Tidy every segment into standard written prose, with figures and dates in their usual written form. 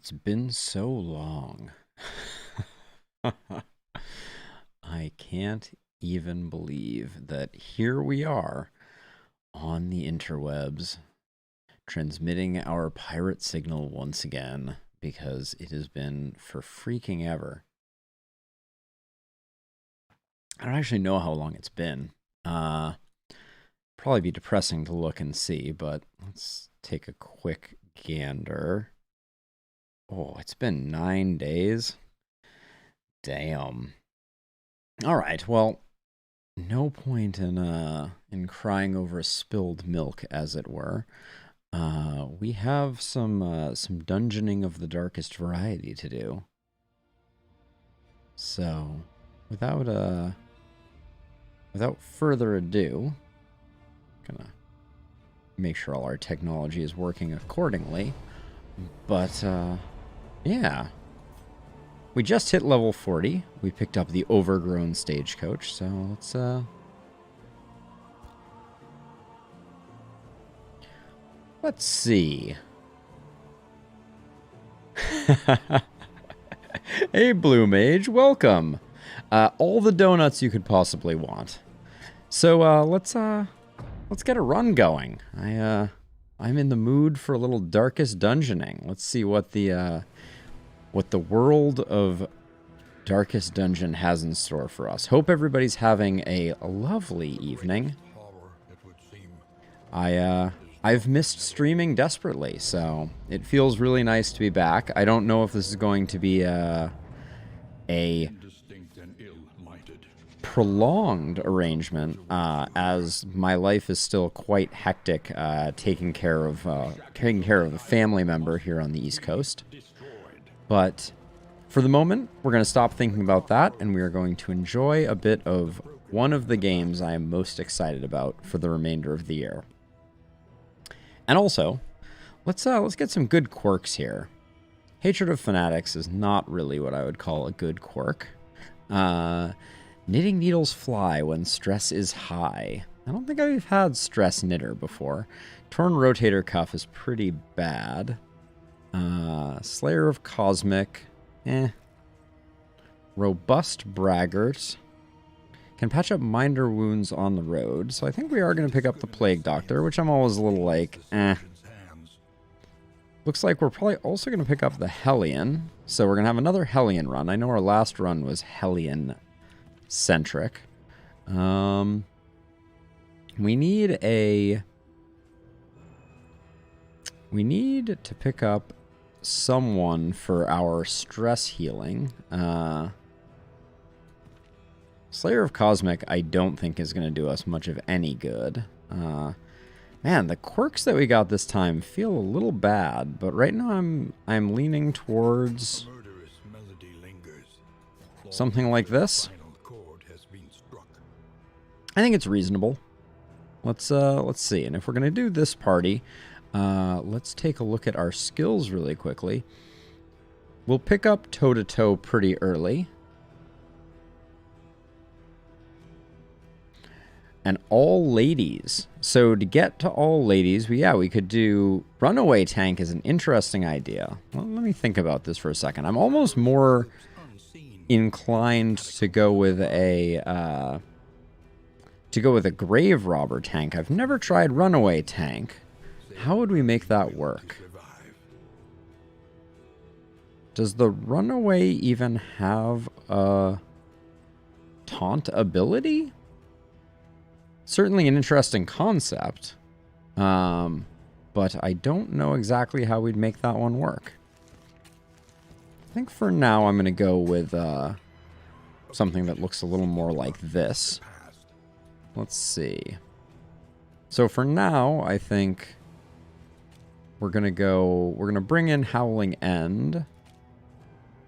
It's been so long. I can't even believe that here we are on the interwebs, transmitting our pirate signal once again, because it has been for freaking ever. I don't actually know how long it's been. Probably be depressing to look and see, but let's take a quick gander. Oh, it's been 9 days. Damn. All right, well, no point in crying over spilled milk, as it were. We have some dungeoning of the darkest variety to do. So, without further ado, gonna make sure all our technology is working accordingly. But yeah. We just hit level 40. We picked up the overgrown stagecoach, so let's see. Hey, Blue Mage, welcome. All the donuts you could possibly want. So let's get a run going. I'm in the mood for a little darkest dungeoning. Let's see what the world of Darkest Dungeon has in store for us. Hope everybody's having a lovely evening. I've missed streaming desperately, so it feels really nice to be back. I don't know if this is going to be a prolonged arrangement, as my life is still quite hectic, taking care of a family member here on the East Coast. But for the moment, we're going to stop thinking about that, and we are going to enjoy a bit of one of the games I am most excited about for the remainder of the year. And also, let's get some good quirks here. Hatred of Fanatics is not really what I would call a good quirk. Knitting needles fly when stress is high. I don't think I've had stress knitter before. Torn rotator cuff is pretty bad. Slayer of Cosmic, Robust Braggart. Can patch up minor wounds on the road. So I think we are going to pick up the Plague Doctor, which I'm always a little like, Looks like we're probably also going to pick up the Hellion. So we're going to have another Hellion run. I know our last run was Hellion-centric. We need to pick up someone for our stress healing. Slayer of Cosmic, I don't think is going to do us much of any good. Man, the quirks that we got this time feel a little bad, but right now I'm leaning towards something like this. I think it's reasonable. Let's see. And if we're going to do this party, let's take a look at our skills really quickly. We'll pick up toe-to-toe pretty early. And all ladies. So to get to all ladies, we could do runaway tank is an interesting idea. Well, let me think about this for a second. I'm almost more inclined to go with a grave robber tank. I've never tried runaway tank. How would we make that work? Does the runaway even have a taunt ability? Certainly an interesting concept, but I don't know exactly how we'd make that one work. I think for now I'm going to go with something that looks a little more like this. Let's see. So for now, I think we're going to bring in Howling End,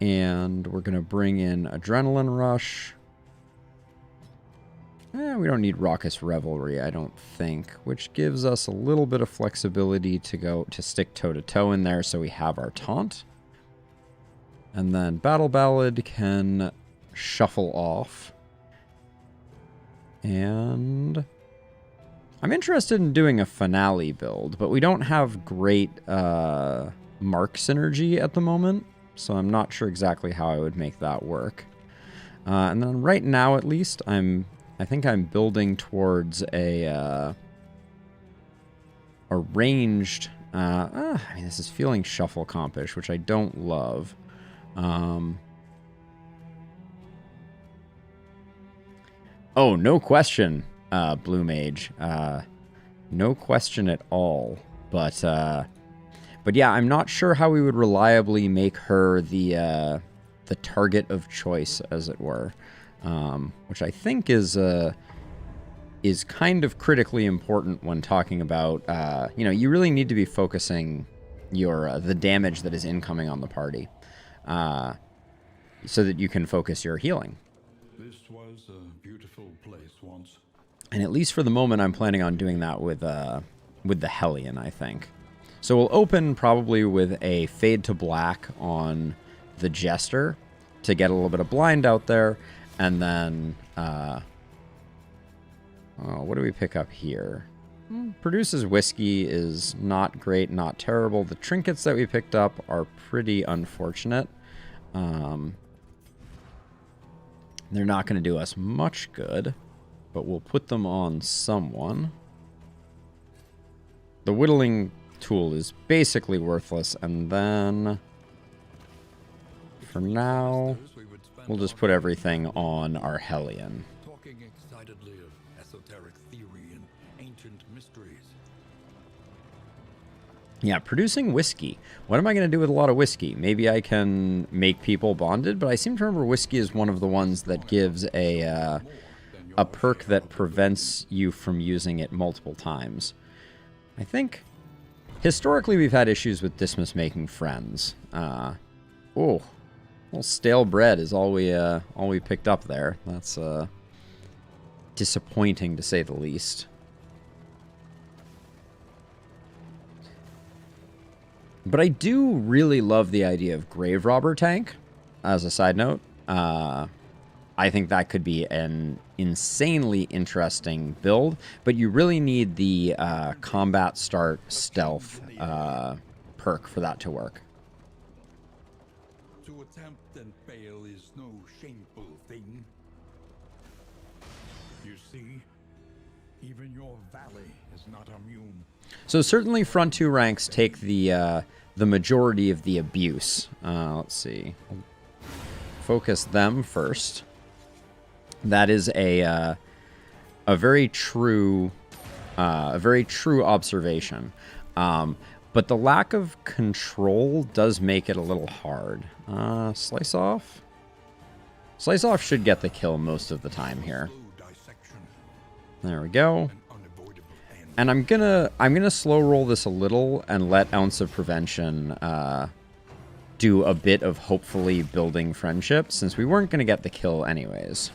and we're going to bring in Adrenaline Rush. We don't need Raucous Revelry, I don't think, which gives us a little bit of flexibility to stick toe-to-toe in there so we have our taunt. And then Battle Ballad can shuffle off. And I'm interested in doing a finale build, but we don't have great mark synergy at the moment, so I'm not sure exactly how I would make that work. And then right now, at least, I think I'm building towards a ranged. I mean, this is feeling shuffle compish, which I don't love. Oh, no question, Blue Mage. No question at all. But yeah, I'm not sure how we would reliably make her the target of choice, as it were, which I think is kind of critically important when talking about, you really need to be focusing the damage that is incoming on the party, so that you can focus your healing. This was a beautiful place once. And at least for the moment, I'm planning on doing that with the Hellion, I think. So we'll open probably with a fade to black on the Jester to get a little bit of blind out there, and then what do we pick up here? Produces whiskey is not great, not terrible. The trinkets that we picked up are pretty unfortunate. They're not going to do us much good, but we'll put them on someone. The whittling tool is basically worthless, and then for now, we'll just put everything on our Hellion. Talking excitedly of esoteric theory and ancient mysteries. Yeah, producing whiskey. What am I going to do with a lot of whiskey? Maybe I can make people bonded, but I seem to remember whiskey is one of the ones that gives a perk that prevents you from using it multiple times. I think historically we've had issues with Dismas making friends. Well, stale bread is all we picked up there. That's disappointing to say the least. But I do really love the idea of Grave Robber tank, as a side note. I think that could be an insanely interesting build, but you really need the combat start stealth perk for that to work. To attempt and fail is no shameful thing. You see, even your valley is not immune. So certainly front two ranks take the majority of the abuse. Let's see. Focus them first. That is a very true observation. But the lack of control does make it a little hard. Slice off. Slice off should get the kill most of the time here. There we go. And I'm gonna slow roll this a little and let Ounce of Prevention do a bit of hopefully building friendship, since we weren't gonna get the kill anyways.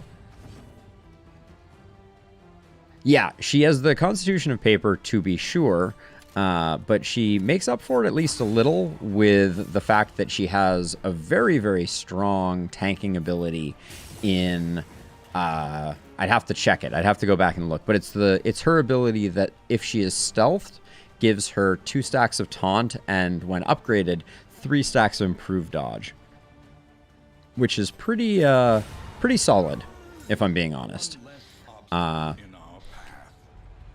Yeah, she has the Constitution of Paper, to be sure, but she makes up for it at least a little with the fact that she has a very, very strong tanking ability in... I'd have to check it. I'd have to go back and look. But it's her ability that if she is stealthed, gives her 2 stacks of taunt, and when upgraded, 3 stacks of improved dodge. Which is pretty solid, if I'm being honest. But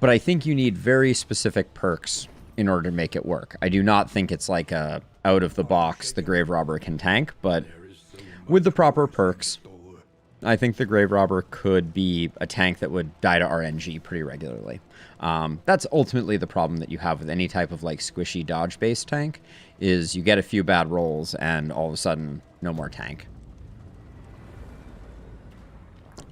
I think you need very specific perks in order to make it work. I do not think it's like a out of the box the Grave Robber can tank, but with the proper perks, I think the Grave Robber could be a tank that would die to RNG pretty regularly. That's ultimately the problem that you have with any type of like squishy dodge-based tank, is you get a few bad rolls and all of a sudden no more tank.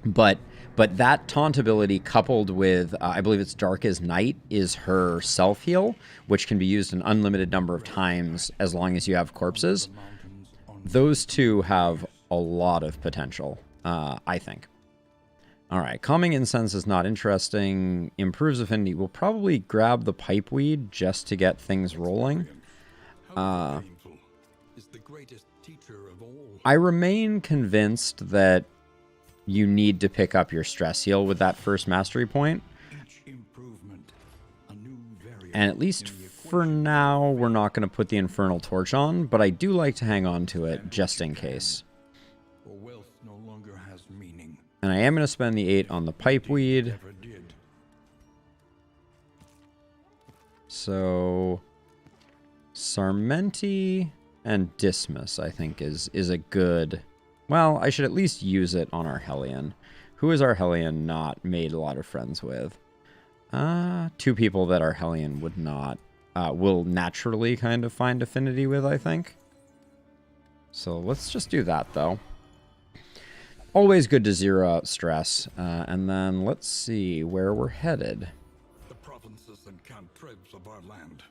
But that taunt ability coupled with, I believe it's Dark as Night, is her self-heal, which can be used an unlimited number of times as long as you have corpses. Those two have a lot of potential, I think. All right, Calming Incense is not interesting. Improves Affinity. We'll probably grab the Pipeweed just to get things rolling. I remain convinced that you need to pick up your stress heal with that first mastery point. And at least for now, we're not going to put the Infernal Torch on, but I do like to hang on to it just in case. For wealth no longer has meaning. And I am going to spend the 8 on the Pipeweed. Never did. So, Sarmenti and Dismas, I think, is a good... Well, I should at least use it on our Hellion. Who is our Hellion not made a lot of friends with? 2 people that our Hellion would not... will naturally kind of find affinity with, I think. So let's just do that, though. Always good to zero out stress. And then let's see where we're headed. The provinces and cantrevs of our land,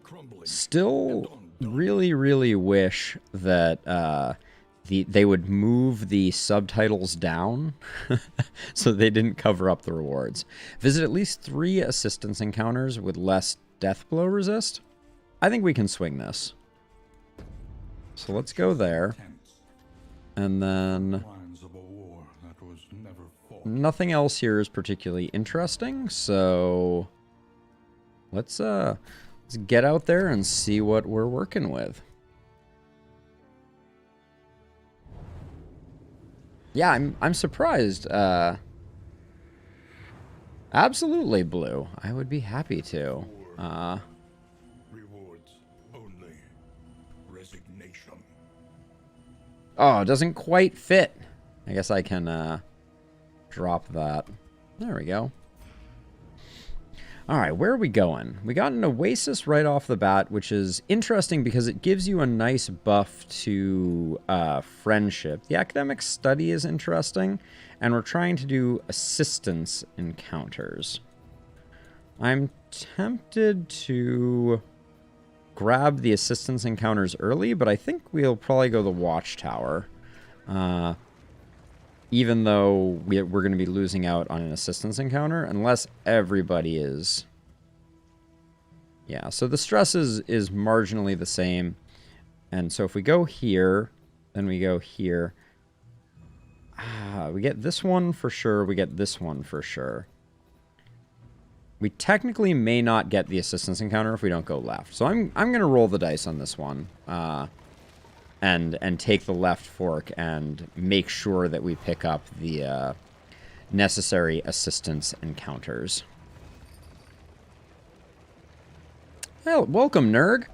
crumbling. Still really, really wish that they would move the subtitles down so they didn't cover up the rewards. Visit at least 3 assistance encounters with less death blow resist. I think we can swing this. So let's go there. And then nothing else here is particularly interesting, so let's get out there and see what we're working with. Yeah, I'm surprised. Absolutely blue. I would be happy to. Rewards only. Resignation. Oh, it doesn't quite fit. I guess I can drop that. There we go. All right, where are we going? We got an Oasis right off the bat, which is interesting because it gives you a nice buff to friendship. The academic study is interesting, and we're trying to do assistance encounters. I'm tempted to grab the assistance encounters early, but I think we'll probably go the Watchtower. Even though we're going to be losing out on an assistance encounter, unless everybody is... Yeah, so the stress is marginally the same. And so if we go here, then we go here. We get this one for sure, we get this one for sure. We technically may not get the assistance encounter if we don't go left. So I'm going to roll the dice on this one. And take the left fork and make sure that we pick up the necessary assistance encounters. Well, welcome, Nerg.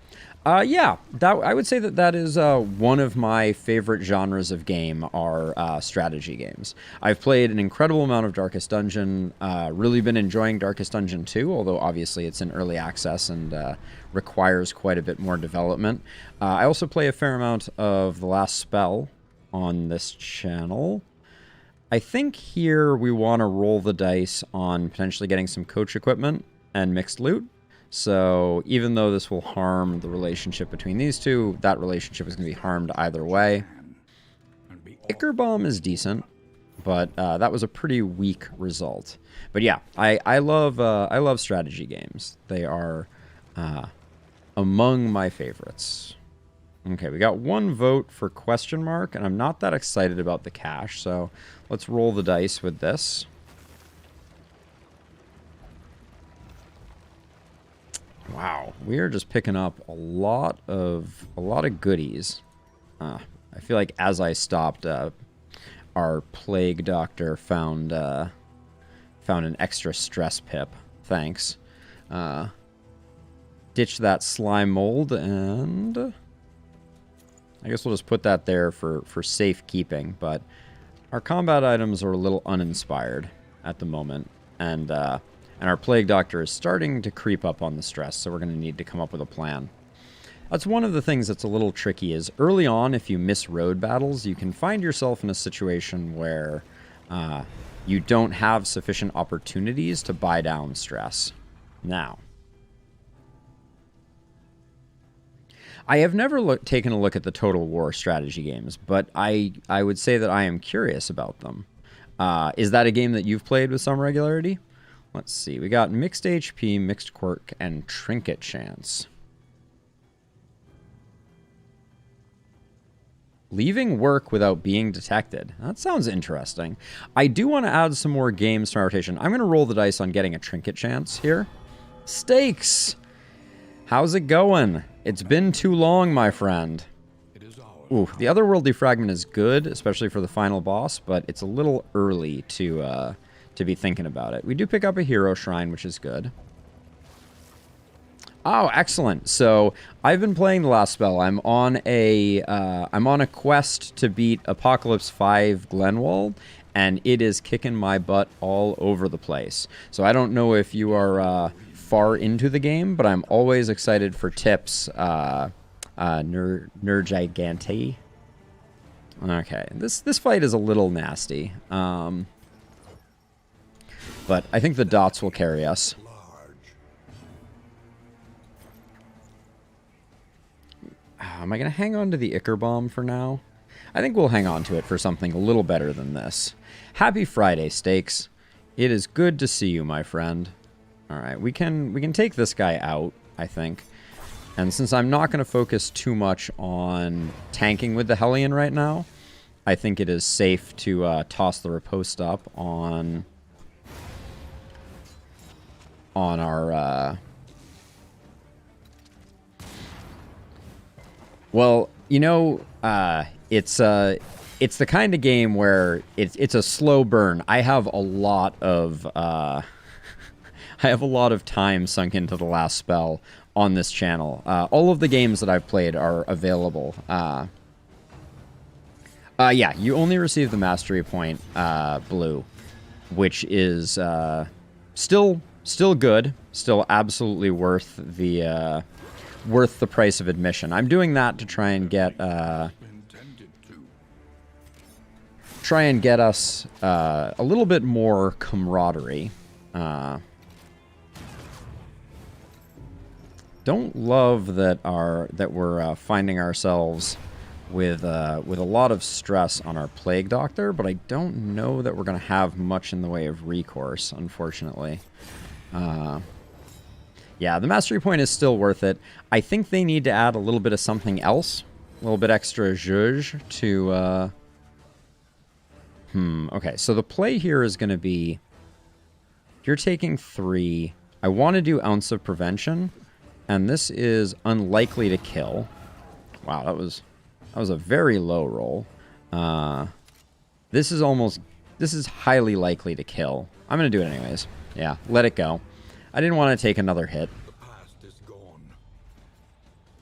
Yeah, I would say that is one of my favorite genres of game are strategy games. I've played an incredible amount of Darkest Dungeon, really been enjoying Darkest Dungeon 2, although obviously it's in early access and requires quite a bit more development. I also play a fair amount of The Last Spell on this channel. I think here we want to roll the dice on potentially getting some coach equipment and mixed loot. So even though this will harm the relationship between these two, that relationship is going to be harmed either way. Ickerbomb is decent, but that was a pretty weak result. But yeah, I love strategy games. They are among my favorites. Okay, we got 1 vote for question mark, and I'm not that excited about the cash, so let's roll the dice with this. Wow, we are just picking up a lot of goodies. I feel like as I stopped, our plague doctor found an extra stress pip. Thanks. Ditch that slime mold, and I guess we'll just put that there for safekeeping. But our combat items are a little uninspired at the moment, and our plague doctor is starting to creep up on the stress, so we're going to need to come up with a plan. That's one of the things that's a little tricky is early on, if you miss road battles, you can find yourself in a situation where you don't have sufficient opportunities to buy down stress. Now, I have never taken a look at the Total War strategy games, but I would say that I am curious about them. Is that a game that you've played with some regularity? Let's see. We got mixed HP, mixed quirk, and trinket chance. Leaving work without being detected. That sounds interesting. I do want to add some more games to my rotation. I'm going to roll the dice on getting a trinket chance here. Stakes! How's it going? It's been too long, my friend. It is ours. Ooh, the Otherworld Defragment is good, especially for the final boss, but it's a little early to be thinking about it. We do pick up a hero shrine, which is good. Oh, excellent. So I've been playing the last spell. I'm on a quest to beat Apocalypse 5 Glenwald, and it is kicking my butt all over the place. So I don't know if you are far into the game, but I'm always excited for tips. Nergigante. Okay, this fight is a little nasty. But I think the dots will carry us. Am I going to hang on to the Ichor Bomb for now? I think we'll hang on to it for something a little better than this. Happy Friday, Stakes. It is good to see you, my friend. All right, we can take this guy out, I think. And since I'm not going to focus too much on tanking with the Hellion right now, I think it is safe to toss the riposte up on our... Well, you know, it's the kind of game where it's a slow burn. I have a lot of I have a lot of time sunk into the last spell on this channel. All of the games that I've played are available. Yeah, you only receive the mastery point, blue, which is still good, still absolutely worth the price of admission. I'm doing that to try and get us a little bit more camaraderie. Don't love that we're finding ourselves with a lot of stress on our Plague Doctor, but I don't know that we're going to have much in the way of recourse, unfortunately. Yeah, the mastery point is still worth it. I think they need to add a little bit of something else. A little bit extra zhuzh to... Okay, so the play here is going to be... You're taking 3. I want to do Ounce of Prevention, and this is unlikely to kill. Wow, that was a very low roll. This is highly likely to kill. I'm going to do it anyways. Yeah, let it go. I didn't want to take another hit. The past is gone.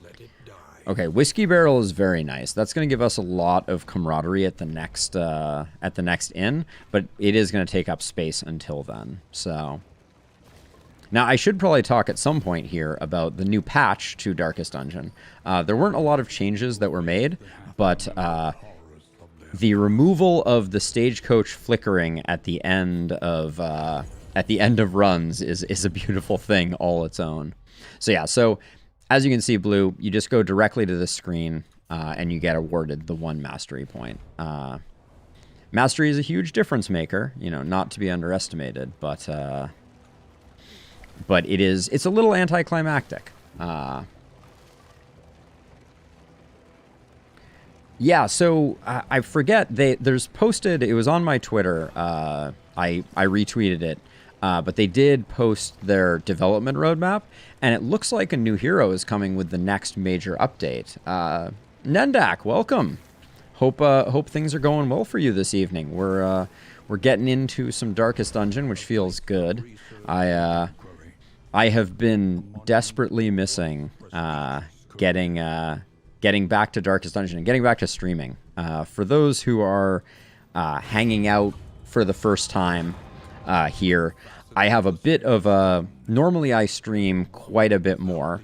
Let it die. Okay, Whiskey Barrel is very nice. That's going to give us a lot of camaraderie at the next inn, but it is going to take up space until then. So now I should probably talk at some point here about the new patch to Darkest Dungeon. There weren't a lot of changes that were made, but the removal of the stagecoach flickering at the end of runs is a beautiful thing all its own. So yeah, so as you can see, Blue, you just go directly to the screen and you get awarded the 1 mastery point. Mastery is a huge difference maker, you know, not to be underestimated, but it's a little anticlimactic. Yeah, so I forget, there's posted, it was on my Twitter, I retweeted it, but they did post their development roadmap, and it looks like a new hero is coming with the next major update. Nendak, welcome. Hope things are going well for you this evening. We're getting into some Darkest Dungeon, which feels good. I have been desperately missing getting back to Darkest Dungeon and getting back to streaming. For those who are hanging out for the first time here, I have a bit of a... Normally I stream quite a bit more,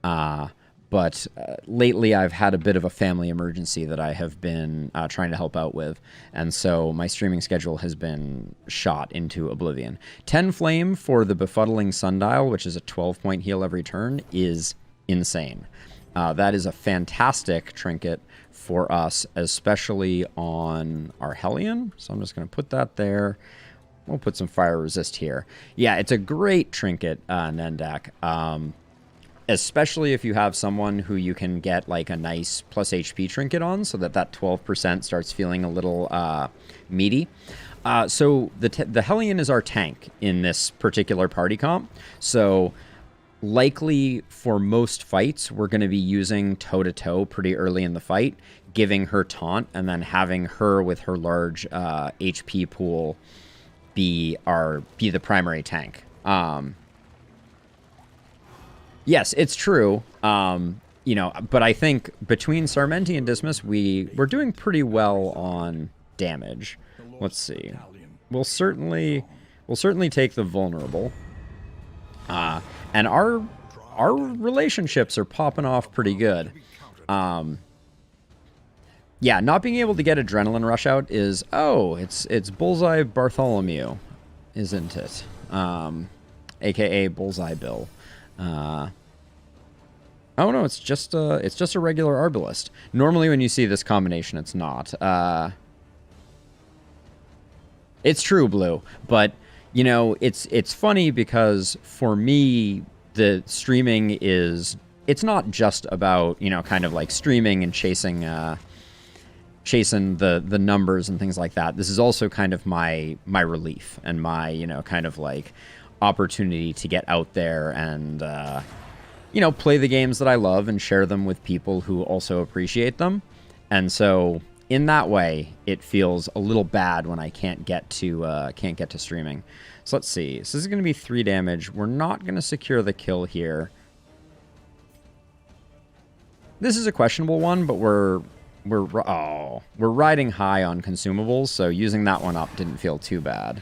but lately I've had a bit of a family emergency that I have been trying to help out with, and so my streaming schedule has been shot into oblivion. 10 Flame for the Befuddling Sundial, which is a 12-point heal every turn, is insane. That is a fantastic trinket for us, especially on our Hellion. So I'm just going to put that there. We'll put some fire resist here. Yeah, it's a great trinket, Nendak. Especially if you have someone who you can get like a nice plus HP trinket on, so that 12% starts feeling a little meaty. So the Hellion is our tank in this particular party comp. So likely for most fights, we're going to be using toe-to-toe pretty early in the fight, giving her taunt, and then having her with her large HP pool be the primary tank. Yes, it's true. You know, but I think between Sarmenti and Dismas, we're doing pretty well on damage. Let's see. We'll certainly take the vulnerable. And our relationships are popping off pretty good. Yeah, not being able to get Adrenaline Rush out is, oh, it's Bullseye Bartholomew, isn't it? AKA Bullseye Bill. Oh no, it's just a regular Arbalist. Normally when you see this combination, it's not. It's true, Blue, but you know, it's funny because for me, the streaming it's not just about, you know, kind of like streaming and chasing the numbers and things like that. This is also kind of my relief and my, you know, kind of like opportunity to get out there and you know, play the games that I love and share them with people who also appreciate them. And so in that way, it feels a little bad when I can't get to streaming. So let's see. So this is going to be 3 damage. We're not going to secure the kill here. This is a questionable one, but we're riding high on consumables, so using that one up didn't feel too bad.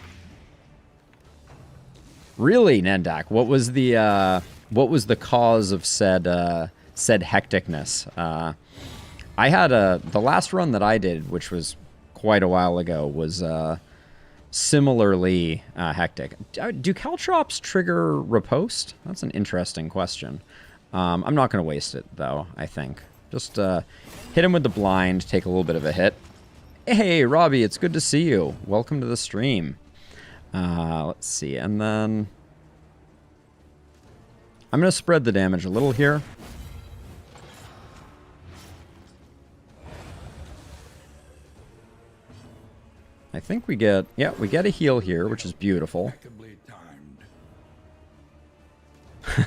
Really, Nendak, what was the cause of said hecticness? I had the last run that I did, which was quite a while ago, was similarly hectic. Do caltrops trigger riposte? That's an interesting question. I'm not going to waste it, though, I think. Just hit him with the blind, take a little bit of a hit. Hey, Robbie, it's good to see you. Welcome to the stream. Let's see, and then I'm going to spread the damage a little here. I think we get a heal here, which is beautiful.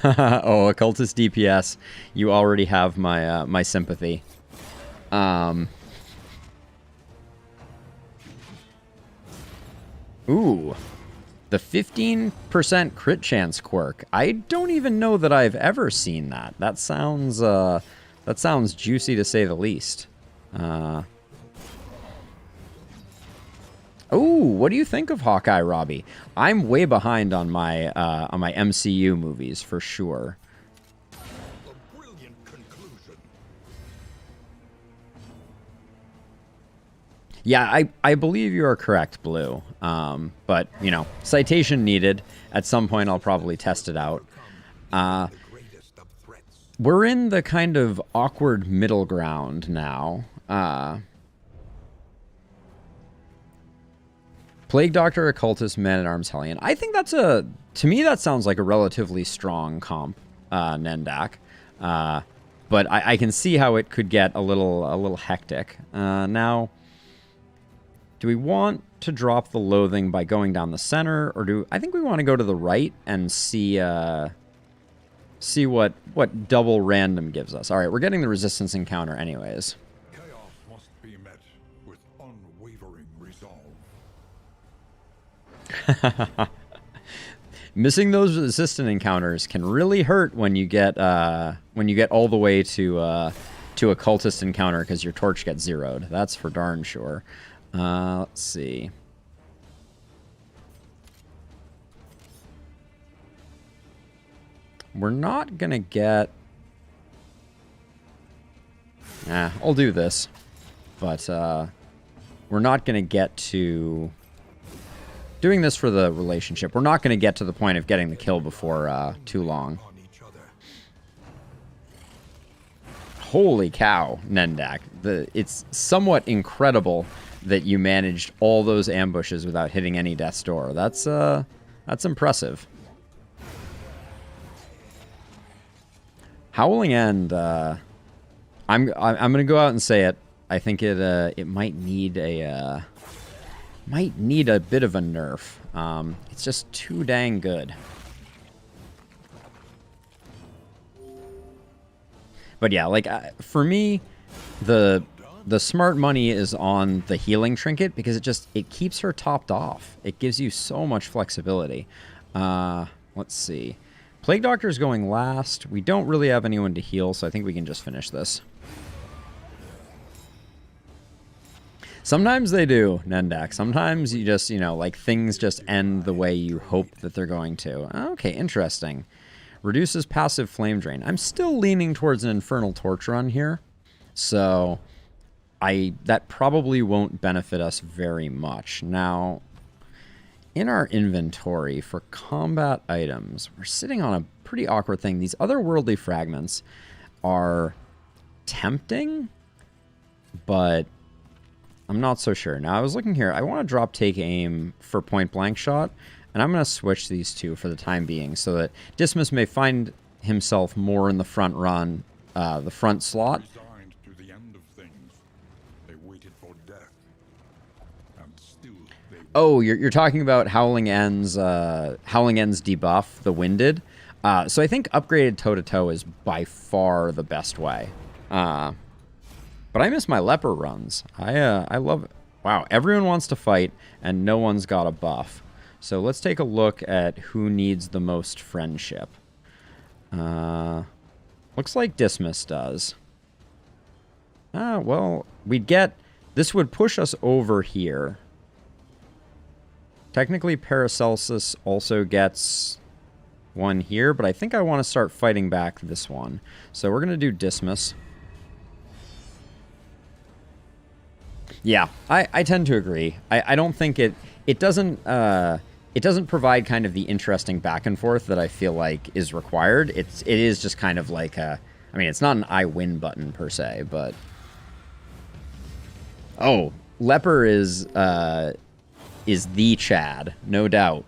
Oh, Occultist DPS, you already have my my sympathy. Ooh, the 15% crit chance quirk. I don't even know that I've ever seen that. That sounds juicy to say the least. Ooh, what do you think of Hawkeye, Robbie? I'm way behind on my MCU movies for sure. A brilliant conclusion. Yeah, I believe you are correct, Blue. But, you know, citation needed. At some point, I'll probably test it out. We're in the kind of awkward middle ground now. Plague Doctor, Occultist, Man-at-Arms, Hellion. I think that's to me, that sounds like a relatively strong comp, Nendak. But I can see how it could get a little hectic. Now, do we want to drop the Loathing by going down the center, or I think we want to go to the right and see what double random gives us. All right, we're getting the resistance encounter anyways. Chaos must be met with unwavering resolve. Missing those resistant encounters can really hurt when you get all the way to a cultist encounter because your torch gets zeroed. That's for darn sure. Let's see. We're not gonna get. I'll do this, but we're not gonna get to. Doing this for the relationship, we're not going to get to the point of getting the kill before too long. Holy cow, Nendak. It's somewhat incredible that you managed all those ambushes without hitting any death's door. That's impressive. Howling End, I'm going to go out and say it. I think it might need a bit of a nerf. It's just too dang good. But yeah, like for me, the smart money is on the healing trinket because it keeps her topped off. It gives you so much flexibility. Let's see. Plague Doctor's going last. We don't really have anyone to heal, so I think we can just finish this. Sometimes they do, Nendak. Sometimes you just, like things just end the way you hope that they're going to. Okay, interesting. Reduces passive flame drain. I'm still leaning towards an Infernal Torch run here. So that probably won't benefit us very much. Now, in our inventory for combat items, we're sitting on a pretty awkward thing. These otherworldly fragments are tempting, but I'm not so sure. Now, I was looking here. I want to drop take aim for point blank shot, and I'm going to switch these two for the time being so that Dismas may find himself more in the front run, the front slot. Resigned to the end of things. They waited for death. And still they... Oh, you're talking about Howling End's debuff, the Winded. So I think upgraded toe-to-toe is by far the best way. But I miss my leper runs. I love it. Wow, everyone wants to fight, and no one's got a buff. So let's take a look at who needs the most friendship. Looks like Dismas does. Well, we'd get... This would push us over here. Technically, Paracelsus also gets one here, but I think I want to start fighting back this one. So we're going to do Dismas. Yeah, I tend to agree. I don't think it doesn't provide kind of the interesting back and forth that I feel like is required. It is just kind of like I mean, it's not an I win button per se, but oh, Leper is the Chad, no doubt.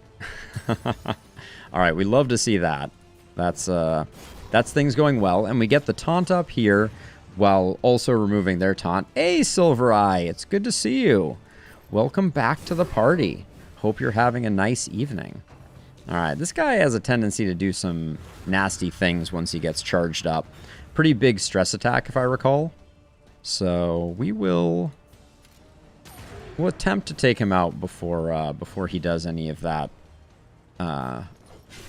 All right, we love to see that. That's things going well, and we get the taunt up here while also removing their taunt. Hey, Silver Eye, it's good to see you. Welcome back to the party. Hope you're having a nice evening. All right, this guy has a tendency to do some nasty things once he gets charged up. Pretty big stress attack, if I recall. So we'll attempt to take him out before he does any of that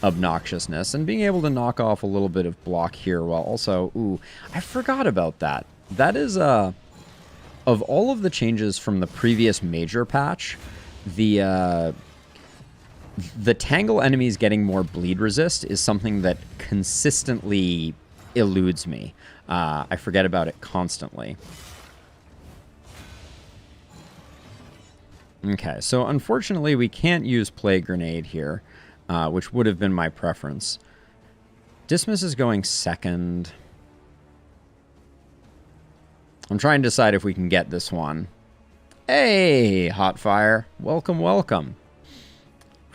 obnoxiousness, and being able to knock off a little bit of block here while also... Ooh, I forgot about that. That is, of all of the changes from the previous major patch, the Tangle enemies getting more bleed resist is something that consistently eludes me. I forget about it constantly. Okay, so unfortunately we can't use Plague Grenade here, which would have been my preference. Dismas is going second. I'm trying to decide if we can get this one. Hey, Hotfire. Welcome, welcome.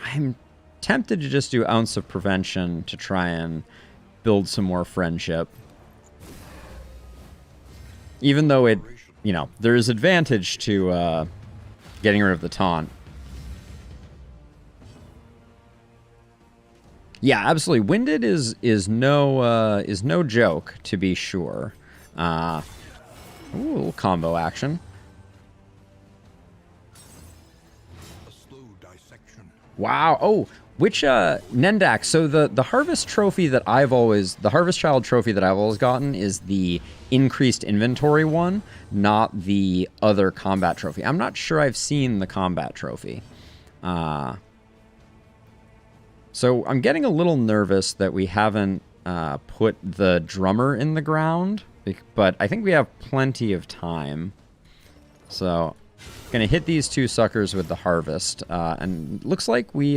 I'm tempted to just do Ounce of Prevention to try and build some more friendship. Even though it, there is advantage to getting rid of the taunt. Yeah, absolutely. Winded is no joke, to be sure. Ooh, a little combo action. A slow dissection. Wow. Oh, which Nendak? So the Harvest trophy that the Harvest Child trophy that I've always gotten is the increased inventory one, not the other combat trophy. I'm not sure I've seen the combat trophy. So I'm getting a little nervous that we haven't put the drummer in the ground, but I think we have plenty of time. So gonna hit these two suckers with the harvest, and looks like we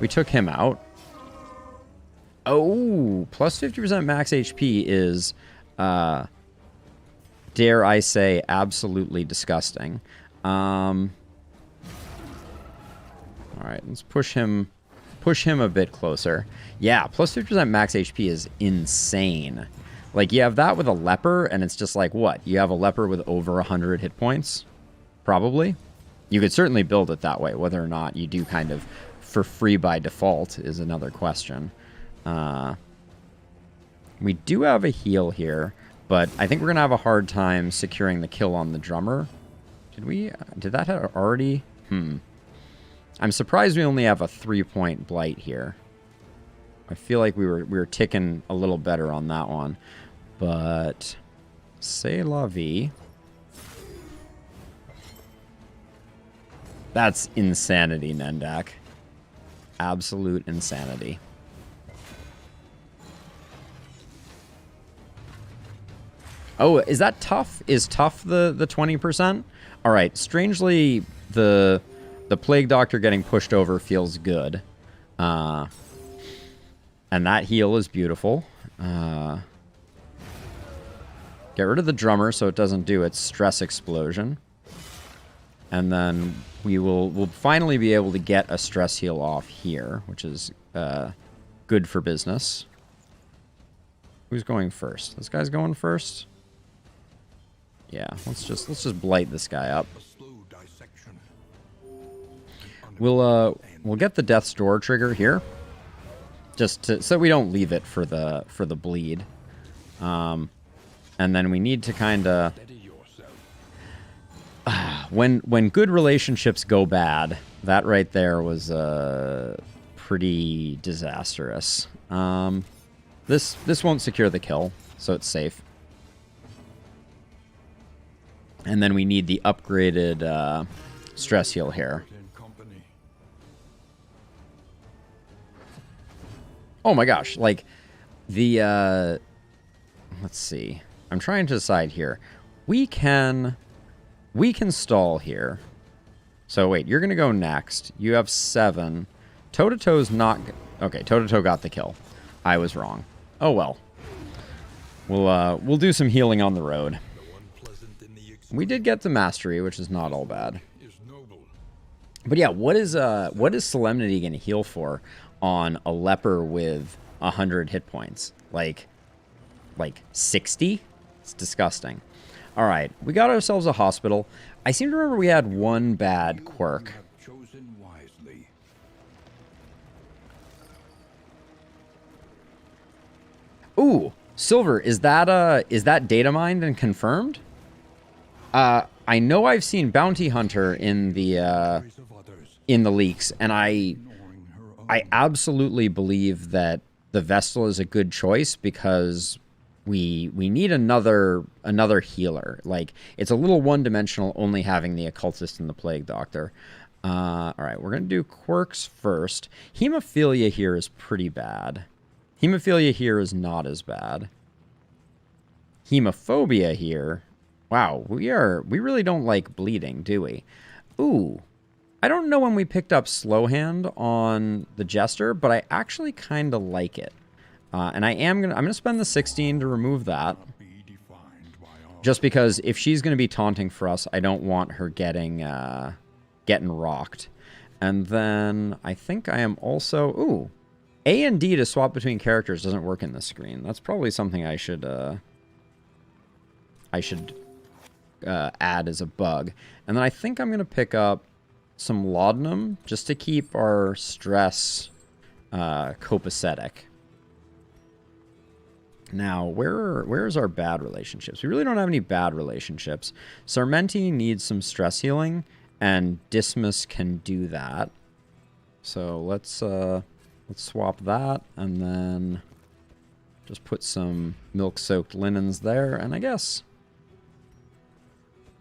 took him out. Oh, plus 50% max HP is, dare I say, absolutely disgusting. All right, let's push him a bit closer. Yeah, plus 50% max HP is insane. Like, you have that with a leper, and it's just like, what? You have a leper with over 100 hit points? Probably. You could certainly build it that way. Whether or not you do kind of for free by default is another question. We do have a heal here, But I think we're going to have a hard time securing the kill on the drummer. Did that have already? I'm surprised we only have a 3-point blight here. I feel like we were ticking a little better on that one. But c'est la vie. That's insanity, Nendak. Absolute insanity. Oh, is that tough? Is tough the 20%? All right. Strangely, the Plague Doctor getting pushed over feels good. And that heal is beautiful. Get rid of the drummer so it doesn't do its stress explosion. And then we'll finally be able to get a stress heal off here, which is good for business. Who's going first? This guy's going first? Yeah, let's just blight this guy up. We'll get the Death's Door trigger here, so we don't leave it for the bleed. And then we need to kind of when good relationships go bad, that right there was pretty disastrous. This won't secure the kill, so it's safe. And then we need the upgraded stress heal here. Oh my gosh, like the let's see. I'm trying to decide here. We can stall here. So wait, you're going to go next. You have 7. Toe-to-toe's not... Okay, toe-to-toe got the kill. I was wrong. Oh well. We'll do some healing on the road. We did get the mastery, which is not all bad. But yeah, what is Solemnity going to heal for on a leper with 100 hit points? Like 60? It's disgusting. All right, we got ourselves a hospital. I seem to remember we had one bad quirk. Ooh, Silver, is that data mined and confirmed? I know I've seen Bounty Hunter in the leaks, and I absolutely believe that the Vestal is a good choice because we need another healer. Like, it's a little one-dimensional only having the Occultist and the Plague Doctor. All right, we're going to do quirks first. Hemophilia here is pretty bad. Hemophilia here is not as bad. Hemophobia here... Wow, we really don't like bleeding, do we? Ooh, I don't know when we picked up Slow Hand on the Jester, but I actually kind of like it. And I'm gonna spend the 16 to remove that. Just because if she's gonna be taunting for us, I don't want her getting rocked. And then I think I am also... Ooh, A and D to swap between characters doesn't work in this screen. That's probably something I should add as a bug. And then I think I'm going to pick up some laudanum just to keep our stress copacetic. Now, where's our bad relationships? We really don't have any bad relationships. Sarmenti needs some stress healing, and Dismas can do that. So let's swap that, and then just put some milk-soaked linens there, and I guess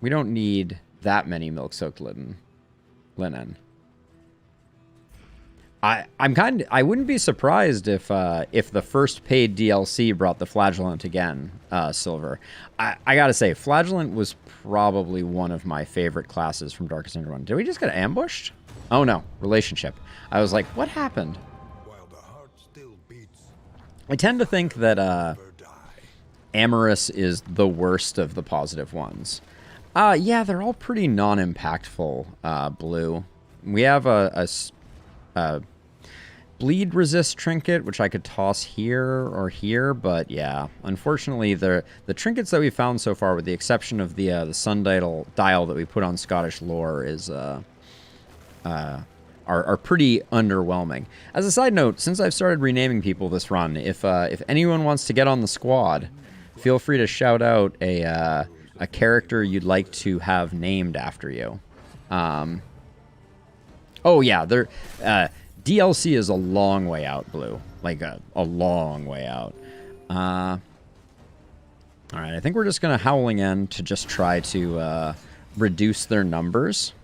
we don't need that many milk-soaked linen. I wouldn't be surprised if the first paid DLC brought the Flagellant again, Silver. I gotta say, Flagellant was probably one of my favorite classes from Darkest Underground. Did we just get ambushed? Oh no, relationship. I was like, what happened? I tend to think that Amorous is the worst of the positive ones. Yeah, they're all pretty non-impactful, Blue. We have a bleed resist trinket, which I could toss here or here, but yeah, unfortunately, the trinkets that we found so far, with the exception of the sundial dial that we put on Scottish lore, is are pretty underwhelming. As a side note, since I've started renaming people this run, if anyone wants to get on the squad, feel free to shout out a character you'd like to have named after you. Oh yeah, DLC is a long way out, Blue. Like a long way out. All right, I think we're just gonna Howling End to just try to reduce their numbers.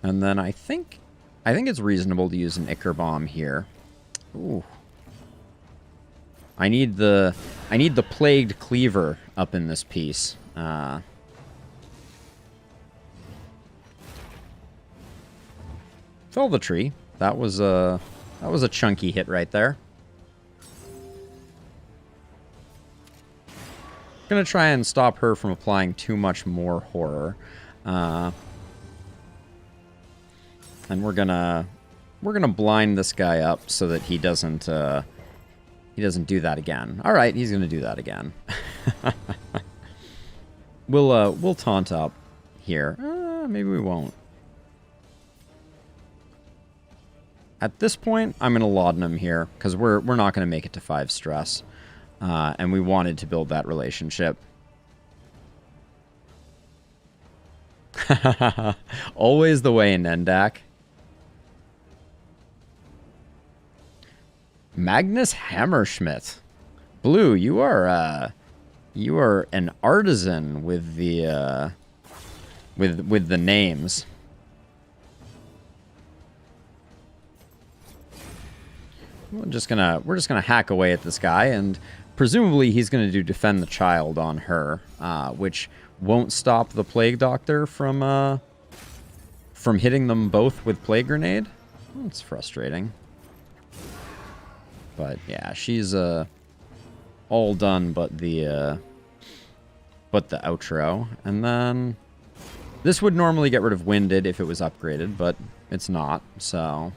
And then I think it's reasonable to use an Ichor Bomb here. Ooh. I need the Plagued Cleaver up in this piece. Fell the tree. That was a chunky hit right there. Gonna try and stop her from applying too much more horror. And we're gonna blind this guy up so that he doesn't do that again. All right, he's gonna do that again. We'll taunt up here. Maybe we won't. At this point, I'm gonna Laudanum here because we're not gonna make it to 5 stress, and we wanted to build that relationship. Always the way, Nendak. Magnus Hammerschmidt. Blue, you are an artisan with the with the names. We're just gonna hack away at this guy, and presumably he's gonna do Defend the Child on her, which won't stop the Plague Doctor from hitting them both with Plague Grenade. That's frustrating. But yeah, she's all done but the outro. And then this would normally get rid of Winded if it was upgraded, but it's not, so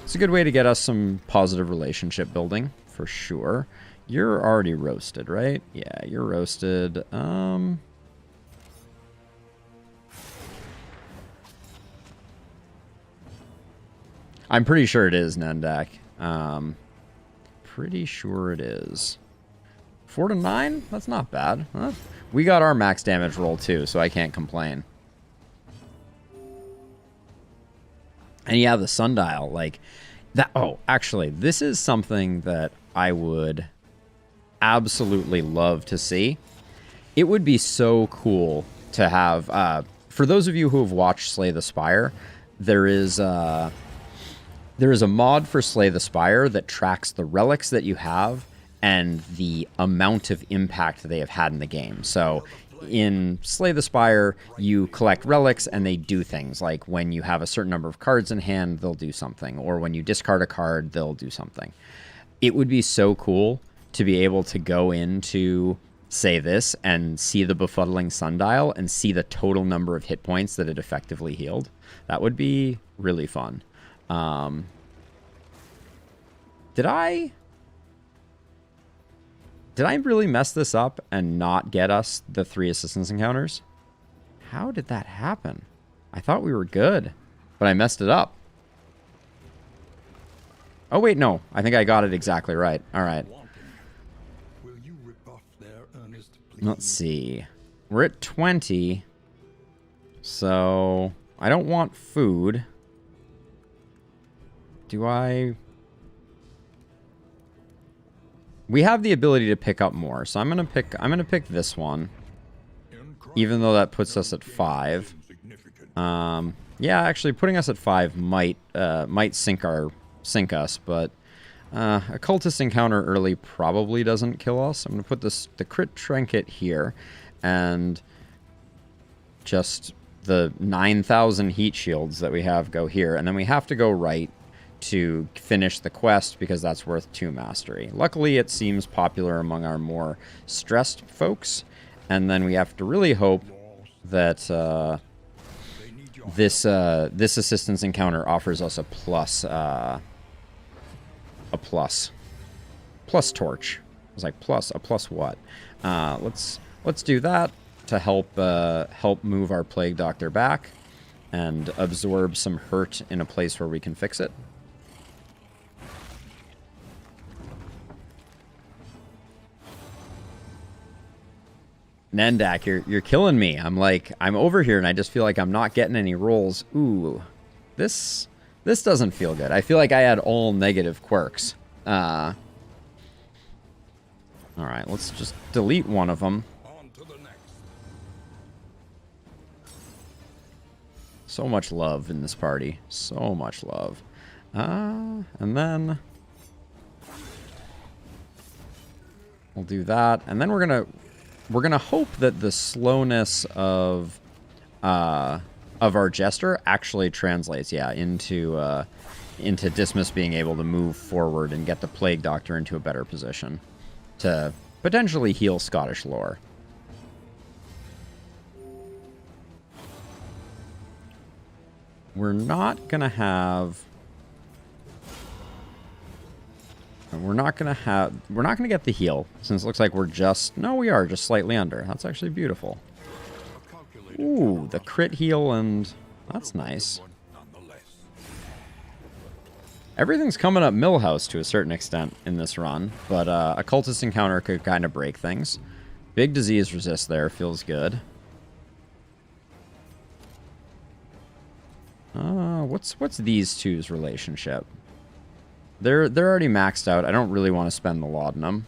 it's a good way to get us some positive relationship building, for sure. You're already roasted, right? Yeah, you're roasted. I'm pretty sure it is, Nendak. Pretty sure it is. 4 to 9? That's not bad. Huh? We got our max damage roll too, so I can't complain. And yeah, the sundial, like that. Oh, actually, this is something that I would absolutely love to see. It would be so cool to have. For those of you who have watched Slay the Spire, there is a mod for Slay the Spire that tracks the relics that you have and the amount of impact they have had in the game. So in Slay the Spire, you collect relics and they do things. Like when you have a certain number of cards in hand, they'll do something. Or when you discard a card, they'll do something. It would be so cool to be able to go into, say, this and see the Befuddling Sundial and see the total number of hit points that it effectively healed. That would be really fun. Did I really mess this up and not get us the 3 assistance encounters? How did that happen? I thought we were good, but I messed it up. Oh, wait, no. I think I got it exactly right. All right. Let's see. We're at 20. So I don't want food. Do I? We have the ability to pick up more, so I'm gonna pick this one, even though that puts us at 5. Yeah, actually, putting us at 5 might sink us, but a cultist encounter early probably doesn't kill us. I'm gonna put the crit trinket here, and just the 9,000 heat shields that we have go here, and then we have to go right to finish the quest because that's worth 2 mastery. Luckily, it seems popular among our more stressed folks, and then we have to really hope that this assistance encounter offers us a plus torch. I was like, a plus what? Let's let's do that to help move our Plague Doctor back and absorb some hurt in a place where we can fix it. Nendak, you're killing me. I'm over here and I just feel like I'm not getting any rolls. Ooh, this doesn't feel good. I feel like I had all negative quirks. All right, let's just delete one of them. On to the next. So much love in this party. So much love. And then we'll do that, and then we're gonna hope that the slowness of our Jester actually translates, yeah, into Dismas being able to move forward and get the Plague Doctor into a better position to potentially heal Scottish lore. We're not gonna get the heal, since it looks like we're just... No, we are just slightly under. That's actually beautiful. Ooh, the crit heal, and that's nice. Everything's coming up Millhouse to a certain extent in this run, but a cultist encounter could kind of break things. Big disease resist there, feels good. What's these two's relationship? They're already maxed out. I don't really want to spend the laudanum.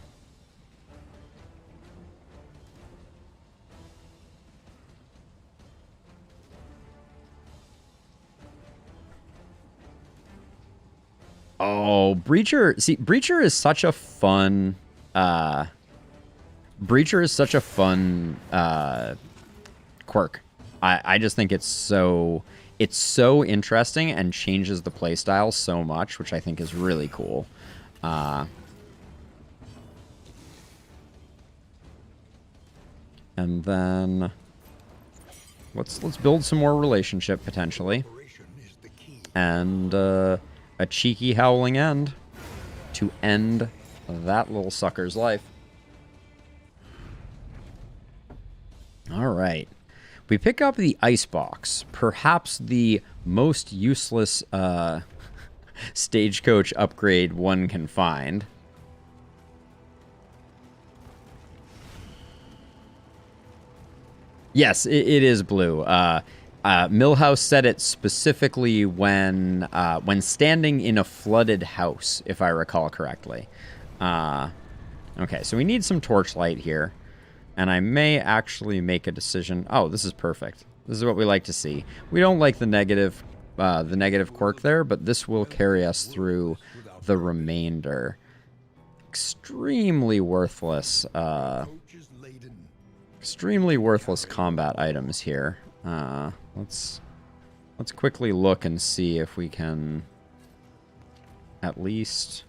Oh, Breacher. See, Breacher is such a fun... Breacher is such a fun quirk. I just think it's so interesting and changes the playstyle so much, which I think is really cool. And then let's build some more relationship potentially, and a cheeky howling end to end that little sucker's life. All right. We pick up the Icebox, perhaps the most useless stagecoach upgrade one can find. Yes, it is blue. Millhouse said it specifically when standing in a flooded house, if I recall correctly. Okay, so we need some torchlight here. And I may actually make a decision. Oh, this is perfect. This is what we like to see. We don't like the negative quirk there, but this will carry us through the remainder. Extremely worthless combat items here. Let's quickly look and see if we can at least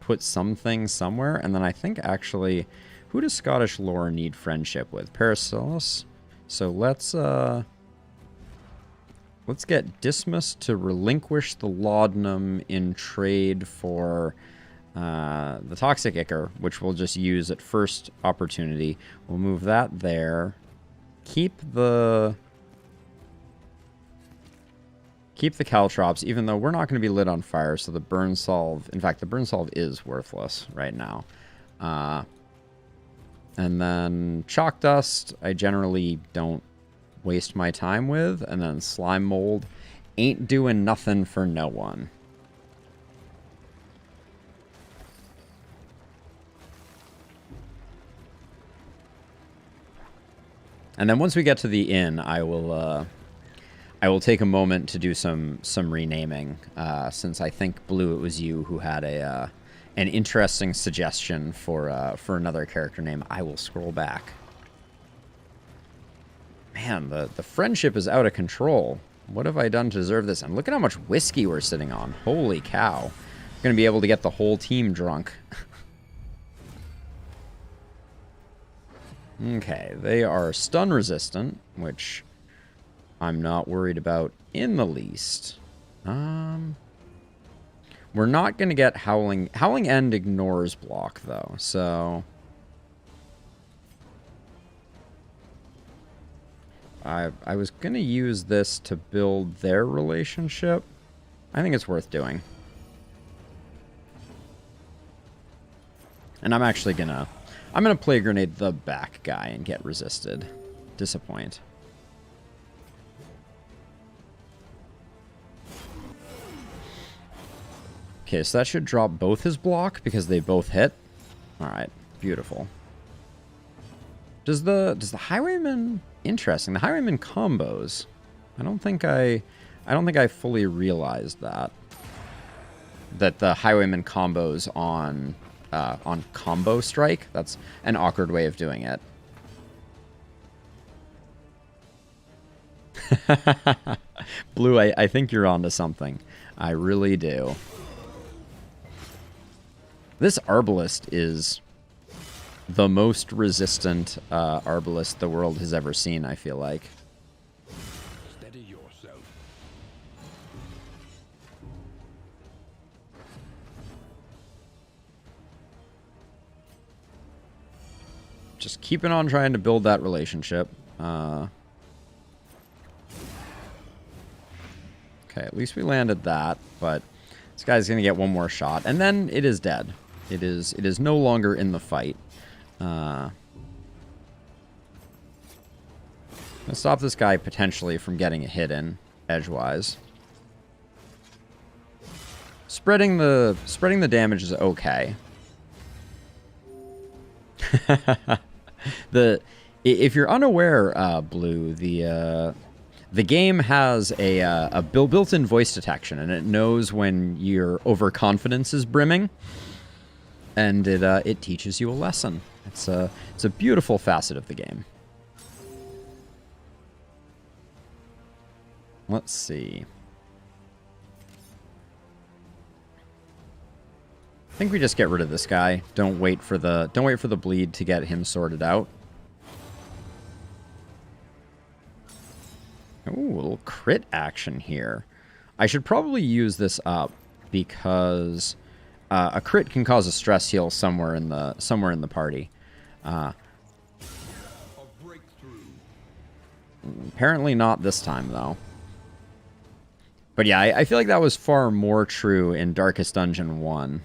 put something somewhere. And then I think actually... Who does Scottish lore need friendship with? Paracelsus. So let's get Dismas to relinquish the laudanum in trade for the toxic ichor, which we'll just use at first opportunity. We'll move that there. Keep the caltrops, even though we're not going to be lit on fire. So the burn solve, in fact, the burn solve is worthless right now. And then chalk dust, I generally don't waste my time with. And then slime mold ain't doing nothing for no one. And then once we get to the inn, I will take a moment to do some renaming. Since I think, Blue, it was you who had an interesting suggestion for another character name. I will scroll back. Man, the friendship is out of control. What have I done to deserve this? And look at how much whiskey we're sitting on. Holy cow. I'm going to be able to get the whole team drunk. Okay, they are stun resistant, which I'm not worried about in the least. We're not going to get Howling. Howling End ignores block, though, so... I was going to use this to build their relationship. I think it's worth doing. And I'm actually going to... I'm going to play grenade the back guy and get resisted. Disappoint. Okay, so that should drop both his block because they both hit. Alright, beautiful. Does the Highwayman... Interesting. The Highwayman combos. I don't think I fully realized that. That the Highwayman combos on combo strike. That's an awkward way of doing it. Blue, I think you're onto something. I really do. This Arbalest is the most resistant Arbalest the world has ever seen, I feel like. Steady yourself. Just keeping on trying to build that relationship. Okay, at least we landed that, but this guy's going to get one more shot, and then it is dead. It is no longer in the fight. Let's stop this guy potentially from getting a hit in edgewise. Spreading the damage is okay. If you're unaware, Blue, the game has a built-in voice detection, and it knows when your overconfidence is brimming, and it teaches you a lesson. It's a beautiful facet of the game. Let's see. I think we just get rid of this guy. Don't wait for the bleed to get him sorted out. Ooh, a little crit action here. I should probably use this up because a crit can cause a stress heal somewhere in the party. Apparently not this time though. But yeah, I feel like that was far more true in Darkest Dungeon 1.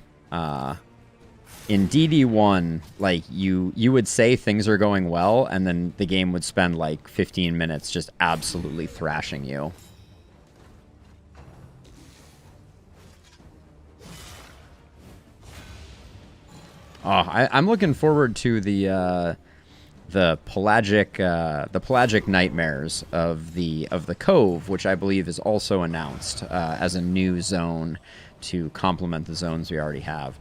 In DD1, like, you would say things are going well, and then the game would spend, like, 15 minutes just absolutely thrashing you. Oh, I'm looking forward to the pelagic nightmares of the Cove, which I believe is also announced as a new zone to complement the zones we already have.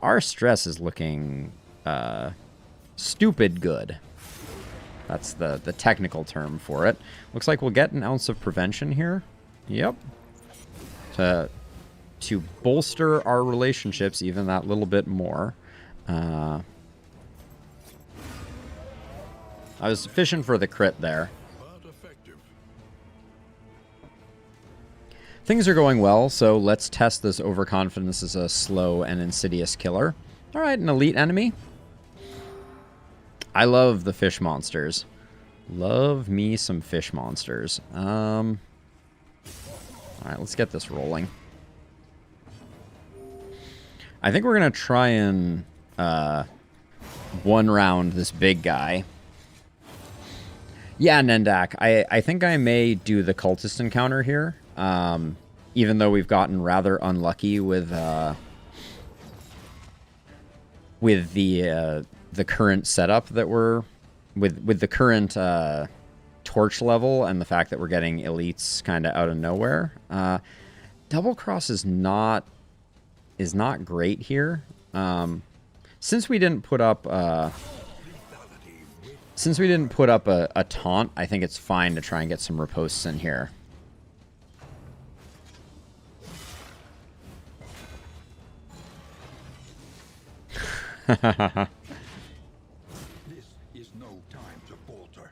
Our stress is looking stupid good. That's the technical term for it. Looks like we'll get an ounce of prevention here. Yep. To bolster our relationships even that little bit more. I was sufficient for the crit there. Things are going well, so let's test this overconfidence as a slow and insidious killer. Alright, an elite enemy. I love the fish monsters. Love me some fish monsters. Alright, let's get this rolling. I think we're going to try and one round this big guy. Yeah, Nendak, I think I may do the cultist encounter here. Even though we've gotten rather unlucky with the current setup that we're with the current torch level and the fact that we're getting elites kind of out of nowhere. Double cross is not great here. Since we didn't put up a taunt, I think it's fine to try and get some ripostes in here. This is no time to falter.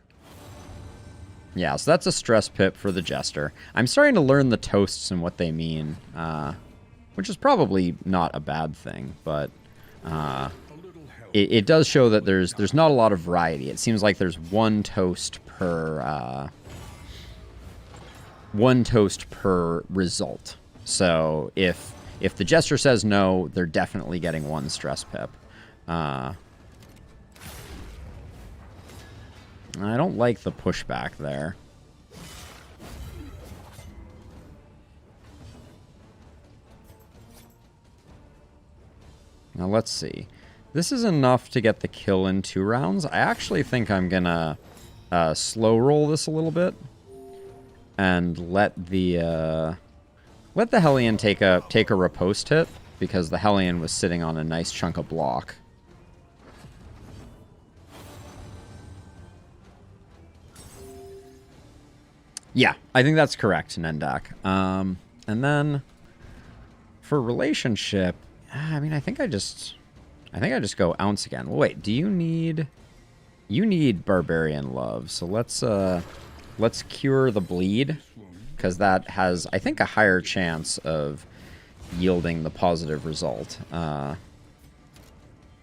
Yeah, so that's a stress pip for the Jester. I'm starting to learn the toasts and what they mean, which is probably not a bad thing, but it does show that there's not a lot of variety. It seems like there's one toast per one toast per result. So if the Jester says no, they're definitely getting one stress pip. I don't like the pushback there. Now let's see. This is enough to get the kill in 2 rounds. I actually think I'm gonna slow roll this a little bit and let the Hellion take a riposte hit, because the Hellion was sitting on a nice chunk of block. Yeah, I think that's correct, Nendak. And then for relationship, I mean, I think I just go ounce again. Well, wait, do you need barbarian love? So let's cure the bleed, because that has, I think, a higher chance of yielding the positive result. And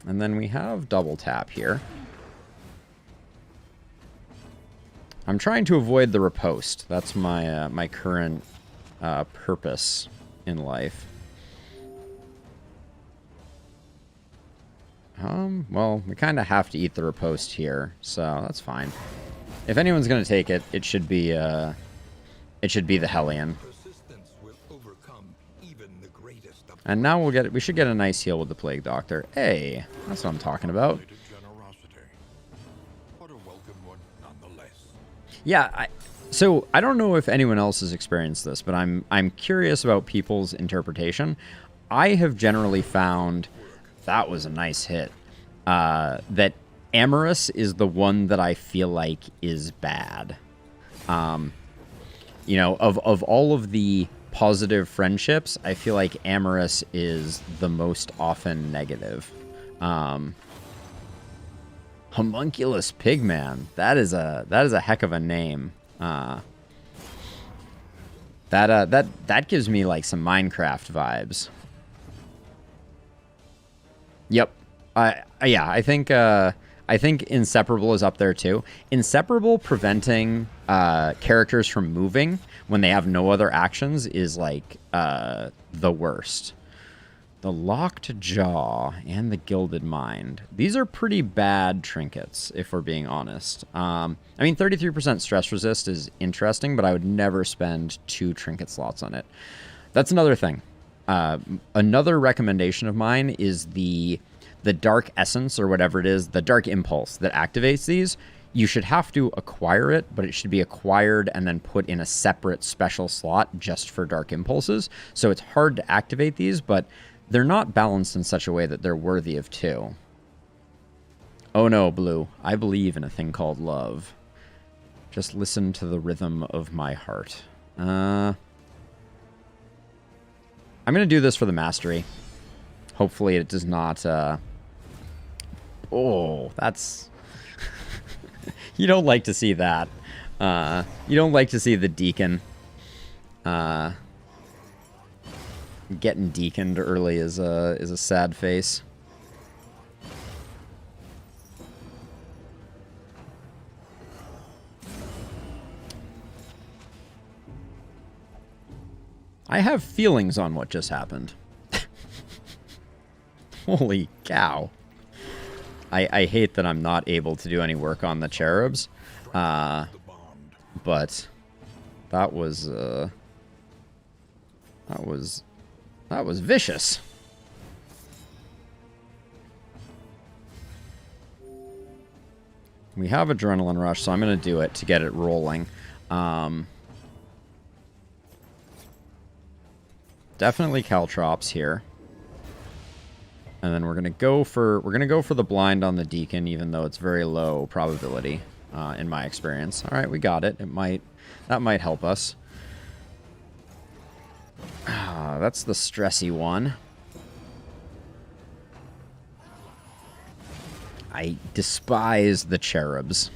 then we have double tap here. I'm trying to avoid the riposte. That's my my current purpose in life. Well, we kind of have to eat the riposte here, so that's fine. If anyone's gonna take it, it should be the Hellion. And now we should get a nice heal with the Plague Doctor. Hey, that's what I'm talking about. Yeah, so I don't know if anyone else has experienced this, but I'm curious about people's interpretation. I have generally found that was a nice hit. That Amorous is the one that I feel like is bad. You know, of all of the positive friendships, I feel like Amorous is the most often negative. Homunculus Pigman. That is a heck of a name. That gives me like some Minecraft vibes. Yep. Yeah, I think Inseparable is up there too. Inseparable preventing characters from moving when they have no other actions is like the worst. The Locked Jaw and the Gilded Mind. These are pretty bad trinkets, if we're being honest. I mean, 33% stress resist is interesting, but I would never spend 2 trinket slots on it. That's another thing. Another recommendation of mine is the Dark Essence, or whatever it is, the Dark Impulse that activates these. You should have to acquire it, but it should be acquired and then put in a separate special slot just for Dark Impulses. So it's hard to activate these, but they're not balanced in such a way that they're worthy of 2. Oh no, Blue. I believe in a thing called love. Just listen to the rhythm of my heart. I'm going to do this for the mastery. Hopefully it does not... Oh, that's... You don't like to see that. You don't like to see the Deacon... Getting deaconed early is a sad face. I have feelings on what just happened. Holy cow. I hate that I'm not able to do any work on the cherubs. But that was vicious. We have Adrenaline Rush, so I'm going to do it to get it rolling. Definitely Caltrops here. And then we're going to go for the blind on the Deacon, even though it's very low probability in my experience. All right, we got it. That might help us. That's the stressy one. I despise the cherubs.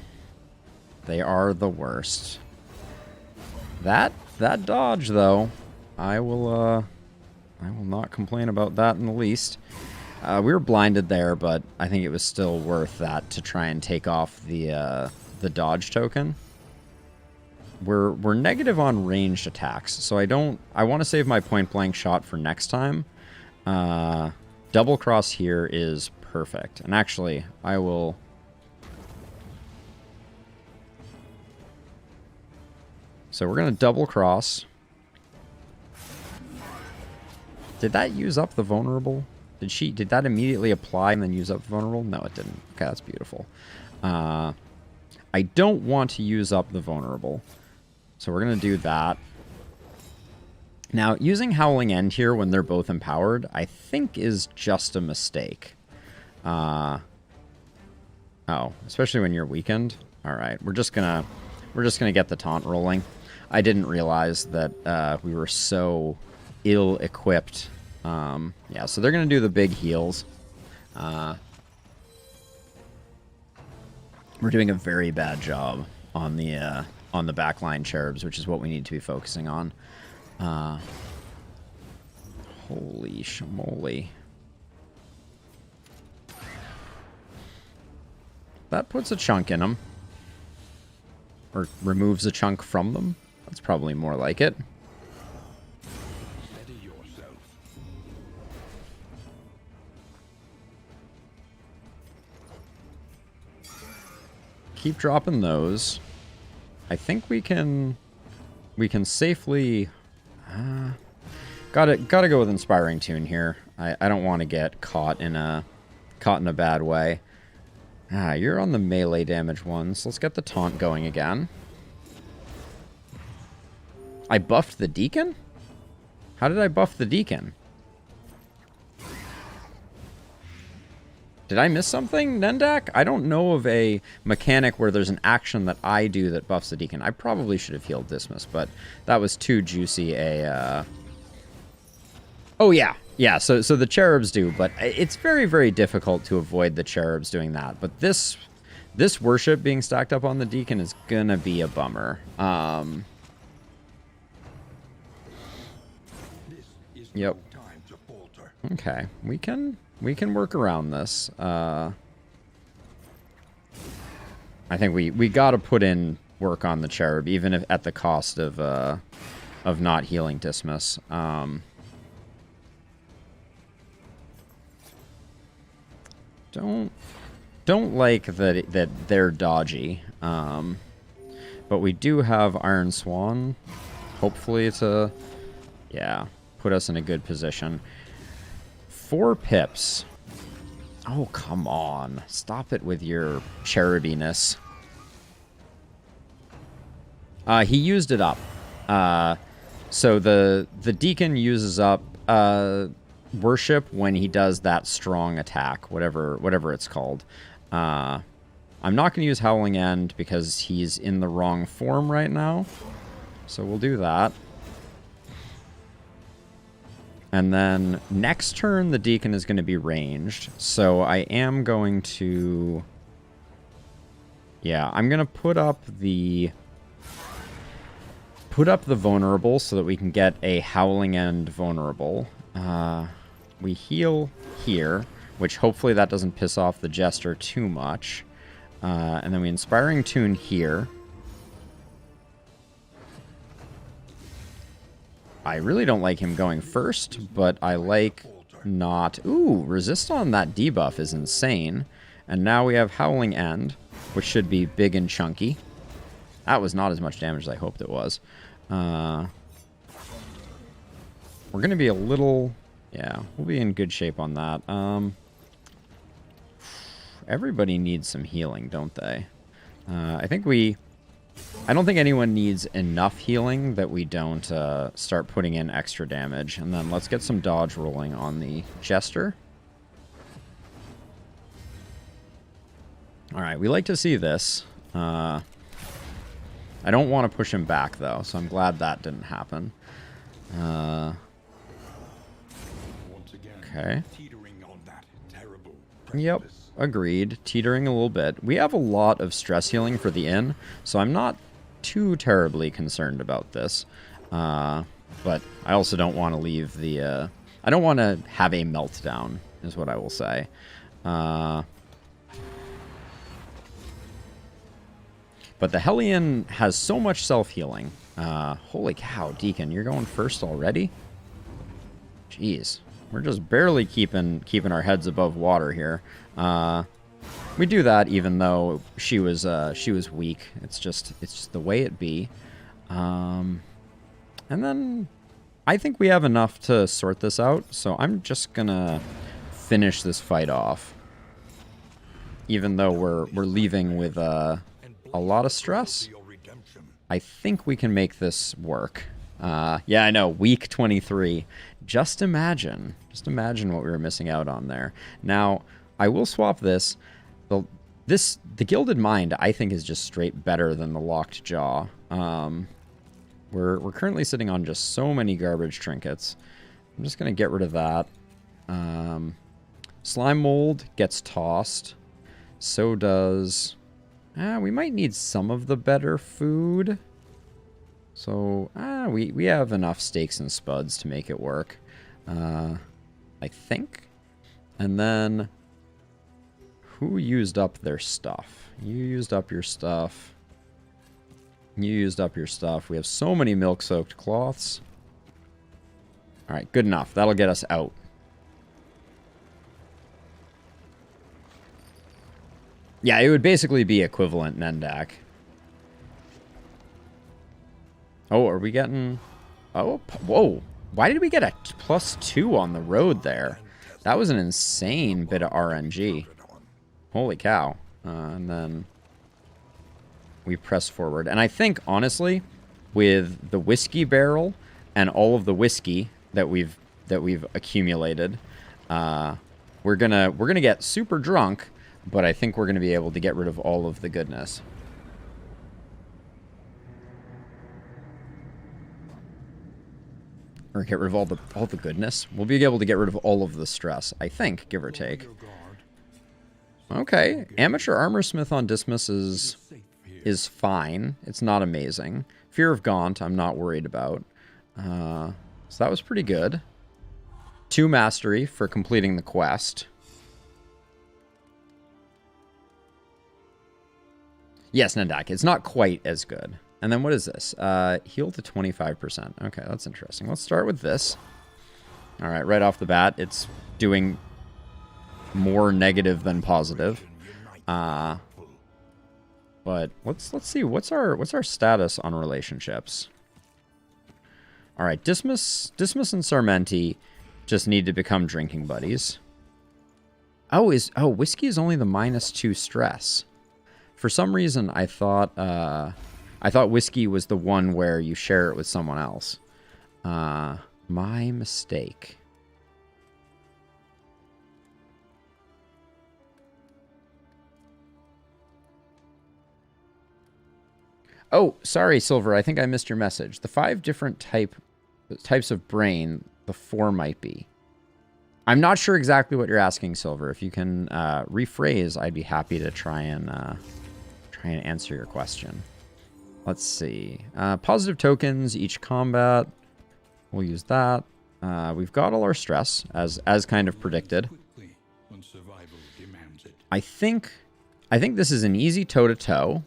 They are the worst. That dodge, though, I will not complain about that in the least. We were blinded there, but I think it was still worth that to try and take off the dodge token. we're negative on ranged attacks, so I want to save my point blank shot for next time. Double cross here is perfect. And actually, I will... So we're going to double cross. Did that use up the vulnerable? Did that immediately apply and then use up the vulnerable? No, it didn't. Okay, that's beautiful. I don't want to use up the vulnerable. So we're going to do that. Now, using Howling End here when they're both empowered, I think is just a mistake. Oh, especially when you're weakened. All right, we're just gonna get the taunt rolling. I didn't realize that we were so ill-equipped. Yeah, so they're gonna do the big heals. We're doing a very bad job on the backline cherubs, which is what we need to be focusing on. Holy shamoly. That puts a chunk in them. Or removes a chunk from them. That's probably more like it. Steady yourself. Keep dropping those. I think we can safely... Gotta go with Inspiring Tune here. I don't want to get caught in a bad way. You're on the melee damage ones. Let's get the taunt going again. I buffed the Deacon? How did I buff the Deacon? Did I miss something, Nendak? I don't know of a mechanic where there's an action that I do that buffs the Deacon. I probably should have healed Dismas, but that was too juicy a... Oh, yeah. Yeah, so the cherubs do, but it's very, very difficult to avoid the cherubs doing that. But this worship being stacked up on the Deacon is gonna be a bummer. Yep. Okay, we can work around this. I think we gotta put in work on the cherub, even if at the cost of not healing Dismas. Don't like that they're dodgy. But we do have Iron Swan, hopefully to, yeah, put us in a good position. 4 pips. Oh, come on. Stop it with your cherubiness. He used it up. So the Deacon uses up worship when he does that strong attack, whatever it's called. I'm not going to use Howling End because he's in the wrong form right now. So we'll do that. And then next turn, the Deacon is going to be ranged. So I am going to... Yeah, I'm going to put up the vulnerable so that we can get a Howling End vulnerable. We heal here, which hopefully that doesn't piss off the Jester too much. And then we Inspiring Tune here. I really don't like him going first, but I like not... Ooh, resist on that debuff is insane. And now we have Howling End, which should be big and chunky. That was not as much damage as I hoped it was. We're going to be a little... Yeah, we'll be in good shape on that. Everybody needs some healing, don't they? I don't think anyone needs enough healing that we don't start putting in extra damage. And then let's get some dodge rolling on the Jester. Alright, we like to see this. I don't want to push him back, though, so I'm glad that didn't happen. Okay. Yep, agreed. Teetering a little bit. We have a lot of stress healing for the inn, so I'm not too terribly concerned about this. But I also don't want to leave the... I don't want to have a meltdown, is what I will say. But the Hellion has so much self-healing. Holy cow, Deacon, you're going first already? Jeez. We're just barely keeping our heads above water here. We do that even though she was weak. It's just the way it be. And then I think we have enough to sort this out, so I'm just gonna finish this fight off. Even though we're leaving with a lot of stress, I think we can make this work. Yeah, I know, week 23. Just imagine what we were missing out on there. Now, I will swap this. The Gilded Mind, I think, is just straight better than the Locked Jaw. We're currently sitting on just so many garbage trinkets. I'm just gonna get rid of that. Slime Mold gets tossed. So does... we might need some of the better food. So, we have enough steaks and spuds to make it work. I think. And then... who used up their stuff? You used up your stuff. You used up your stuff. We have so many milk-soaked cloths. Alright, good enough. That'll get us out. Yeah, it would basically be equivalent Nendak. Oh, are we getting... oh, whoa. Why did we get a +2 on the road there? That was an insane bit of RNG. Holy cow. And then we press forward. And I think, honestly, with the whiskey barrel and all of the whiskey that we've accumulated, we're gonna get super drunk, but I think we're gonna be able to get rid of all of the goodness. Or get rid of all the goodness. We'll be able to get rid of all of the stress, I think, give or take. Okay, Amateur Armorsmith on Dismas is fine. It's not amazing. Fear of Gaunt, I'm not worried about. So that was pretty good. 2 Mastery for completing the quest. Yes, Nendak, it's not quite as good. And then what is this? Heal to 25%. Okay, that's interesting. Let's start with this. All right, right off the bat, it's doing more negative than positive. But let's see what's our status on relationships. All right, Dismas and Sarmenti just need to become drinking buddies. Oh, whiskey is only the -2 stress. For some reason, I thought whiskey was the one where you share it with someone else. My mistake. Oh, sorry, Silver. I think I missed your message. The 5 different types of brain, the 4 might be. I'm not sure exactly what you're asking, Silver. If you can rephrase, I'd be happy to try and answer your question. Let's see. Positive tokens each combat. We'll use that. We've got all our stress as kind of predicted. I think this is an easy toe-to-toe.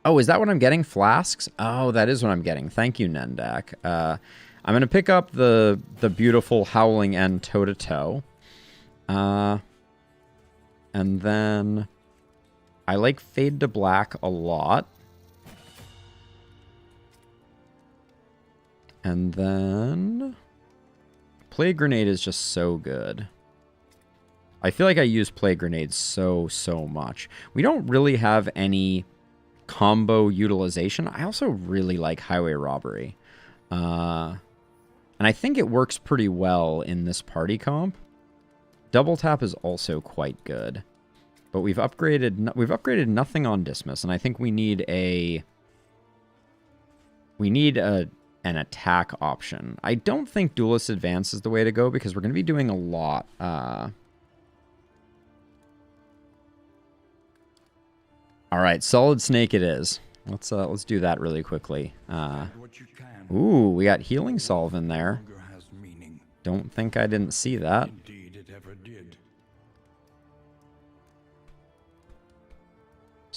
Oh, is that what I'm getting? Flasks? Oh, that is what I'm getting. Thank you, Nendak. I'm going to pick up the beautiful Howling End toe-to-toe. And then I like Fade to Black a lot. And then Plague Grenade is just so good. I feel like I use Plague Grenade so much. We don't really have any combo utilization. I also really like Highway Robbery. And I think it works pretty well in this party comp. Double Tap is also quite good. But we've upgraded nothing on Dismas, and I think we need an attack option. I don't think Duelist Advance is the way to go because we're going to be doing a lot. All right, Solid Snake it is. Let's do that really quickly. Ooh, we got Healing Salve in there. Don't think I didn't see that.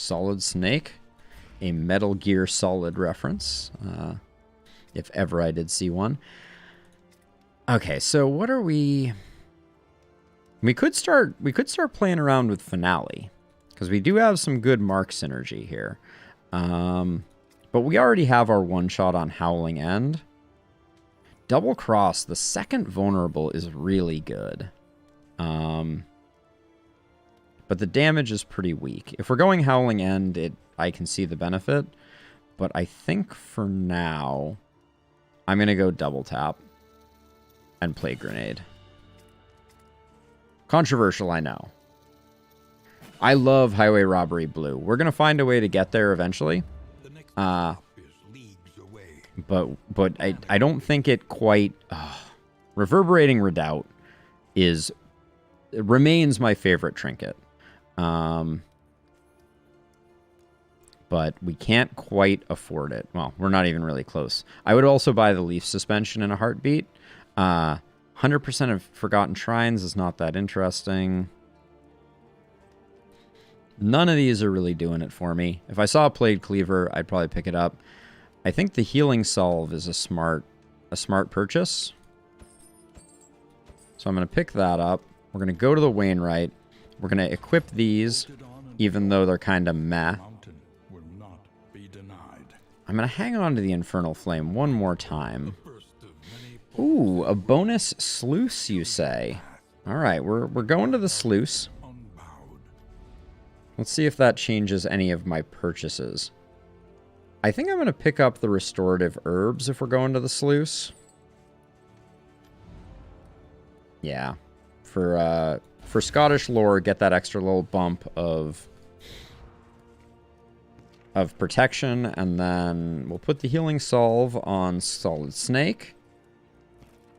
Solid Snake. A Metal Gear Solid reference. If ever I did see one. Okay, so what are we... We could start playing around with Finale. Because we do have some good mark synergy here. But we already have our one-shot on Howling End. Double Cross, the second vulnerable, is really good. But the damage is pretty weak. If we're going Howling End, I can see the benefit. But I think for now, I'm going to go double tap and play Grenade. Controversial, I know. I love Highway Robbery Blue. We're going to find a way to get there eventually. But I don't think it quite... Reverberating Redoubt remains my favorite trinket. But we can't quite afford it. Well, we're not even really close. I would also buy the Leaf Suspension in a heartbeat. 100% of Forgotten Shrines is not that interesting. None of these are really doing it for me. If I saw a Blade Cleaver, I'd probably pick it up. I think the Healing Salve is a smart purchase. So I'm going to pick that up. We're going to go to the Wainwright. We're going to equip these, even though they're kind of meh. I'm going to hang on to the Infernal Flame one more time. Ooh, a bonus sluice, you say? All right, we're going to the sluice. Let's see if that changes any of my purchases. I think I'm going to pick up the Restorative Herbs if we're going to the sluice. Yeah. For Scottish lore, get that extra little bump of protection, and then we'll put the Healing Salve on Solid Snake.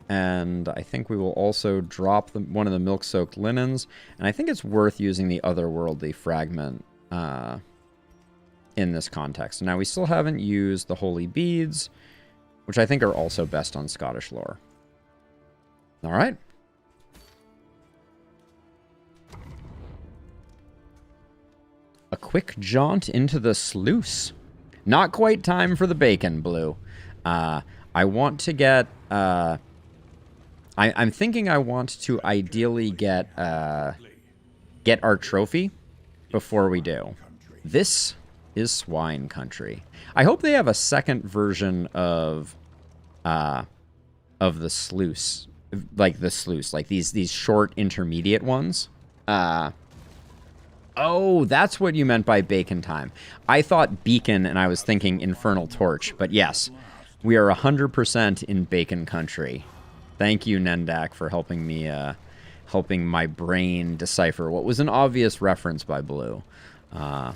And I think we will also drop one of the Milk-Soaked Linens. And I think it's worth using the Otherworldly Fragment in this context. Now, we still haven't used the Holy Beads, which I think are also best on Scottish lore. All right. A quick jaunt into the sluice. Not quite time for the bacon, Blue. I want to get... I'm thinking I want to ideally get our trophy before we do. This is Swine Country. I hope they have a second version of the sluice, like these short intermediate ones. Oh, that's what you meant by bacon time. I thought beacon, and I was thinking Infernal Torch. But yes, we are 100% in Bacon Country. Thank you, Nendak, for helping me, helping my brain decipher what was an obvious reference by Blue. But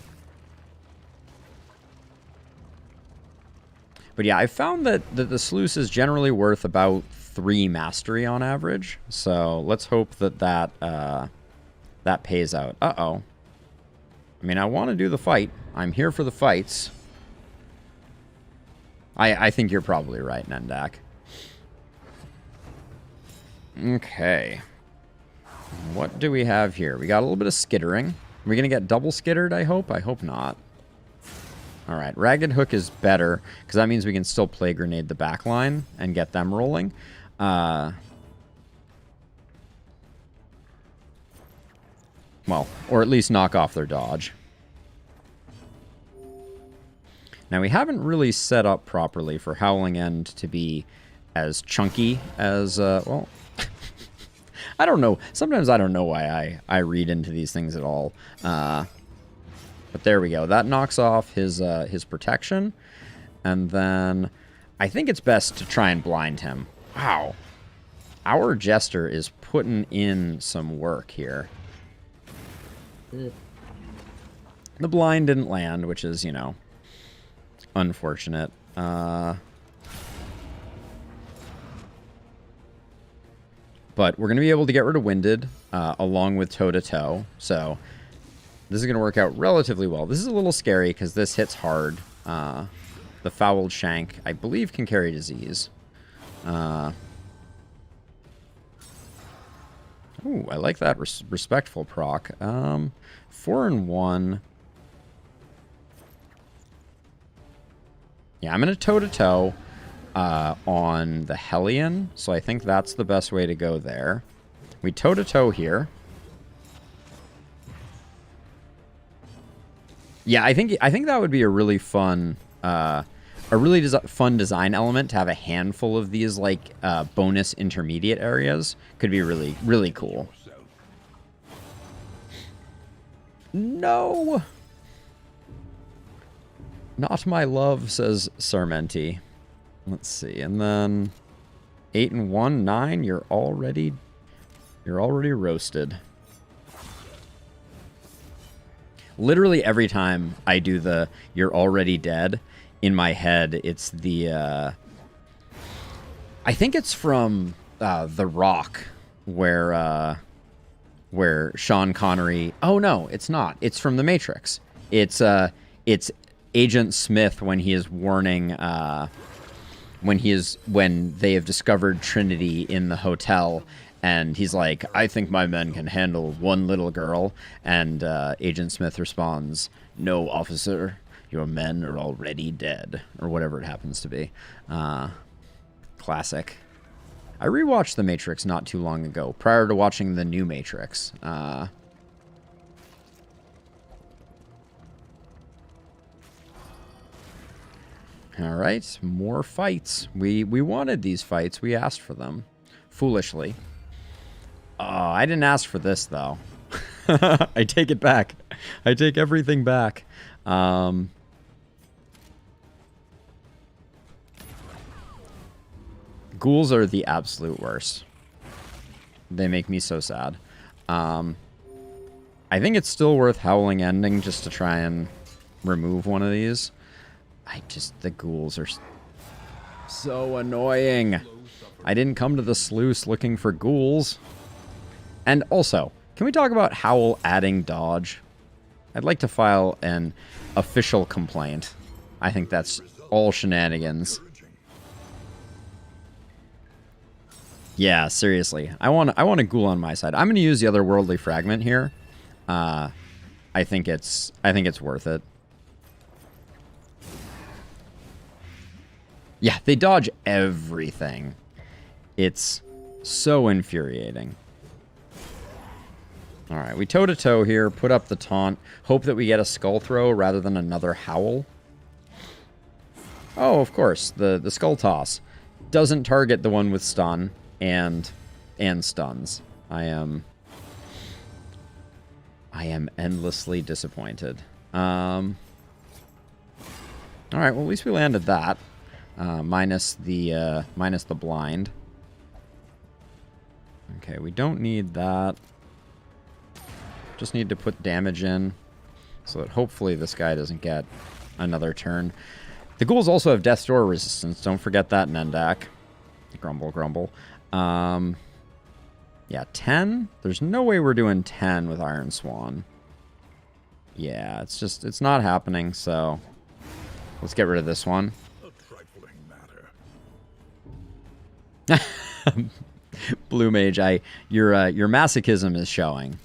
yeah, I found that the sluice is generally worth about 3 mastery on average. So let's hope that pays out. Uh-oh. I mean, I want to do the fight. I'm here for the fights. I think you're probably right, Nendak. Okay. What do we have here? We got a little bit of skittering. Are we going to get double skittered, I hope? I hope not. Alright, Ragged Hook is better, because that means we can still play Grenade the backline and get them rolling. Well, or at least knock off their dodge. Now, we haven't really set up properly for Howling End to be as chunky as, well... I don't know. Sometimes I don't know why I read into these things at all. But there we go. That knocks off his protection. And then I think it's best to try and blind him. Wow. Our Jester is putting in some work here. The blind didn't land, which is, you know, unfortunate. But we're going to be able to get rid of Winded along with Toe-to-Toe. So this is going to work out relatively well. This is a little scary because this hits hard. The Fouled Shank, I believe, can carry disease. Ooh, I like that respectful proc. 4 and 1. Yeah, I'm going to toe-to-toe on the Hellion, so I think that's the best way to go there. We toe-to-toe here. Yeah, I think that would be a really fun, fun design element to have a handful of these like bonus intermediate areas. Could be really, really cool. No, not my love, says Sarmenti. Let's see, and then 8 and 1, 9. You're already roasted. Literally every time I do the "you're already dead," in my head, it's the I think it's from The Rock, where Sean Connery. Oh no, it's not. It's from The Matrix. It's Agent Smith when he is warning when they have discovered Trinity in the hotel. And he's like, I think my men can handle one little girl. And Agent Smith responds, no, officer, your men are already dead. Or whatever it happens to be. Classic. I rewatched The Matrix not too long ago, prior to watching the new Matrix. All right, more fights. We wanted these fights. We asked for them. Foolishly. Oh, I didn't ask for this, though. I take it back. I take everything back. Ghouls are the absolute worst. They make me so sad. I think it's still worth Howling Ending just to try and remove one of these. The ghouls are so annoying. I didn't come to the sluice looking for ghouls. And also, can we talk about Howl adding dodge? I'd like to file an official complaint. I think that's all shenanigans. Yeah, seriously. I want a ghoul on my side. I'm going to use the otherworldly fragment here. I think it's worth it. Yeah, they dodge everything. It's so infuriating. All right, we toe-to-toe here, put up the taunt, hope that we get a skull throw rather than another howl. Oh, of course, the skull toss doesn't target the one with stun and stuns. I am endlessly disappointed. All right, well, at least we landed that. Minus the blind. Okay, we don't need that. Just need to put damage in so that hopefully this guy doesn't get another turn. The ghouls also have Death's Door resistance. Don't forget that, Nendak. Grumble, grumble. Yeah, 10? There's no way we're doing 10 with Iron Swan. Yeah, it's not happening, so let's get rid of this one. Blue Mage, your masochism is showing.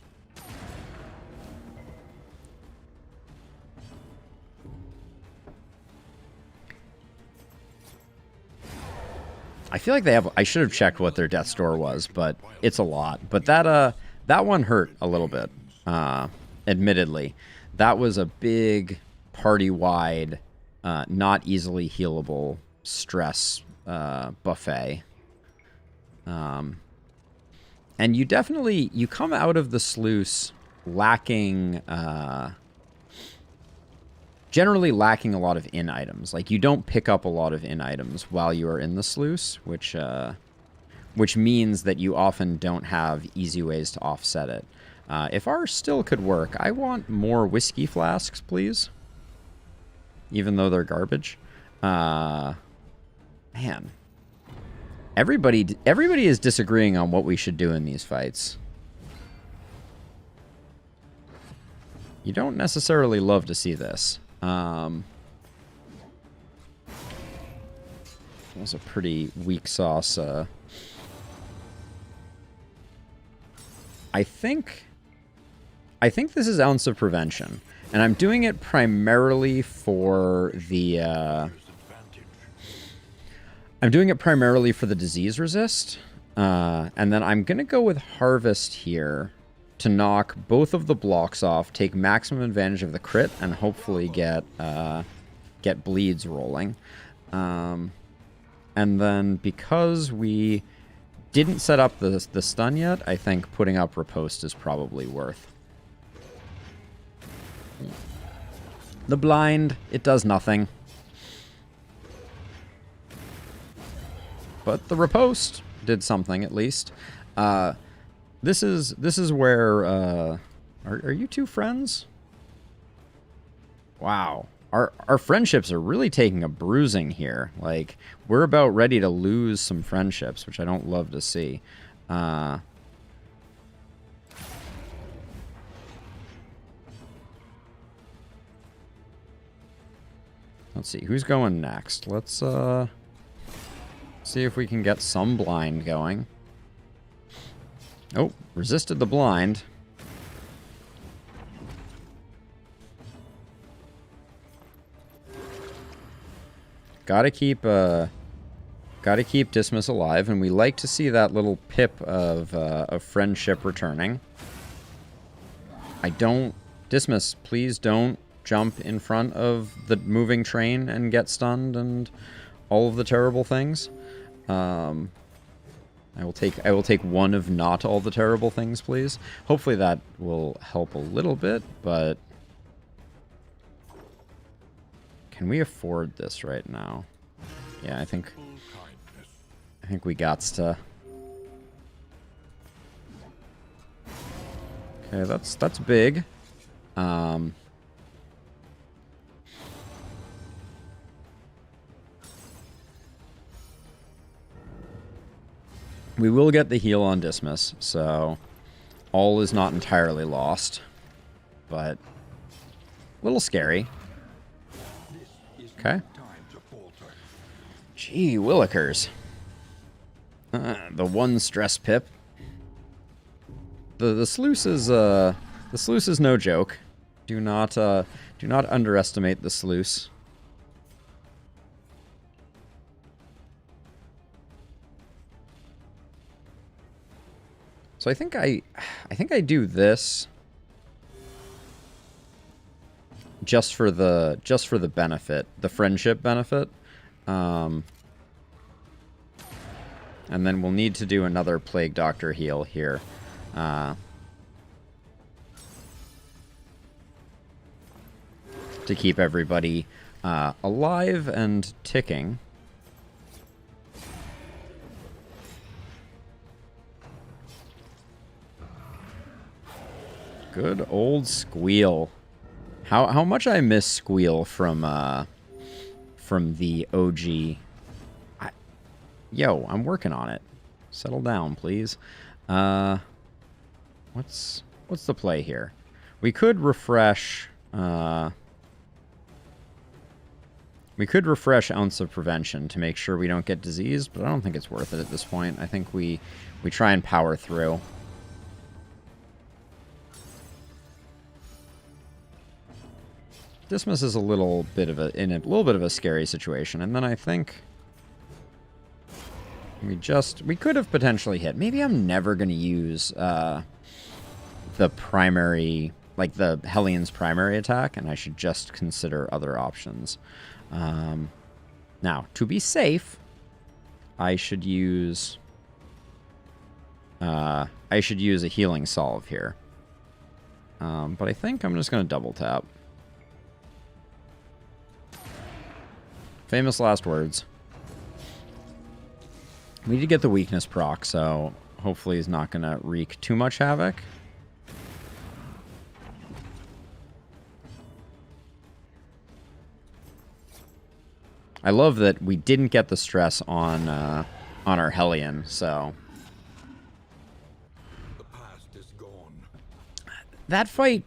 I feel like they have. I should have checked what their Death's Door was, but it's a lot. But that one hurt a little bit. Admittedly, that was a big party-wide, not easily healable stress buffet. And you come out of the sluice lacking, generally lacking a lot of in items. Like, you don't pick up a lot of in items while you are in the sluice, which means that you often don't have easy ways to offset it. If our still could work, I want more whiskey flasks, please. Even though they're garbage. Man. Everybody is disagreeing on what we should do in these fights. You don't necessarily love to see this. That was a pretty weak sauce. I think this is Ounce of Prevention, and I'm doing it primarily for the I'm doing it primarily for the disease resist. And then I'm going to go with Harvest here to knock both of the blocks off, take maximum advantage of the crit, and hopefully get bleeds rolling. And then because we didn't set up the stun yet, I think putting up Riposte is probably worth. The blind, it does nothing. But the Riposte did something, at least. This is where... Are you two friends? Wow. Our friendships are really taking a bruising here. Like, we're about ready to lose some friendships, which I don't love to see. Let's see, who's going next? Let's see if we can get some blind going. Oh, resisted the blind. Gotta keep Dismas alive, and we like to see that little pip of friendship returning. Dismas, please don't jump in front of the moving train and get stunned and all of the terrible things. I will take one of not all the terrible things, please. Hopefully that will help a little bit, but can we afford this right now? Yeah, I think we gots to. Okay, that's big. We will get the heal on Dismas, so all is not entirely lost, but a little scary. Okay. Gee, Willikers. The one stress pip. The sluice is no joke. Do not underestimate the sluice. So I think I do this just for the benefit, the friendship benefit. And then we'll need to do another Plague Doctor heal here. To keep everybody alive and ticking. Good old Squeal. How much I miss Squeal from the OG. Yo, I'm working on it. Settle down, please. What's the play here? We could refresh. We could refresh Ounce of Prevention to make sure we don't get diseased, but I don't think it's worth it at this point. I think we try and power through. Dismas is in a little bit of a scary situation, and then I think we could have potentially hit. Maybe I'm never going to use the primary, like the Hellions' primary attack, and I should just consider other options. Now, to be safe, I should use a healing salve here. But I think I'm just going to double tap. Famous last words. We need to get the weakness proc, so hopefully he's not going to wreak too much havoc. I love that we didn't get the stress on our Hellion, so The past is gone. that fight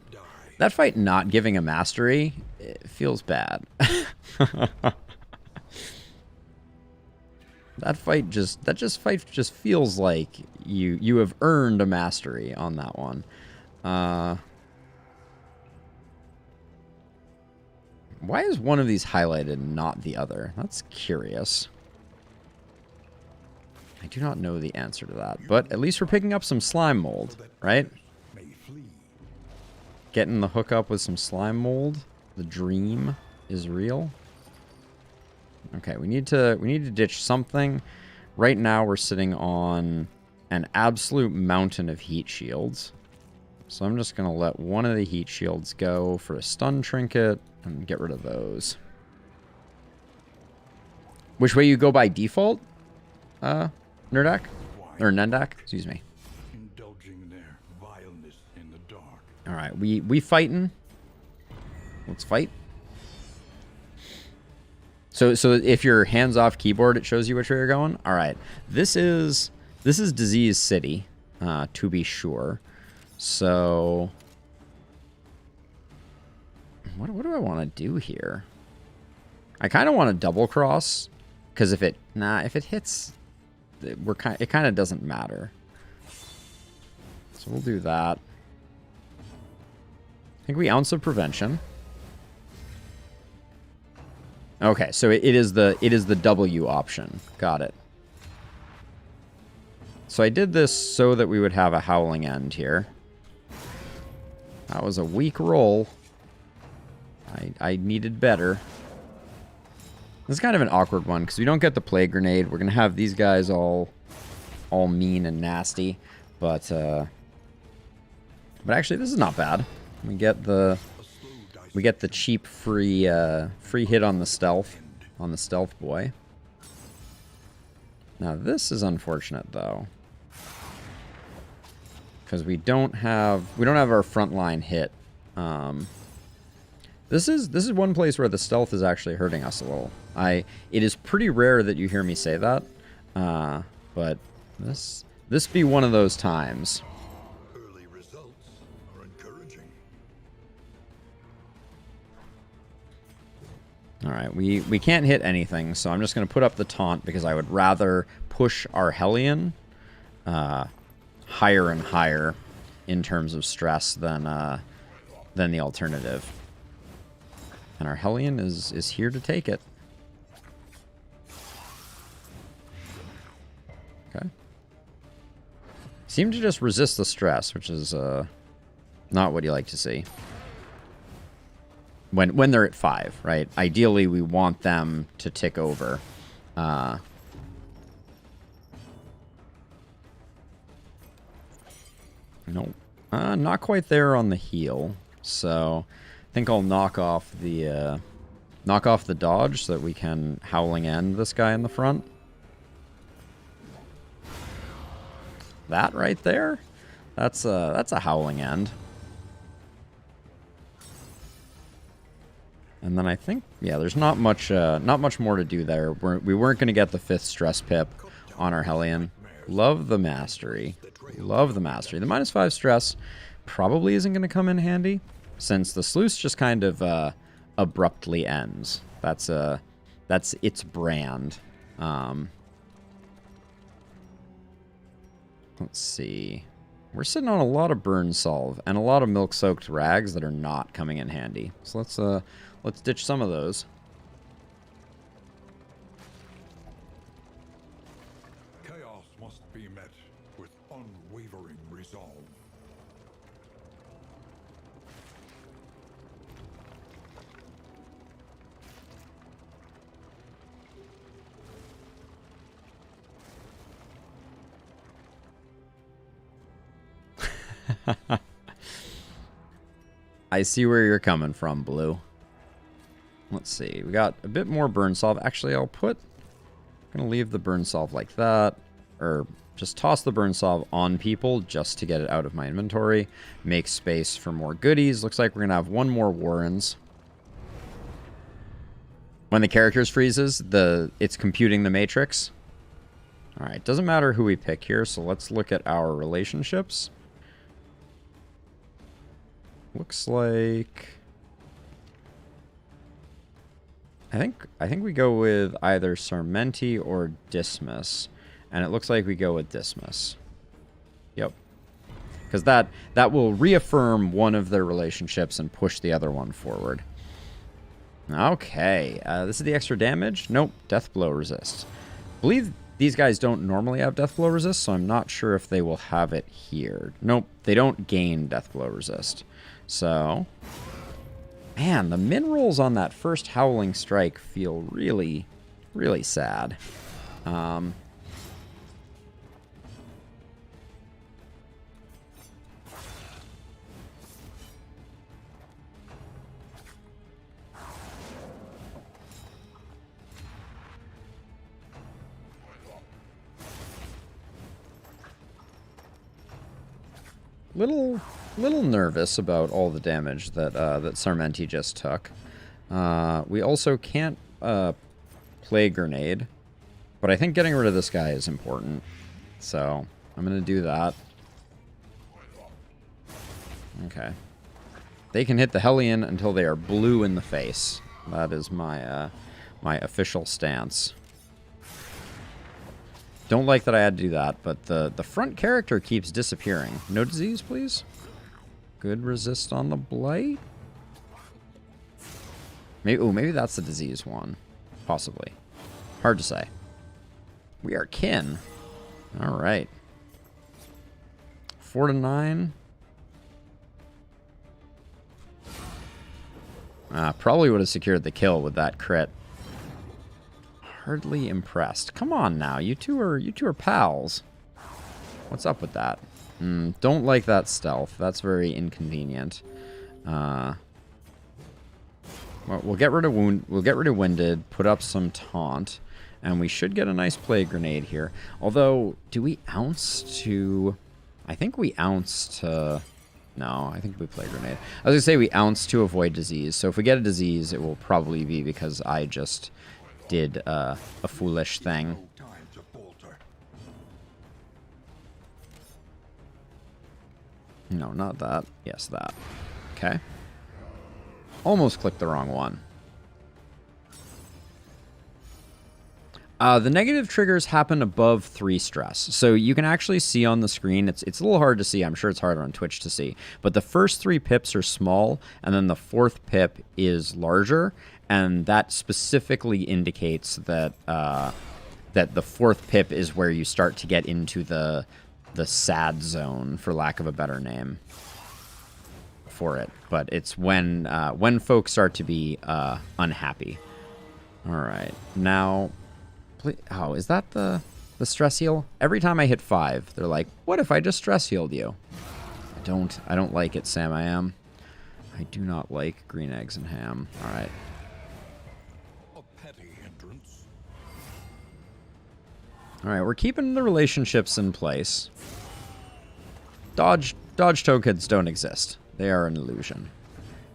not giving a mastery, it feels bad. That fight just feels like you have earned a mastery on that one. Why is one of these highlighted and not the other? That's curious. I do not know the answer to that, but at least we're picking up some slime mold, right? Getting the hook up with some slime mold. The dream is real. Okay, we need to ditch something. Right now we're sitting on an absolute mountain of heat shields. So I'm just going to let one of the heat shields go for a stun trinket and get rid of those. Which way you go by default? Nerdak? Or Nendak? Excuse me. Indulging their vileness in the dark. Alright, we fighting. Let's fight. So if your hands off keyboard, it shows you which way you're going. Alright. This is Disease City, to be sure. So what do I want to do here? I kind of want to double cross, because if it hits, it kind of doesn't matter. So we'll do that. I think we Ounce of Prevention. Okay, so it is the W option. Got it. So I did this so that we would have a Howling End here. That was a weak roll. I needed better. This is kind of an awkward one because we don't get the Plague Grenade. We're gonna have these guys all mean and nasty, but actually this is not bad. We get the cheap free hit on the stealth boy. Now this is unfortunate though, because we don't have our frontline hit. This is one place where the stealth is actually hurting us a little. It is pretty rare that you hear me say that, but this be one of those times. Early results are encouraging. All right, we can't hit anything, so I'm just going to put up the taunt because I would rather push our Hellion higher and higher in terms of stress than the alternative. And our Hellion is here to take it. Okay. Seem to just resist the stress, which is not what you like to see. When they're at 5, right? Ideally, we want them to tick over. Nope. Not quite there on the heal. So I think I'll knock off the dodge so that we can Howling End this guy in the front. That right there, that's a Howling End. And then I think, yeah, there's not much more to do there. We weren't going to get the 5th stress pip on our Hellion. Love the mastery. Love the mastery. The -5 stress probably isn't going to come in handy, since the sluice just kind of abruptly ends. That's its brand. Let's see. We're sitting on a lot of burn solve and a lot of milk-soaked rags that are not coming in handy. So let's ditch some of those. Chaos must be met with unwavering resolve. I see where you're coming from, Blue. Let's see. We got a bit more burn solve. Actually, I'm gonna leave the burn solve like that, or just toss the burn solve on people just to get it out of my inventory. Make space for more goodies. Looks like we're gonna have one more Warrens. When the characters freezes, it's computing the matrix. All right, doesn't matter who we pick here, so let's look at our relationships. Looks like I think we go with either Sarmenti or Dismas, and it looks like we go with Dismas. Yep, because that will reaffirm one of their relationships and push the other one forward. Okay, this is the extra damage. Nope, death blow resist. These guys don't normally have death blow resist, so I'm not sure if they will have it here. Nope, they don't gain death blow resist. So, man, the min rolls on that first Howling Strike feel really, really sad. Little nervous about all the damage that that Sarmenti just took. We also can't play grenade, but I think getting rid of this guy is important. So I'm gonna do that. Okay. They can hit the Hellion until they are blue in the face. That is my my official stance. Don't like that I had to do that, but the front character keeps disappearing. No disease, please. Good resist on the blight. Maybe, ooh, maybe that's the disease one. Possibly. Hard to say. We are kin. All right. 4 to 9. Probably would have secured the kill with that crit. Hardly impressed. Come on now, you two are pals. What's up with that? Don't like that stealth. That's very inconvenient. Well, we'll get rid of winded. Put up some taunt, and we should get a nice play grenade here. Although, do we ounce to? I think we ounce to. No, I think we play grenade. I was gonna say we ounce to avoid disease. So if we get a disease, it will probably be because I just did a foolish thing. No, not that. Yes, that. Okay. Almost clicked the wrong one. The negative triggers happen above 3 stress. So you can actually see on the screen, it's a little hard to see. I'm sure it's harder on Twitch to see. But the first 3 pips are small, and then the 4th pip is larger. And that specifically indicates that that the 4th pip is where you start to get into the sad zone, for lack of a better name for it. But it's when folks start to be unhappy. All right, now, oh, is that the stress heal? Every time I hit 5, they're like, "What if I just stress healed you?" I don't like it, Sam. I do not like green eggs and ham. All right. All right, we're keeping the relationships in place. Dodge tokens don't exist. They are an illusion.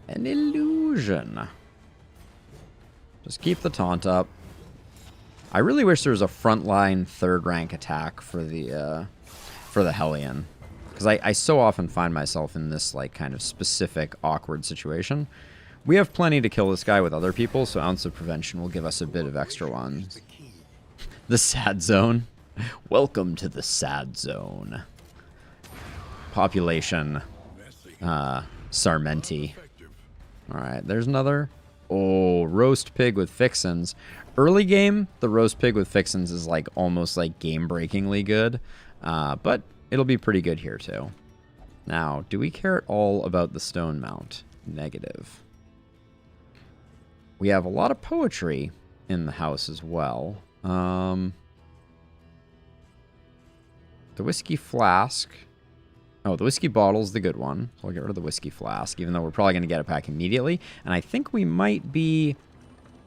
An illusion. Just keep the taunt up. I really wish there was a frontline 3rd rank attack for the Hellion, because I so often find myself in this like kind of specific awkward situation. We have plenty to kill this guy with other people, so ounce of prevention will give us a bit of extra ones. The sad zone. Welcome to the sad zone. Population. Sarmenti. Alright, there's another. Oh, roast pig with fixins. Early game, the roast pig with fixins is like almost like game-breakingly good. But it'll be pretty good here too. Now, do we care at all about the stone mount? Negative. We have a lot of poetry in the house as well. The whiskey flask. Oh, the whiskey bottle's the good one. So I'll get rid of the whiskey flask, even though we're probably going to get it back immediately. And I think we might be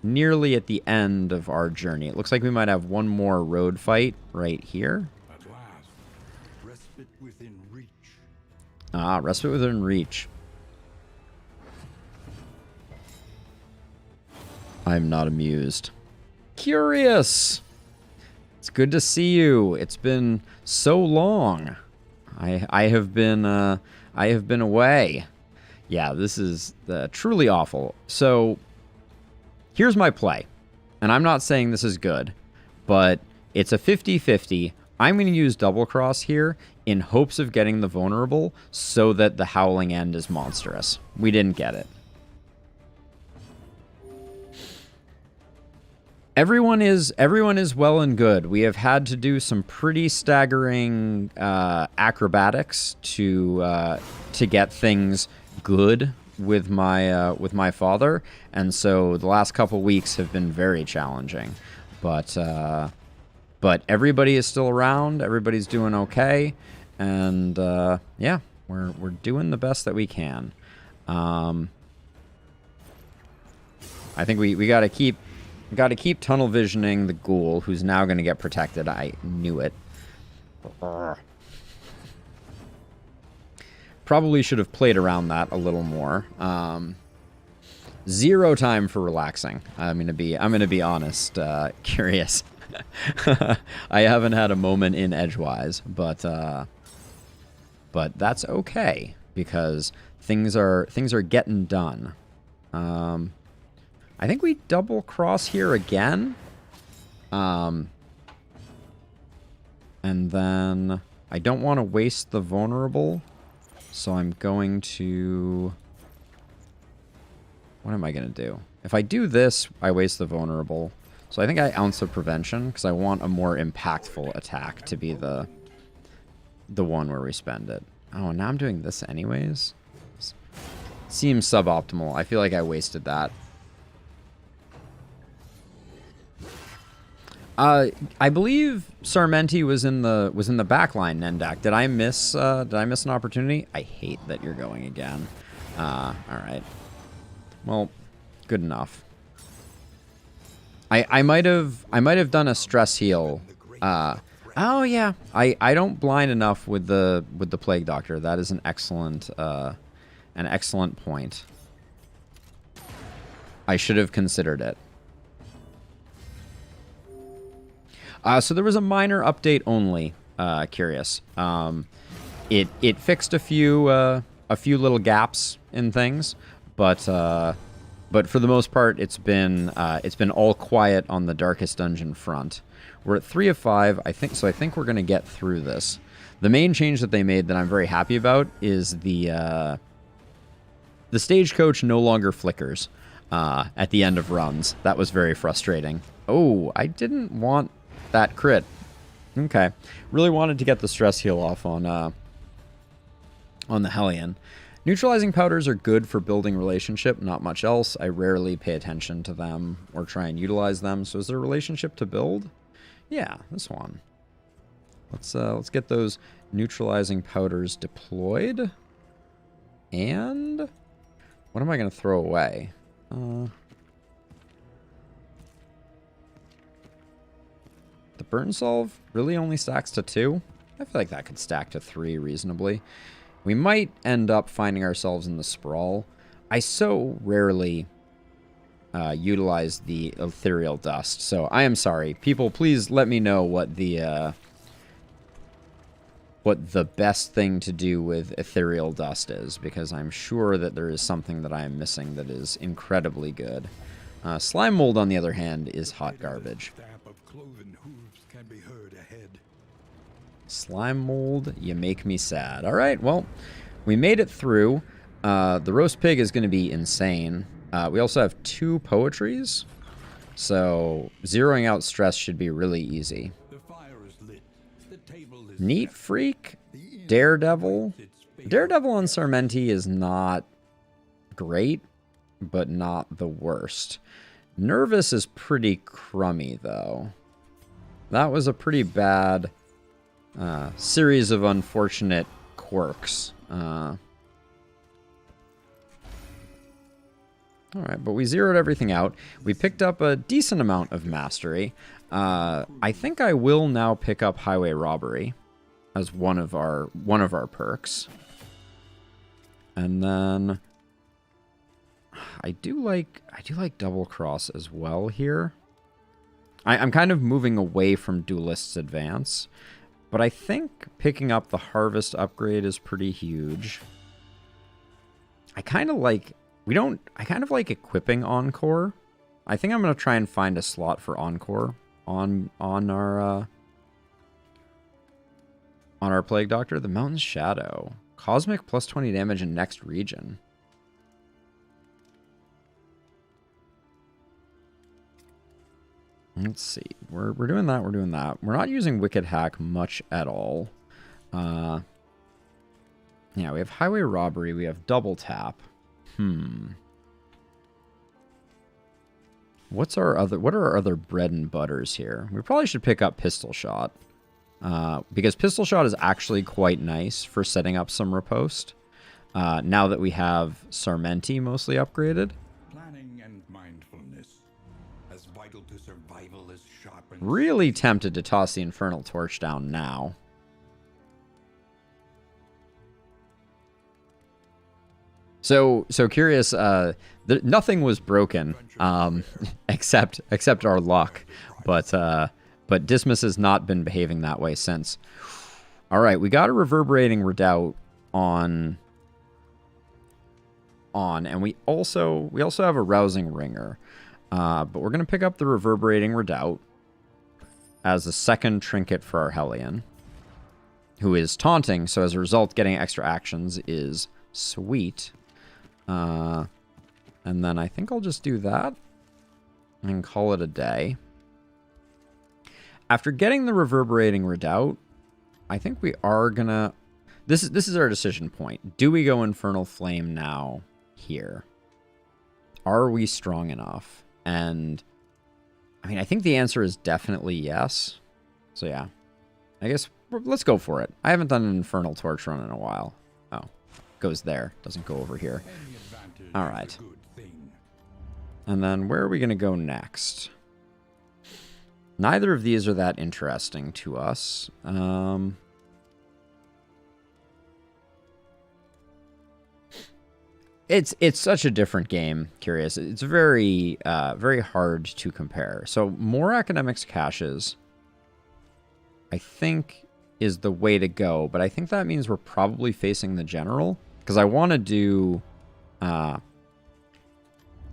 nearly at the end of our journey. It looks like we might have one more road fight right here. At last, respite within reach. Ah, respite within reach. I'm not amused. Curious! It's good to see you. It's been so long. I have been away. Yeah, this is truly awful. So here's my play. And I'm not saying this is good, but it's a 50-50. I'm going to use double cross here in hopes of getting the vulnerable so that the howling end is monstrous. We didn't get it. Everyone is well and good. We have had to do some pretty staggering acrobatics to get things good with my father, and so the last couple weeks have been very challenging. But everybody is still around. Everybody's doing okay, and yeah, we're doing the best that we can. I think we got to keep. Got to keep tunnel visioning the ghoul, who's now going to get protected. I knew it. Probably should have played around that a little more. Zero time for relaxing. I'm gonna be honest. Curious. I haven't had a moment in Edgewise, but that's okay because things are getting done. I think we double cross here again. And then I don't want to waste the vulnerable. So I'm going to... What am I going to do? If I do this, I waste the vulnerable. So I think I ounce of prevention because I want a more impactful attack to be the one where we spend it. Oh, now I'm doing this anyways. Seems suboptimal. I feel like I wasted that. I believe Sarmenti was in the back line, Nendak. Did I miss an opportunity? I hate that you're going again. All right. Well, good enough. I might have done a stress heal. Oh yeah. I don't blind enough with the Plague Doctor. That is an excellent point. I should have considered it. So there was a minor update only. Curious. It fixed a few little gaps in things, but for the most part, it's been all quiet on the Darkest Dungeon front. We're at 3 of 5, I think. So I think we're gonna get through this. The main change that they made that I'm very happy about is the stagecoach no longer flickers at the end of runs. That was very frustrating. Oh, I didn't want that crit. Okay. Really wanted to get the stress heal off on the Hellion. Neutralizing powders are good for building relationship, not much else. I rarely pay attention to them or try and utilize them. So is there a relationship to build? Yeah, this one. Let's get those neutralizing powders deployed. And what am I going to throw away? The burn solve really only stacks to 2. I feel like that could stack to 3 reasonably. We might end up finding ourselves in the sprawl. I so rarely utilize the ethereal dust, so I am sorry. People, please let me know what the best thing to do with ethereal dust is, because I'm sure that there is something that I am missing that is incredibly good. Slime mold, on the other hand, is hot garbage. Slime mold, you make me sad. All right, well, we made it through. The roast pig is going to be insane. We also have 2 poetries, so zeroing out stress should be really easy. Neat Freak, Daredevil. Daredevil on Sarmenti is not great, but not the worst. Nervous is pretty crummy, though. That was a pretty bad series of unfortunate quirks. Alright, but we zeroed everything out. We picked up a decent amount of mastery. I think I will now pick up highway robbery as one of our perks. And then I do like double cross as well here. I'm kind of moving away from Duelist's Advance, but I think picking up the Harvest upgrade is pretty huge. I kind of like equipping Encore. I think I'm going to try and find a slot for Encore on our Plague Doctor. The Mountain's Shadow. Cosmic plus 20 damage in next region. Let's see. We're doing that. We're doing that. We're not using Wicked Hack much at all. Yeah, we have Highway Robbery. We have Double Tap. What are our other bread and butters here? We probably should pick up Pistol Shot. Because Pistol Shot is actually quite nice for setting up some riposte. Now that we have Sarmenti mostly upgraded. Planning and mindfulness, as vital to survival as sharp and Really tempted to toss the Infernal Torch down now. So curious. Nothing was broken, except our luck, but Dismas has not been behaving that way since. All right, we got a Reverberating Redoubt on, and we also have a Rousing Ringer, but we're gonna pick up the Reverberating Redoubt as a second trinket for our Hellion, who is taunting. So as a result, getting extra actions is sweet. And then I think I'll just do that and call it a day. After getting the Reverberating Redoubt, I think we are gonna... This is our decision point. Do we go Infernal Flame now here? Are we strong enough? And I mean, I think the answer is definitely yes. So yeah, I guess let's go for it. I haven't done an Infernal Torch run in a while. Oh, goes there. Doesn't go over here. All right. And then where are we going to go next? Neither of these are that interesting to us. It's such a different game, Curious. It's very very hard to compare. So more Academics caches, I think, is the way to go. But I think that means we're probably facing the General, because I want to do...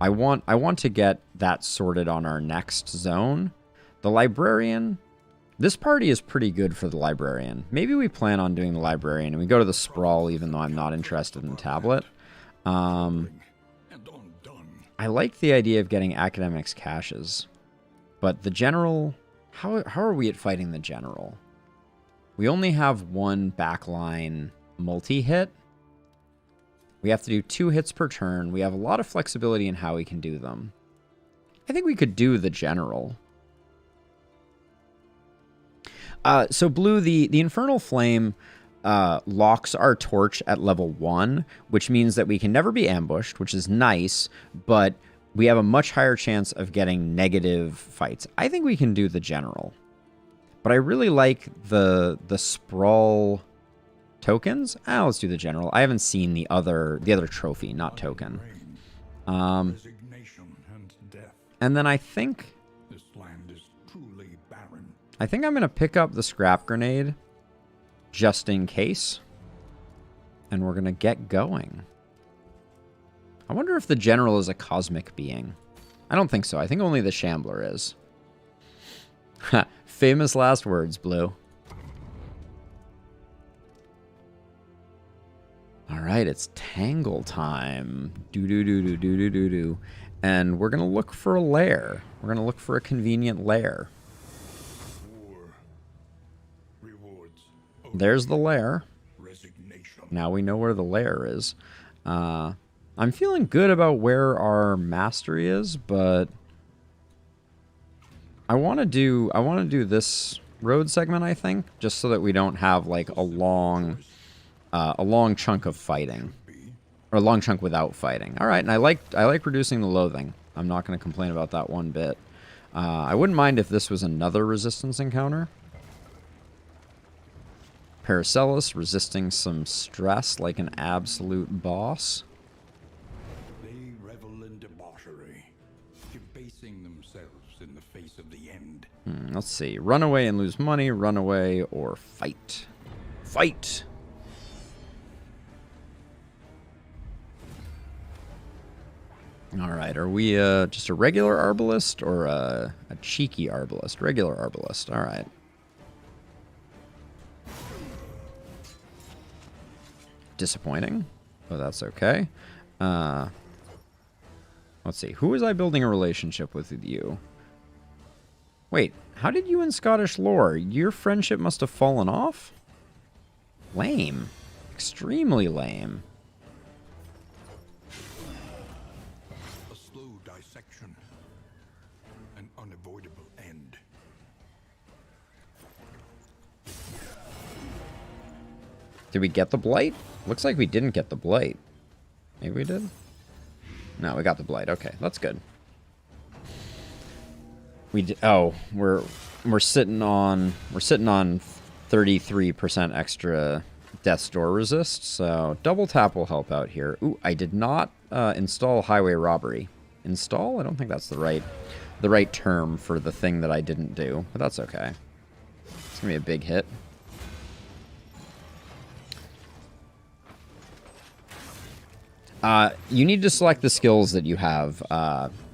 I want to get that sorted on our next zone. The Librarian, this party is pretty good for the Librarian. Maybe we plan on doing the Librarian and we go to the Sprawl, even though I'm not interested in the Tablet. I like the idea of getting Academics caches, but the General, how are we at fighting the General? We only have one backline multi-hit. We have to do 2 hits per turn. We have a lot of flexibility in how we can do them. I think we could do the General. So Blue, the Infernal Flame locks our torch at level 1, which means that we can never be ambushed, which is nice, but we have a much higher chance of getting negative fights. I think we can do the General. But I really like the Sprawl... tokens? Let's do the General. I haven't seen the other trophy, not token. And then I think this land is truly barren. I think I'm gonna pick up the Scrap Grenade just in case. And we're gonna get going. I wonder if the General is a cosmic being. I don't think so. I think only the Shambler is. Famous last words, Blue. All right, it's Tangle time. Do. And we're going to look for a lair. We're going to look for a convenient lair. There's the lair. Now we know where the lair is. I'm feeling good about where our mastery is, but I want to do this road segment, I think, just so that we don't have like a long chunk of fighting, or a long chunk without fighting. All right, and I like reducing the loathing. I'm not going to complain about that one bit. I wouldn't mind if this was another resistance encounter. Paracelsus resisting some stress like an absolute boss. They revel in debauchery, debasing themselves in the face of the end. Let's see. Run away and lose money, run away, or fight. Fight! All right, are we just a regular Arbalist or a cheeky Arbalist? Regular Arbalist, all right. Disappointing, but that's okay. Let's see, who was I building a relationship with you? Wait, how did you and Scottish lore? Your friendship must have fallen off? Lame. Extremely lame. A slow dissection. An unavoidable end. Did we get the Blight? Looks like we didn't get the Blight. Maybe we did? No, we got the Blight. Okay, that's good. Oh, we're sitting on 33% extra Death's Door resist, so double tap will help out here. Ooh, I did not install Highway Robbery. Install? I don't think that's the right term for the thing that I didn't do, but that's okay. It's gonna be a big hit. You need to select the skills that you have,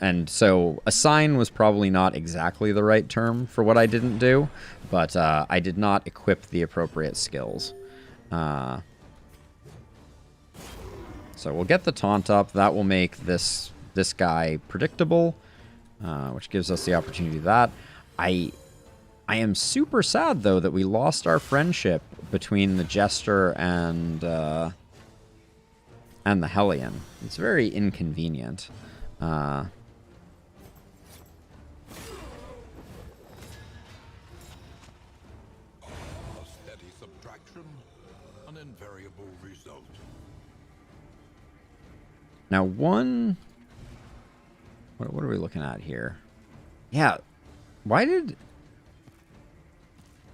and so assign was probably not exactly the right term for what I didn't do, but I did not equip the appropriate skills. So we'll get the taunt up. That will make this guy predictable, which gives us the opportunity to do that. I am super sad, though, that we lost our friendship between the Jester and the Hellion. It's very inconvenient. Steady subtraction, an invariable result. Now, what are we looking at here? Yeah, why did...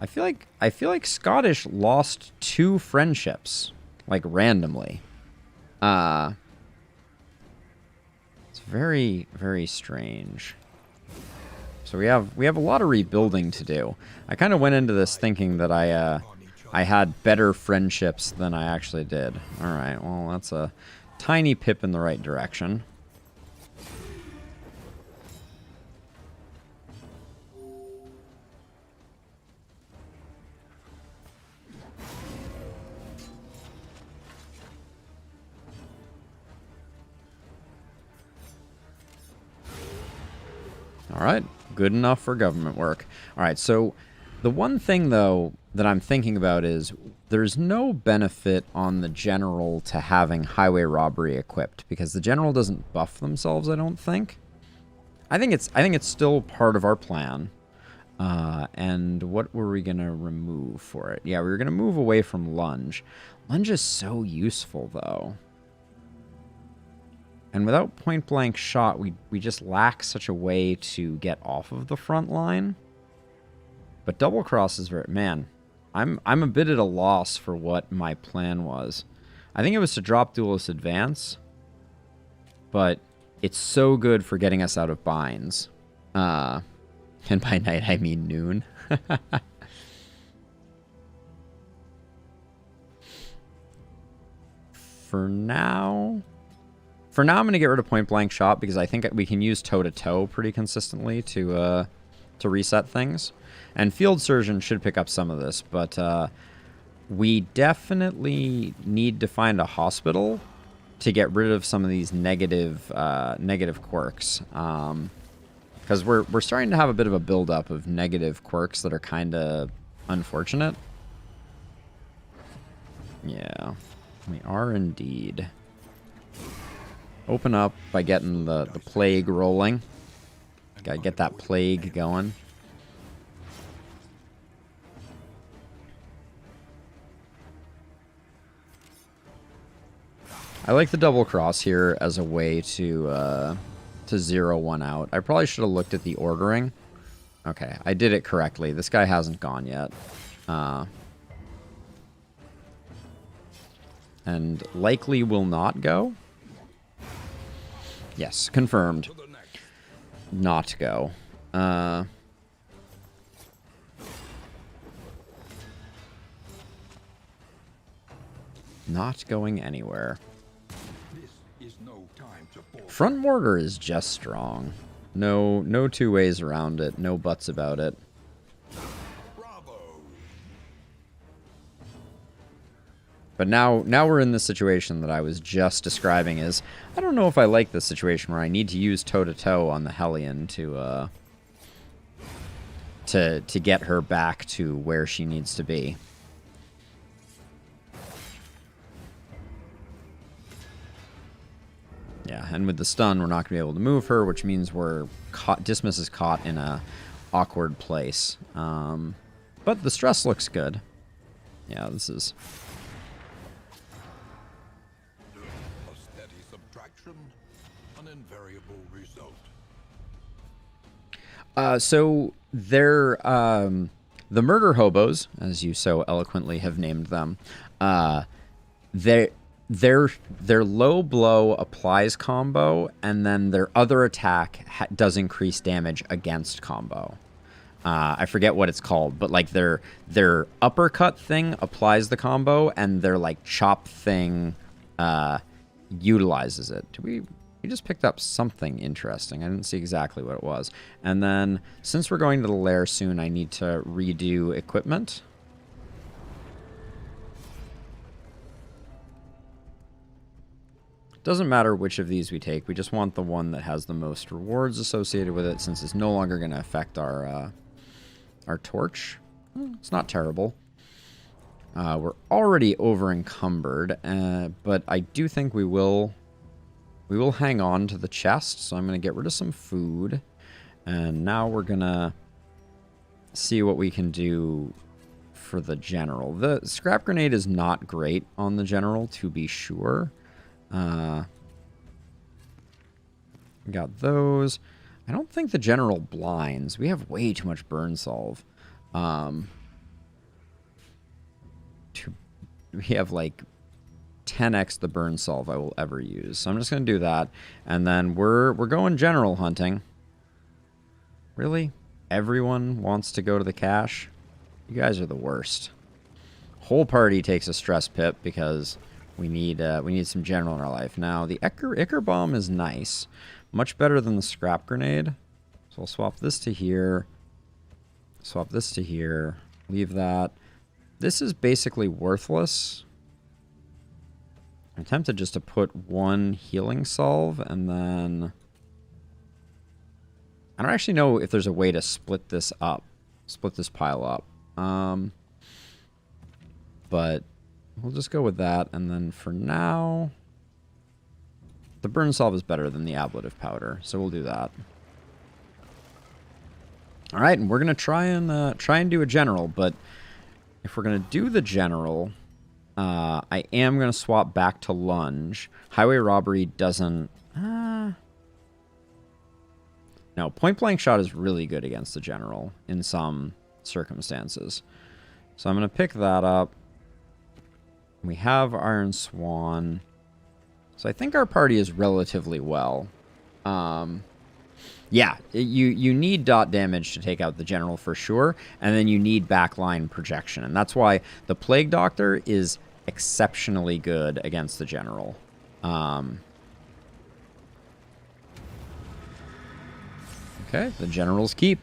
I feel like Scottish lost 2 friendships, like, randomly. It's very, very strange. So we have a lot of rebuilding to do. I kind of went into this thinking that I had better friendships than I actually did. All right, well, that's a tiny pip in the right direction. All right, good enough for government work. All right, so the one thing, though, that I'm thinking about is there's no benefit on the General to having Highway Robbery equipped, because the General doesn't buff themselves, I don't think. I think it's still part of our plan. And what were we going to remove for it? Yeah, we were going to move away from Lunge. Lunge is so useful, though. And without point-blank shot, we just lack such a way to get off of the front line. But Double Cross is very... Man, I'm a bit at a loss for what my plan was. I think it was to drop Duelist Advance. But it's so good for getting us out of binds. And by night, I mean noon. For now, I'm going to get rid of Point Blank Shot because I think we can use toe-to-toe pretty consistently to reset things. And Field Surgeon should pick up some of this, but we definitely need to find a hospital to get rid of some of these negative quirks. Because we're starting to have a bit of a buildup of negative quirks that are kind of unfortunate. Yeah, we are indeed. Open up by getting the plague rolling. Gotta get that plague going. I like the double cross here as a way to zero one out. I probably should have looked at the ordering. Okay, I did it correctly. This guy hasn't gone yet. And likely will not go. Yes, confirmed. Not go. Not going anywhere. Front mortar is just strong. No two ways around it. No buts about it. But now we're in the situation that I was just describing is, I don't know if I like this situation where I need to use toe-to-toe on the Hellion to to get her back to where she needs to be. Yeah, and with the stun, we're not going to be able to move her, which means we're caught. Dismiss is caught in a awkward place. But the stress looks good. Yeah, this is... A steady subtraction, an invariable result. So they're the murder hobos, as you so eloquently have named them. Their low blow applies combo, and then their other attack does increase damage against combo. I forget what it's called, but like their uppercut thing applies the combo, and their like chop thing utilizes it. We just picked up something interesting. I didn't see exactly what it was. And then since we're going to the lair soon, I need to redo equipment. Doesn't matter which of these we take. We just want the one that has the most rewards associated with it, since it's no longer going to affect our torch. It's not terrible. We're already over encumbered, but I do think we will hang on to the chest. So I'm going to get rid of some food, and now we're gonna see what we can do for the general. The scrap grenade is not great on the general, to be sure. Got those. I don't think the general blinds. We have way too much burn solve. We have like 10x the burn solve I will ever use. So I'm just going to do that. And then we're going general hunting. Really? Everyone wants to go to the cache? You guys are the worst. Whole party takes a stress pip because we need some general in our life. Now, the Ichor Bomb is nice. Much better than the scrap grenade. So I'll swap this to here. Swap this to here. Leave that. This is basically worthless. I'm tempted just to put one healing salve, and then... I don't actually know if there's a way to split this up. Split this pile up. But we'll just go with that, and then for now... The burn salve is better than the ablative powder, so we'll do that. All right, and we're gonna try and do a general, but if we're gonna do the general, I am gonna swap back to lunge. Highway robbery doesn't. No, point blank shot is really good against the general in some circumstances, so I'm gonna pick that up. We have Iron Swan. So I think our party is relatively well. Yeah, you need dot damage to take out the general for sure, and then you need backline projection. And that's why the Plague Doctor is exceptionally good against the general. Okay, the general's keep.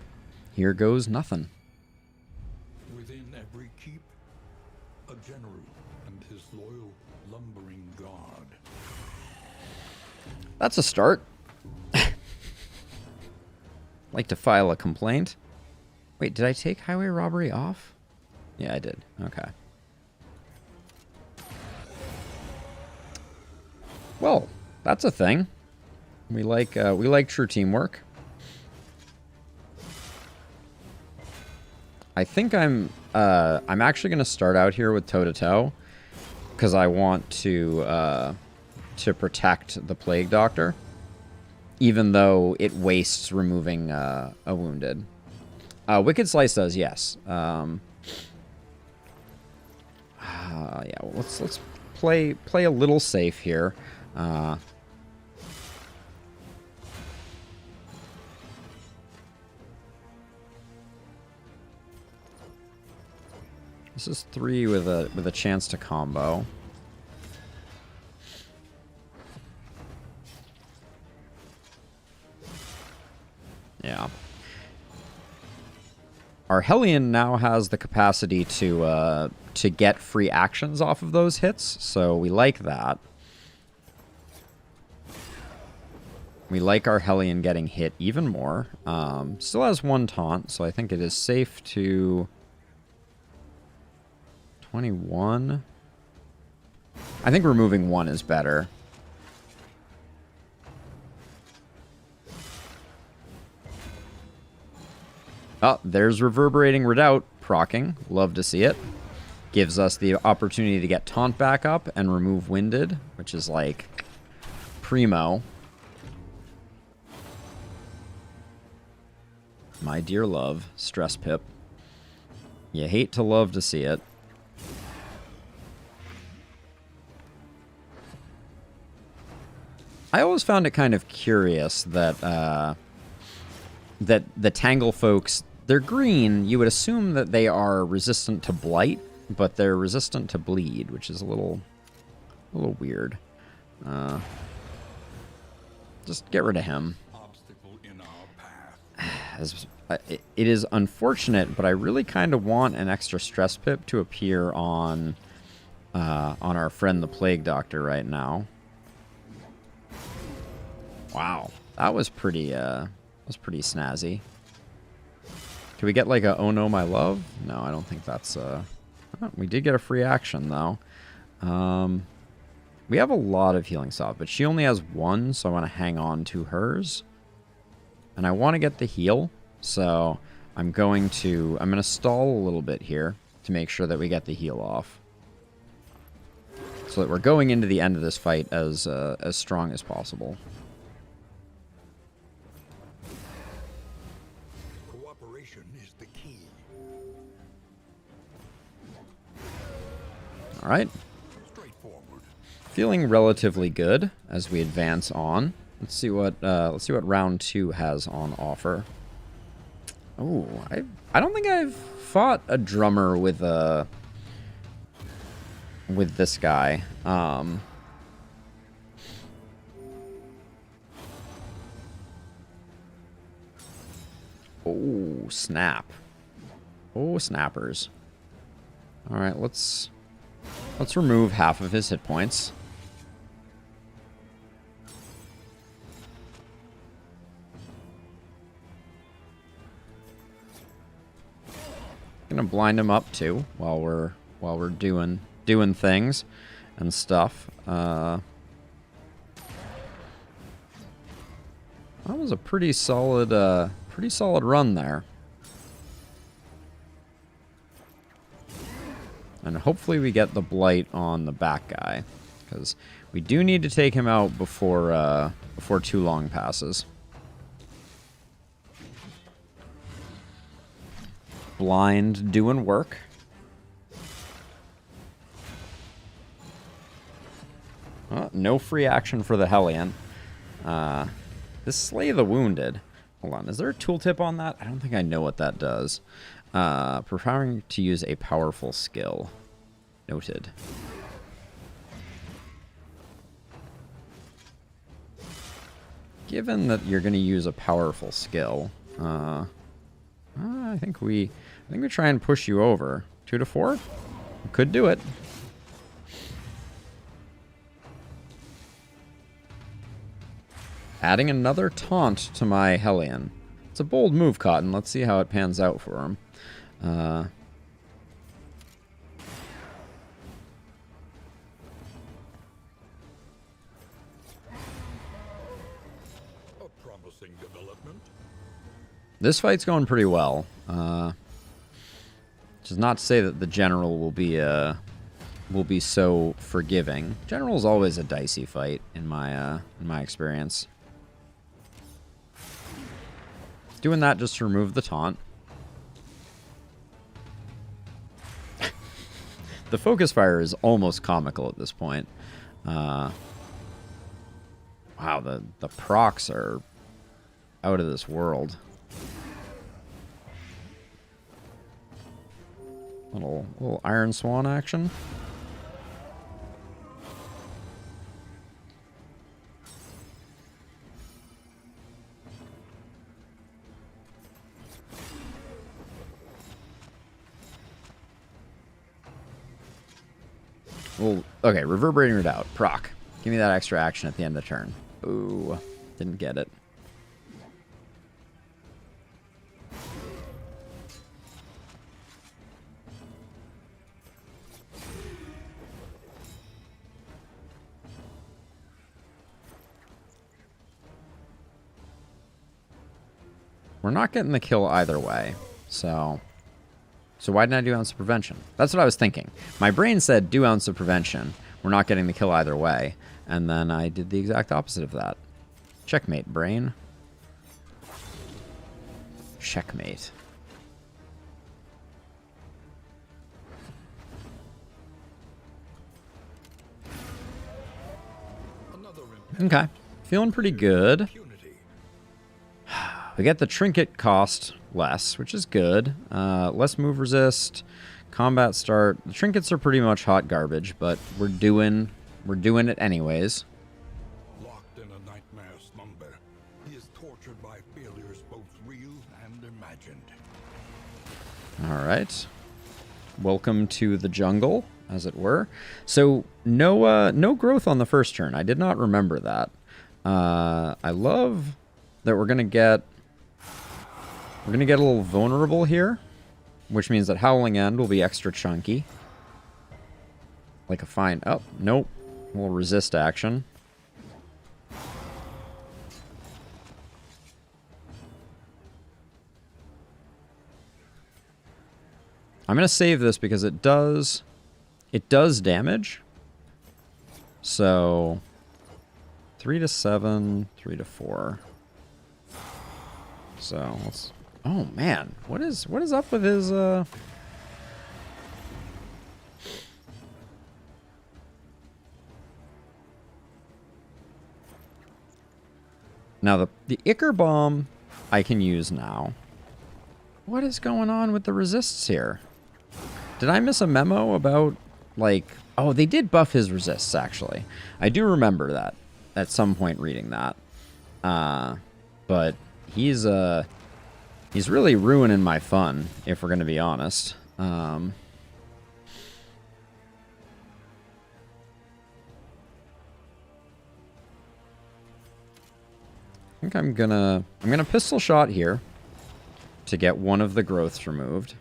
Here goes nothing. Within every keep, a general and his loyal lumbering guard. That's a start. Like to file a complaint. Wait, did I take highway robbery off? Yeah, I did. Okay. Well, that's a thing. We like true teamwork. I think I'm actually going to start out here with toe-to-toe because I want to protect the Plague Doctor, even though it wastes removing a wounded. Wicked Slice does, yes. Yeah, well, let's play a little safe here. This is 3 with a chance to combo. Yeah. Our Hellion now has the capacity to get free actions off of those hits, so we like that. We like our Hellion getting hit even more. Still has 1 taunt, so I think it is safe to... 21. I think removing 1 is better. Oh, there's Reverberating Redoubt proccing. Love to see it. Gives us the opportunity to get Taunt back up and remove Winded, which is like primo. My dear love, Stress Pip. You hate to love to see it. I always found it kind of curious that that the Tangle folks, they're green. You would assume that they are resistant to Blight, but they're resistant to Bleed, which is a little weird. Just get rid of him. Obstacle in our path. It is unfortunate, but I really kind of want an extra Stress Pip to appear on our friend the Plague Doctor right now. Wow, that was pretty snazzy. Can we get like a "Oh no, my love"? No, I don't think that's oh, we did get a free action though. We have a lot of Healing Salve, but she only has 1, so I want to hang on to hers. And I want to get the heal, so I'm going to stall a little bit here to make sure that we get the heal off, so that we're going into the end of this fight as strong as possible. Cooperation is the key. All right. Straightforward. Feeling relatively good as we advance on. Let's see what round 2 has on offer. Oh, I don't think I've fought a drummer with this guy. Oh, snap. Oh, snappers. All right, let's remove half of his hit points. Gonna blind him up too while we're doing things and stuff. That was a pretty solid run there. And hopefully we get the Blight on the back guy, because we do need to take him out before too long passes. Blind doing work. No free action for the Hellion. This Slay the Wounded. Hold on, is there a tooltip on that? I don't think I know what that does. Preparing to use a powerful skill. Noted. Given that you're going to use a powerful skill, I think we try and push you over. 2 to 4? We could do it. Adding another taunt to my Hellion. It's a bold move, Cotton. Let's see how it pans out for him. A promising development. This fight's going pretty well. Which is not to say that the general will be so forgiving. General's always a dicey fight in my experience. Doing that just to remove the taunt. The focus fire is almost comical at this point. Wow, the procs are out of this world. Little Iron Swan action. Well, okay, Reverberating Redoubt, proc. Give me that extra action at the end of the turn. Ooh, Didn't get it. We're not getting the kill either way, so why didn't I do ounce of prevention? That's what I was thinking. My brain said do ounce of prevention. We're not getting the kill either way, and then I did the exact opposite of that. Checkmate, brain. Checkmate. Okay, feeling pretty good. We get the trinket cost less, which is good. Less move resist, combat start. The trinkets are pretty much hot garbage, but we're doing it anyways. Locked in a nightmare slumber, he is tortured by failures both real and imagined. All right. Welcome to the jungle, as it were. So no growth on the first turn. I did not remember that. I love that we're gonna get a little vulnerable here, which means that Howling End will be extra chunky. Like a fine... Oh, nope. A little resist action. I'm going to save this because it does damage. So 3 to 7, 3 to 4. So let's... Oh man, what is up with his Now the Ichor Bomb I can use now. What is going on with the resists here? Did I miss a memo about, like... Oh, they did buff his resists, actually. I do remember that at some point reading that. But he's really ruining my fun, if we're going to be honest. I think I'm gonna pistol shot here to get one of the growths removed.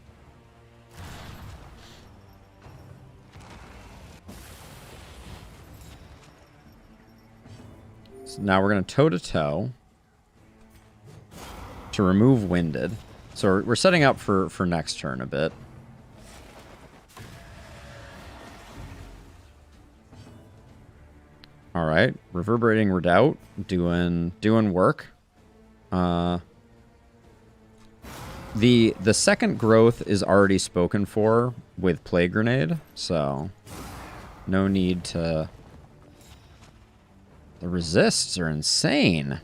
So now we're gonna toe-to-toe to remove Winded. So we're setting up for next turn a bit. All right, Reverberating Redoubt, doing work. The second growth is already spoken for with Plague Grenade, so no need to... The resists are insane.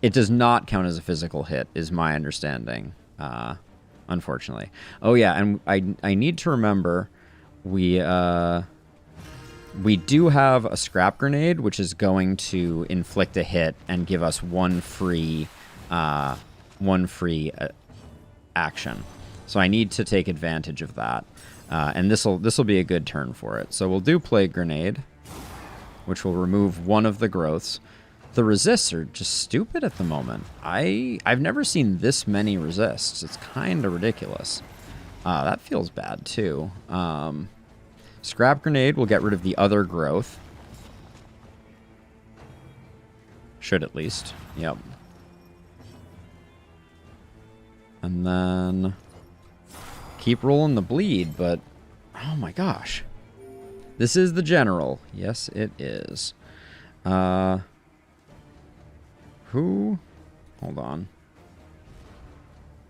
It does not count as a physical hit, is my understanding, unfortunately. Oh yeah, and I need to remember we do have a Scrap Grenade, which is going to inflict a hit and give us one free action. So I need to take advantage of that, and this will be a good turn for it. So we'll do Plague Grenade, which will remove one of the growths. The resists are just stupid at the moment. I've never seen this many resists. It's kind of ridiculous. That feels bad too. Scrap Grenade will get rid of the other growth. Should at least. Yep. And then keep rolling the bleed, but oh my gosh. This is the general. Yes, it is. Who? Hold on.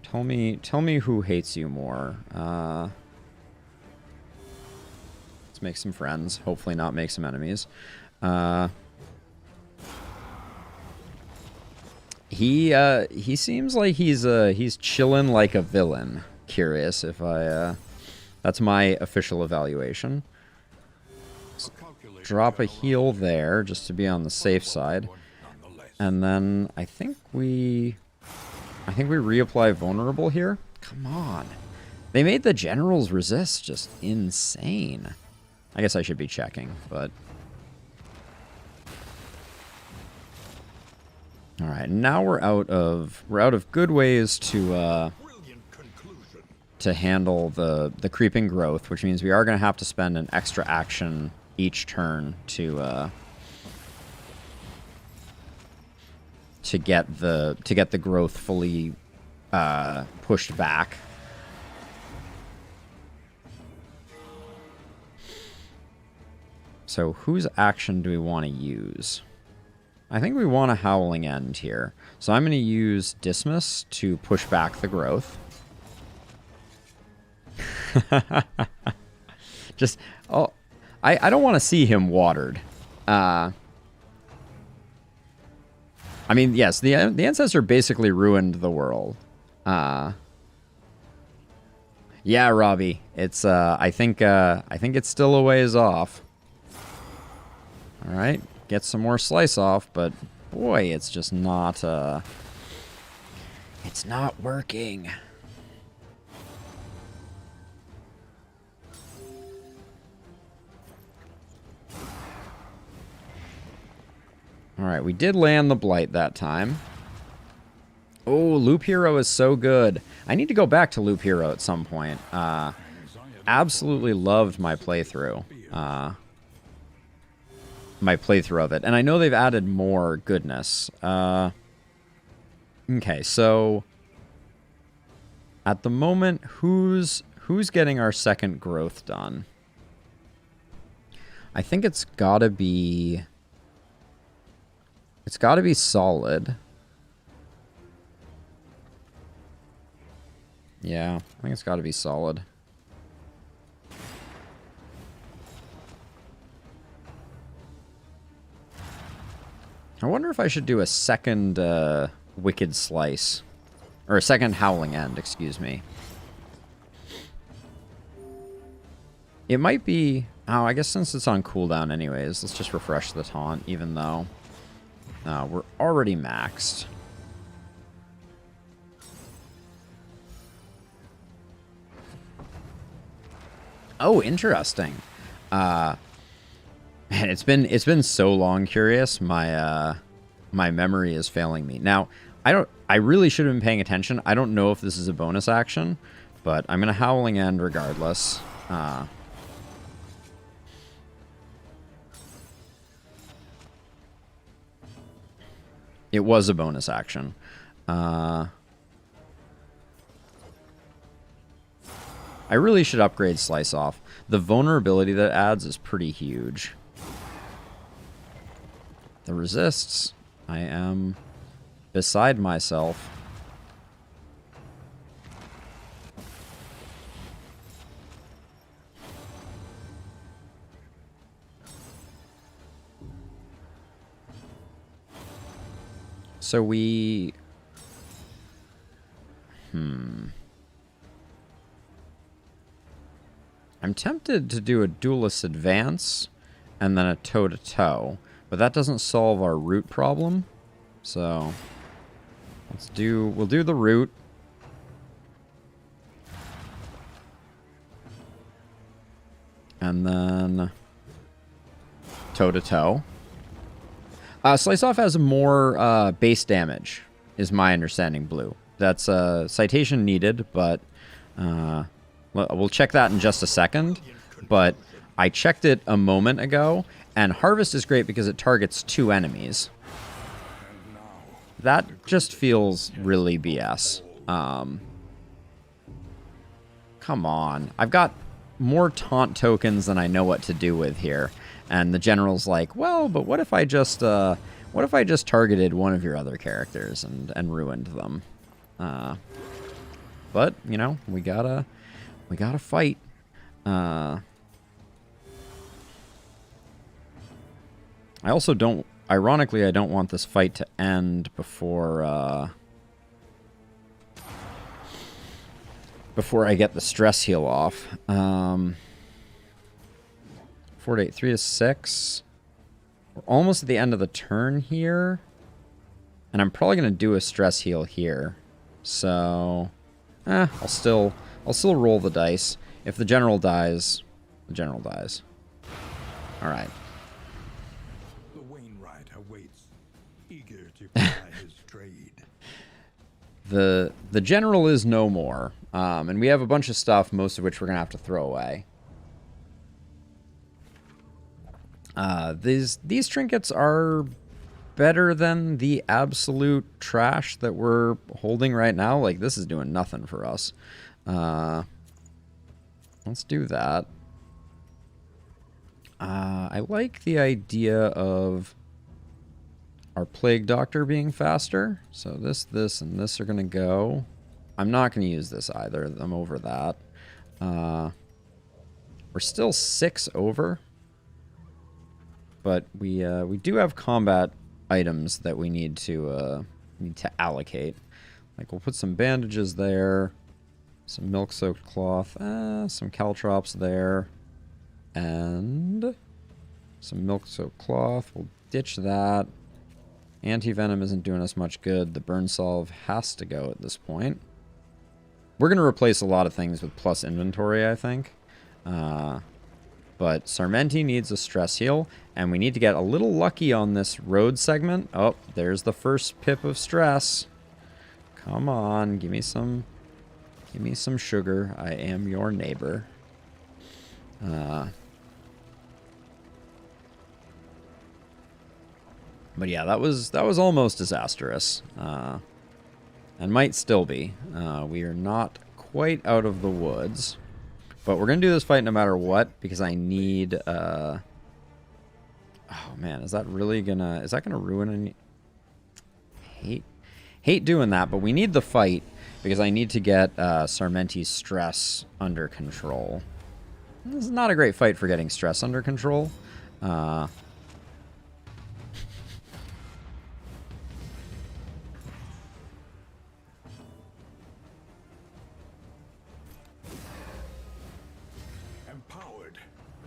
Tell me who hates you more. Let's make some friends. Hopefully not make some enemies. He seems like he's chilling like a villain. Curious if I that's my official evaluation. Drop a heal there just to be on the safe side. And then I think we reapply vulnerable here. Come on. They made the generals resist just insane. I guess I should be checking, but All right, now we're out of good ways to handle the creeping growth, which means we are going to have to spend an extra action each turn to get the growth fully pushed back. So whose action do we want to use? I think we want a Howling End here. So I'm going to use Dismiss to push back the growth. Just, oh, I don't want to see him watered. I mean, yes, the Ancestor basically ruined the world. Yeah, Robbie, it's I think it's still a ways off. All right, get some more slice off, but boy, it's just not it's not working. All right, we did land the Blight that time. Oh, Loop Hero is so good. I need to go back to Loop Hero at some point. Absolutely loved my playthrough. Of it. And I know they've added more goodness. Okay, so at the moment, who's getting our second growth done? I think it's gotta be Solid. Yeah, I think it's gotta be Solid. I wonder if I should do a second Wicked Slice. Or a second Howling End, excuse me. It might be... Oh, I guess since it's on cooldown anyways, let's just refresh the taunt, even though we're already maxed. Oh, interesting. Man, it's been so long, Curious. My memory is failing me. Now, I really should have been paying attention. I don't know if this is a bonus action, but I'm gonna Howling End regardless. It was a bonus action. I really should upgrade Slice Off. The vulnerability that it adds is pretty huge. The resists. I am beside myself. So we... I'm tempted to do a Duelist Advance and then a toe-to-toe, but that doesn't solve our root problem. So we'll do the root. And then toe-to-toe. Slice Off has more base damage, is my understanding, Blue. That's citation needed, but we'll check that in just a second. But I checked it a moment ago, and Harvest is great because it targets 2 enemies. That just feels really BS. Come on. I've got more taunt tokens than I know what to do with here. And the general's like, well, but what if I just targeted one of your other characters and ruined them? But, you know, we gotta fight. I also don't, ironically, I don't want this fight to end before I get the stress heal off. 4 to 8, 3 to 6. We're almost at the end of the turn here. And I'm probably going to do a stress heal here. So, I'll still roll the dice. If the general dies, the general dies. All right. The Wainwright awaits, eager to ply his the general is no more. And we have a bunch of stuff, most of which we're going to have to throw away. These trinkets are better than the absolute trash that we're holding right now. Like, this is doing nothing for us. Let's do that. I like the idea of our Plague Doctor being faster. So this, and this are going to go. I'm not going to use this either. I'm over that. We're still 6 over. But we do have combat items that we need to allocate. Like, we'll put some bandages there. Some milk-soaked cloth. Some caltrops there. And some milk-soaked cloth. We'll ditch that. Anti-venom isn't doing us much good. The burn salve has to go at this point. We're going to replace a lot of things with plus inventory, I think. But Sarmenti needs a stress heal, and we need to get a little lucky on this road segment. Oh, there's the first pip of stress. Come on, give me some sugar. I am your neighbor. But yeah, that was almost disastrous, and might still be. We are not quite out of the woods, but we're gonna do this fight no matter what because I need. Oh man, is that gonna ruin any? Hate doing that, but we need the fight because I need to get Sarmenti's stress under control. This is not a great fight for getting stress under control. Empowered,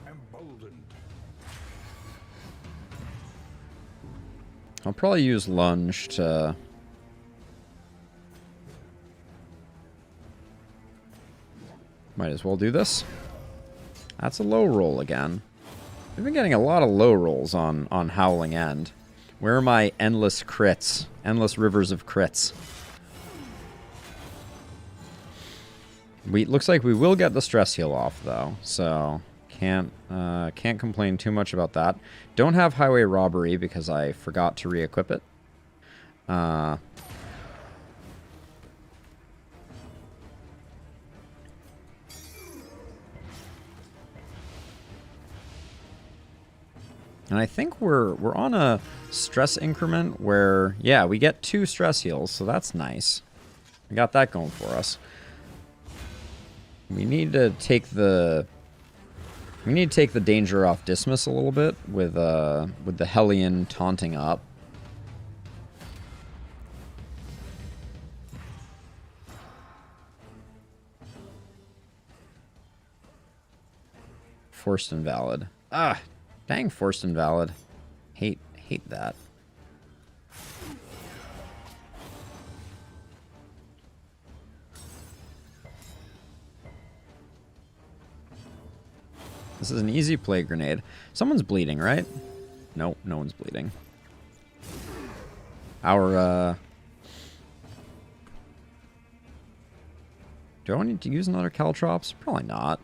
emboldened. I'll probably use lunge to. Might as well do this. That's a low roll again. We've been getting a lot of low rolls on Howling End. Where are my endless crits? Endless rivers of crits. Looks like we will get the stress heal off though, so can't complain too much about that. Don't have highway robbery because I forgot to re-equip it. And I think we're on a stress increment where, yeah, we get 2 stress heals, so that's nice. We got that going for us. We need to take the danger off Dismas a little bit with the Hellion taunting up. Forced invalid. Ah, dang, forced invalid. Hate that. This is an easy plague grenade. Someone's bleeding, right? Nope, no one's bleeding. Our, do I need to use another caltrops? Probably not.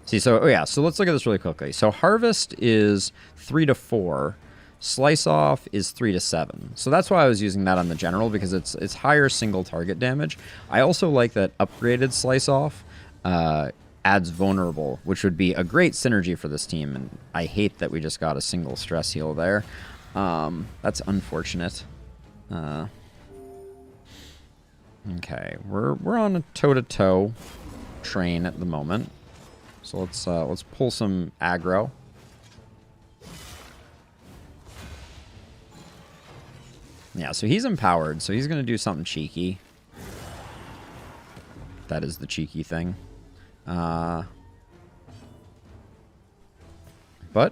See, so, oh yeah, so let's look at this really quickly. So Harvest is 3 to 4. Slice Off is 3 to 7. So that's why I was using that on the general, because it's higher single target damage. I also like that upgraded Slice Off adds vulnerable, which would be a great synergy for this team, and I hate that we just got a single stress heal there. That's unfortunate. Okay, we're on a toe-to-toe train at the moment. So let's pull some aggro. Yeah, so he's empowered, so he's gonna do something cheeky. That is the cheeky thing. But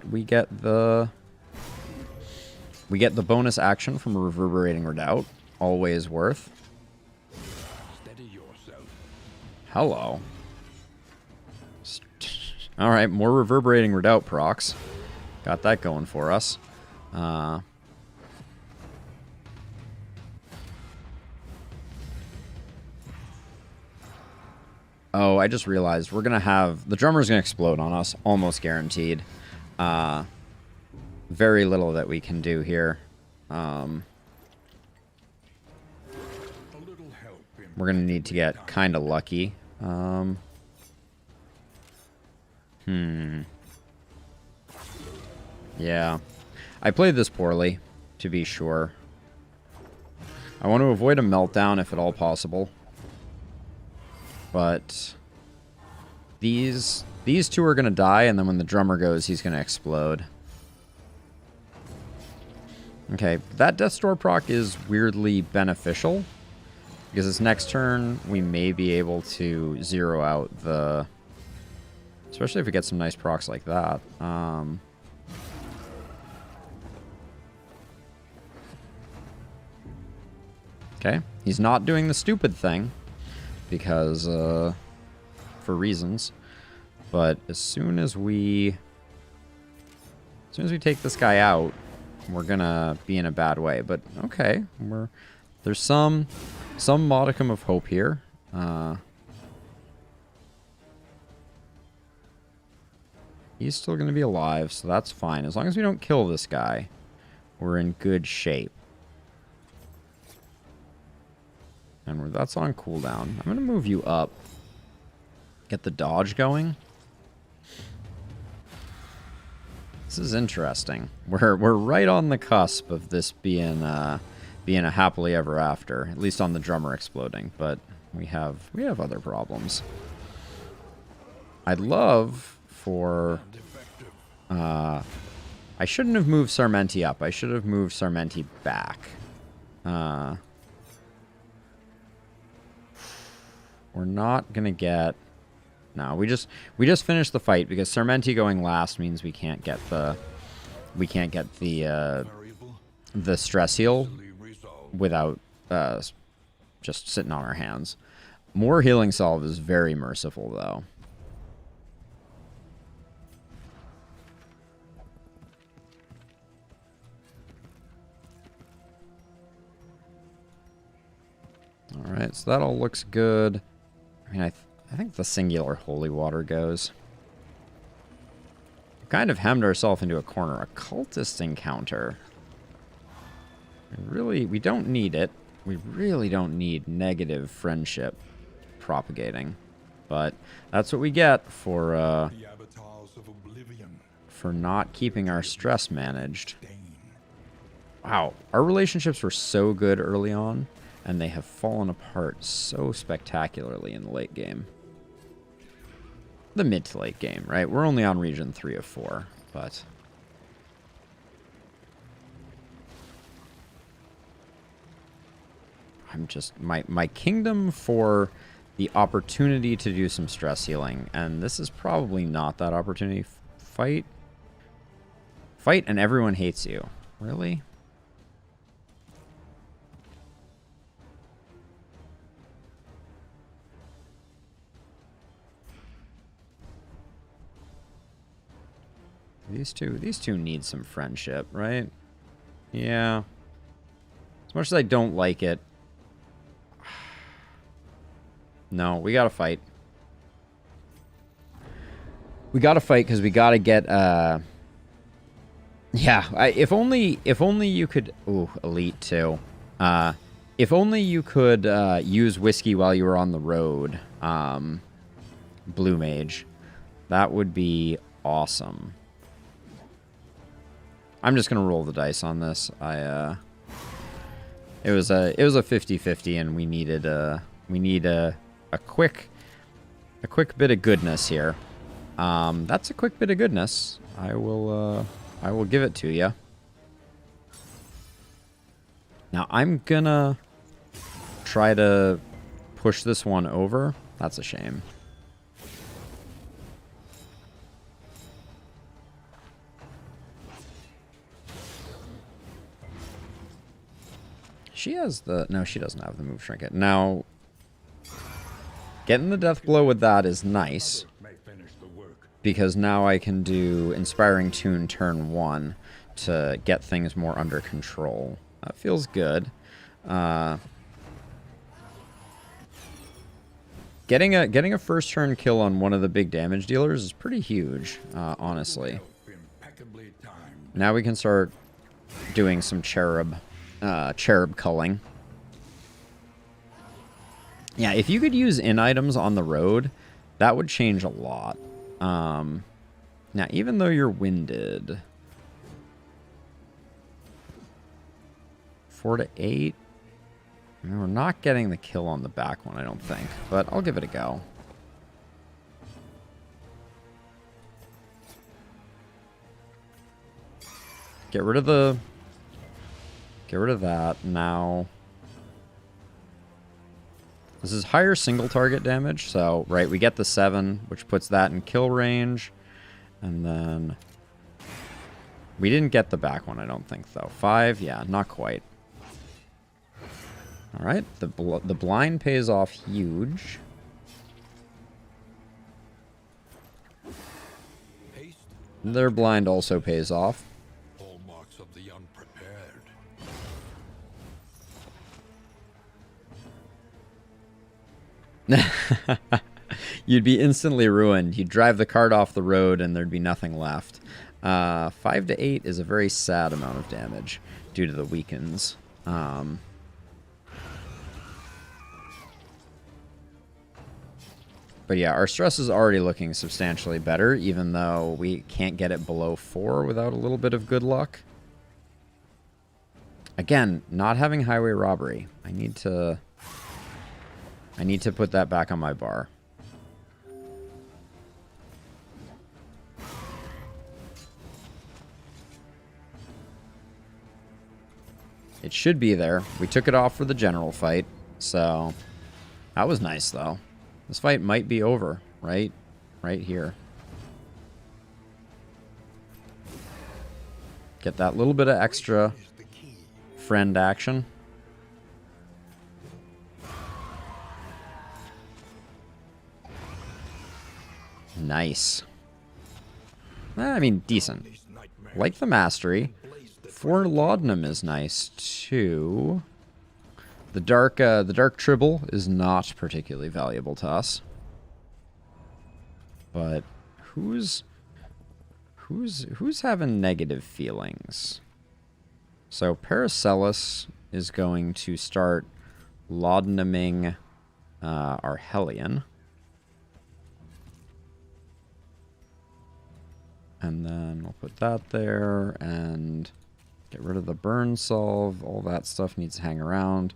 we get the bonus action from a Reverberating Redoubt. Always worth. Steady yourself. Hello. Alright, more Reverberating Redoubt procs. Got that going for us. Oh, I just realized we're going to have... The drummer's going to explode on us, almost guaranteed. Very little that we can do here. We're going to need to get kind of lucky. Yeah. I played this poorly, to be sure. I want to avoid a meltdown if at all possible. But these two are going to die, and then when the drummer goes, he's going to explode. Okay, that Death's Door proc is weirdly beneficial. Because this next turn, we may be able to zero out the... Especially if we get some nice procs like that. Okay, he's not doing the stupid thing. Because, for reasons. But as soon as we take this guy out, we're gonna be in a bad way. But okay, there's some modicum of hope here. He's still gonna be alive, so that's fine. As long as we don't kill this guy, we're in good shape. And that's on cooldown. I'm gonna move you up. Get the dodge going. This is interesting. We're right on the cusp of this being a happily ever after, at least on the drummer exploding. But we have other problems. I'd love for. I shouldn't have moved Sarmenti up. I should have moved Sarmenti back. We're not gonna get. No, we just finished the fight because Sarmenti going last means we can't get the stress heal without just sitting on our hands. More healing salve is very merciful though. All right, so that all looks good. I mean, I think the singular holy water goes. We kind of hemmed ourselves into a corner. A cultist encounter. We don't need it. We really don't need negative friendship propagating. But that's what we get for not keeping our stress managed. Wow, our relationships were so good early on, and they have fallen apart so spectacularly in the late game. The mid to late game, right? We're only on region 3 of 4, but... I'm just... My kingdom for the opportunity to do some stress healing, and this is probably not that opportunity. Fight and everyone hates you. Really? These two need some friendship, right? Yeah. As much as I don't like it. No, we gotta fight. We gotta fight because we gotta get, yeah, if only you could... Ooh, elite too. If only you could use whiskey while you were on the road. Blue Mage. That would be awesome. I'm just gonna roll the dice on this. It was a 50-50, and we need a quick bit of goodness here. That's a quick bit of goodness. I will give it to you. Now I'm gonna try to push this one over. That's a shame. She has the... No, she doesn't have the move trinket. Now, getting the death blow with that is nice. Because now I can do Inspiring Tune turn 1 to get things more under control. That feels good. Getting Getting a first turn kill on one of the big damage dealers is pretty huge, honestly. Impeccably timed. Now we can start doing some cherub culling. Yeah, if you could use in items on the road, that would change a lot. Now, even though you're winded, 4 to 8. I mean, we're not getting the kill on the back one, I don't think, but I'll give it a go. Get rid of that now. This is higher single target damage, so, right, we get the 7, which puts that in kill range. And then we didn't get the back one, I don't think, though. 5, yeah, not quite. All right, the blind pays off huge. Haste, Their blind also pays off. hallmarks of the unprepared. You'd be instantly ruined. You'd drive the cart off the road and there'd be nothing left. 5 to 8 is a very sad amount of damage due to the weakens. But yeah, our stress is already looking substantially better, even though we can't get it below 4 without a little bit of good luck. Again, not having highway robbery. I need to put that back on my bar. It should be there. We took it off for the general fight, so that was nice, though. This fight might be over, right? Right here. Get that little bit of extra friend action. Nice. I mean, decent. Like the mastery. 4 laudanum is nice, too. The dark tribble is not particularly valuable to us. But who's having negative feelings? So Paracelsus is going to start laudanuming our Hellion. And then we'll put that there and get rid of the burn solve. All that stuff needs to hang around.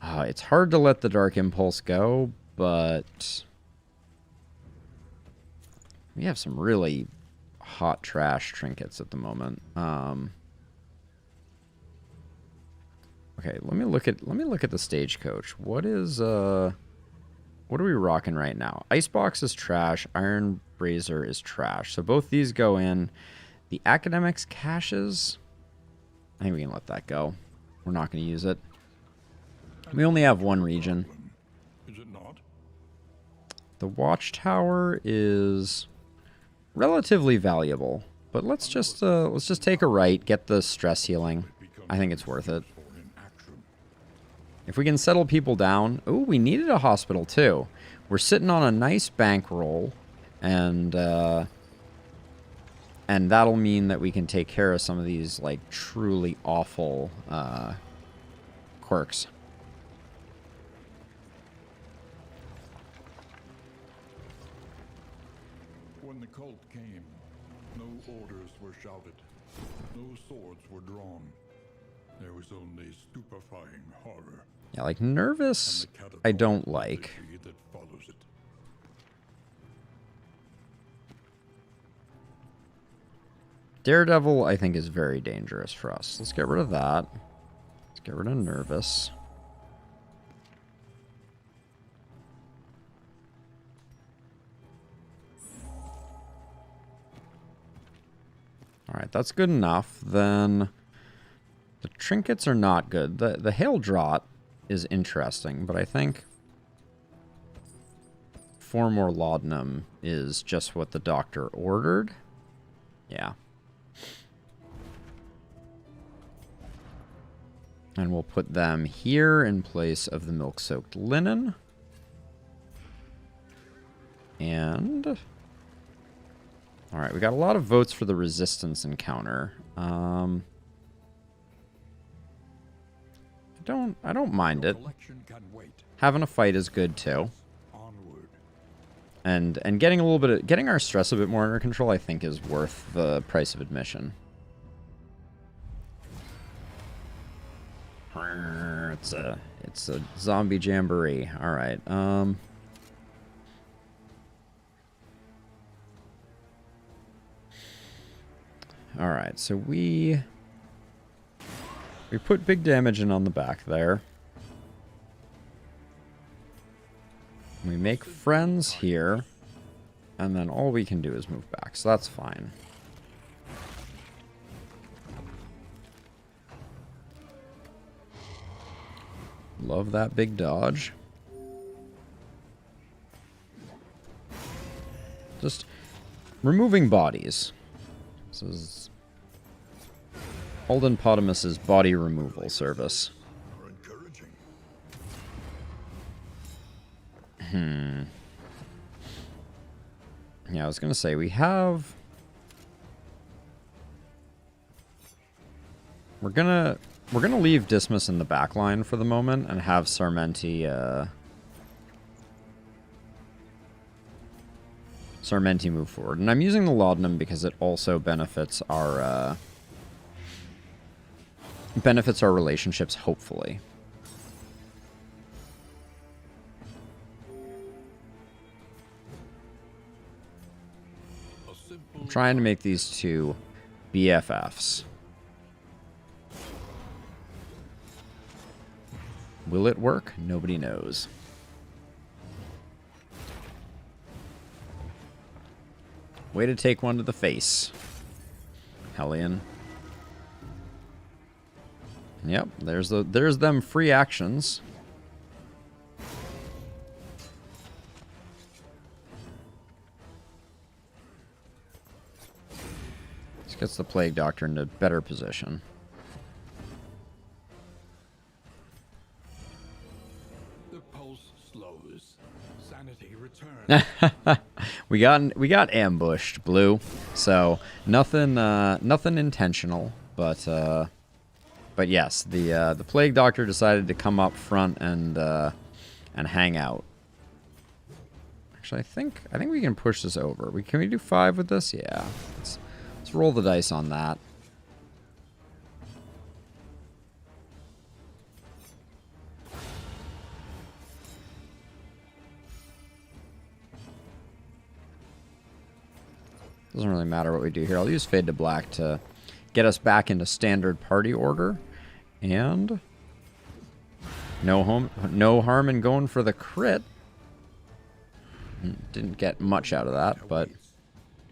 It's hard to let the Dark Impulse go, but we have some really hot trash trinkets at the moment. Okay, let me look at the stagecoach. What are we rocking right now? Icebox is trash. Iron Brazier is trash. So both these go in. The Academics caches, I think we can let that go. We're not going to use it. We only have one region. Is it not? The Watchtower is relatively valuable, but let's just take a right, get the stress healing. I think it's worth it. If we can settle people down. Oh, we needed a hospital too. We're sitting on a nice bankroll, and that'll mean that we can take care of some of these like truly awful quirks. When the cult came, no orders were shouted, no swords were drawn. There was only stupefying horror. Yeah, like nervous, I don't like. That follows it. Daredevil, I think, is very dangerous for us. Let's get rid of that. Let's get rid of nervous. Alright, that's good enough. Then the trinkets are not good. The hail draught is interesting, but I think 4 more laudanum is just what the doctor ordered. Yeah. And we'll put them here in place of the milk-soaked linen. And... Alright, we got a lot of votes for the resistance encounter. I don't mind it. Having a fight is good too. And getting a little bit of, getting our stress a bit more under control, I think, is worth the price of admission. It's a zombie jamboree. All right. All right. So we put big damage in on the back there. We make friends here, and then all we can do is move back, so that's fine. Love that big dodge. Just removing bodies. This is Alden Potamus's body removal service. Yeah, I was gonna say, we have... We're gonna leave Dismas in the back line for the moment and have Sarmenti, Sarmenti move forward. And I'm using the Laudanum because it also benefits our relationships, hopefully. I'm trying to make these two BFFs. Will it work? Nobody knows. Way to take one to the face, Hellion. Yep, there's them free actions. This gets the Plague Doctor into better position. The pulse slows. Sanity returns. we got ambushed, Blue. So nothing intentional, but yes, the Plague Doctor decided to come up front and hang out. Actually, I think we can push this over. Can we do 5 with this? Yeah. Let's roll the dice on that. Doesn't really matter what we do here. I'll use Fade to Black to get us back into standard party order. And no harm in going for the crit. Didn't get much out of that, but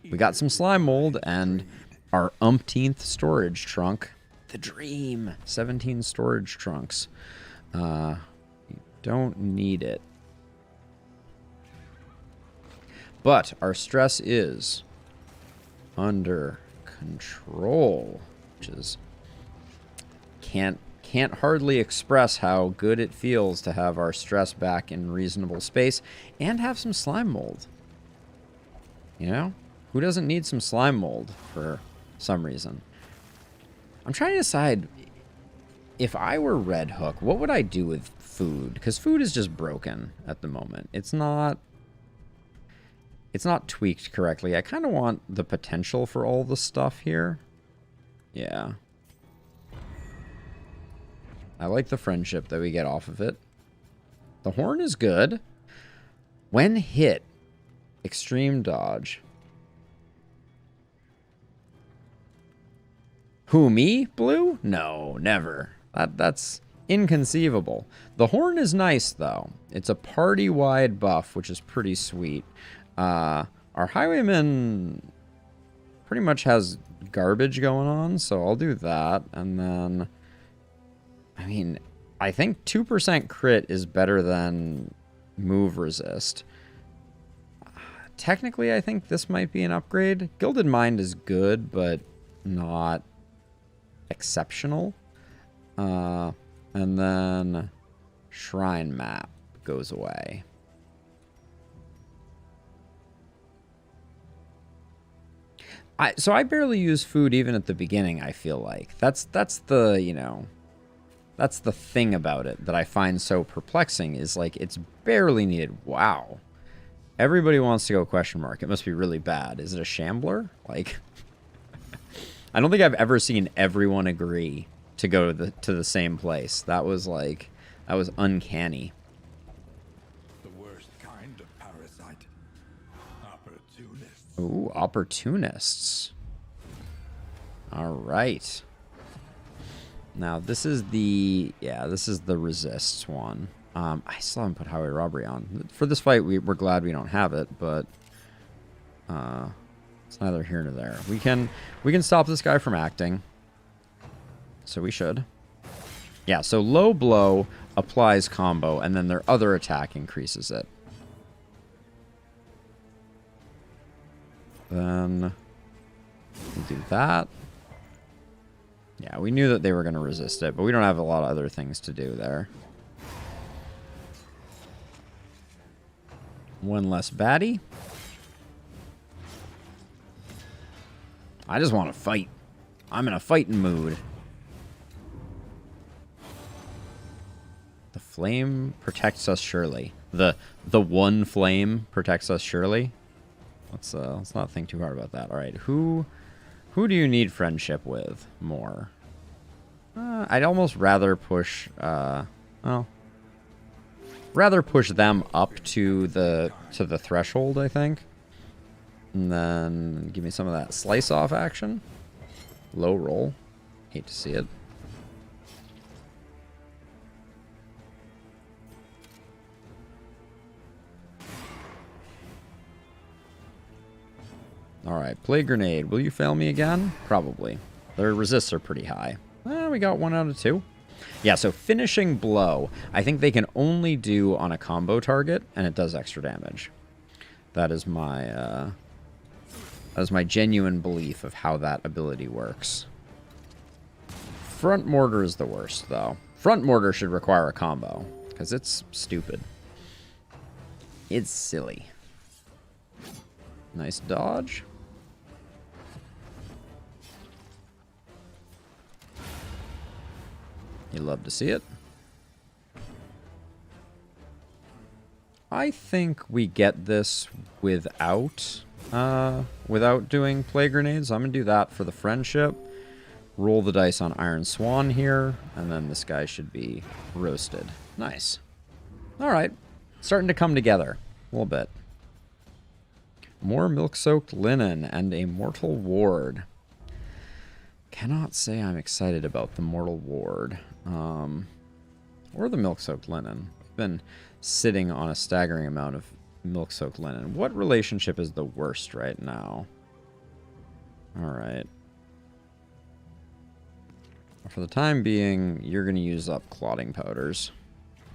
we got some slime mold and our umpteenth storage trunk. The dream. 17 storage trunks. You don't need it. But our stress is under control, which is can't hardly express how good it feels to have our stress back in reasonable space and have some slime mold. You know? Who doesn't need some slime mold for some reason? I'm trying to decide, if I were Red Hook, what would I do with food? Because food is just broken at the moment. It's not tweaked correctly. I kind of want the potential for all the stuff here. Yeah. I like the friendship that we get off of it. The horn is good. When hit, extreme dodge. Who, me, Blue? No, never. That's inconceivable. The horn is nice, though. It's a party-wide buff, which is pretty sweet. Our Highwayman pretty much has garbage going on, so I'll do that. And then, I mean, I think 2% crit is better than move resist. Technically, I think this might be an upgrade. Gilded Mind is good, but not exceptional. And then Shrine Map goes away. So I barely use food even at the beginning, I feel like. That's the, that's the thing about it that I find so perplexing is like it's barely needed. Wow. Everybody wants to go question mark. It must be really bad. Is it a shambler? Like I don't think I've ever seen everyone agree to go to the same place. That was uncanny. The worst kind of parasite. Opportunists. Ooh, opportunists. All right. Now this is the resist one. I still haven't put highway robbery on. For this fight, we're glad we don't have it, but it's neither here nor there. We can stop this guy from acting. So we should. Yeah, so low blow applies combo, and then their other attack increases it. Then we'll do that. Yeah, we knew that they were going to resist it, but we don't have a lot of other things to do there. One less baddie. I just want to fight. I'm in a fighting mood. The flame protects us surely. The one flame protects us surely. Let's not think too hard about that. All right, who do you need friendship with more? I'd almost rather push. Rather push them up to the threshold, I think. And then give me some of that slice off action. Low roll. Hate to see it. Alright, play grenade. Will you fail me again? Probably. Their resists are pretty high. We got 1 out of 2. Yeah, so finishing blow, I think they can only do on a combo target, and it does extra damage. That is my genuine belief of how that ability works. Front mortar is the worst, though. Front mortar should require a combo, because it's stupid. It's silly. Nice dodge. You love to see it. I think we get this without doing play grenades. I'm gonna do that for the friendship. Roll the dice on Iron Swan here, and then this guy should be roasted. Nice. All right, starting to come together a little bit. More milk-soaked linen and a mortal ward. Cannot say I'm excited about the mortal ward. Or the milk-soaked linen. I've been sitting on a staggering amount of milk-soaked linen. What relationship is the worst right now? Alright. For the time being, you're going to use up clotting powders.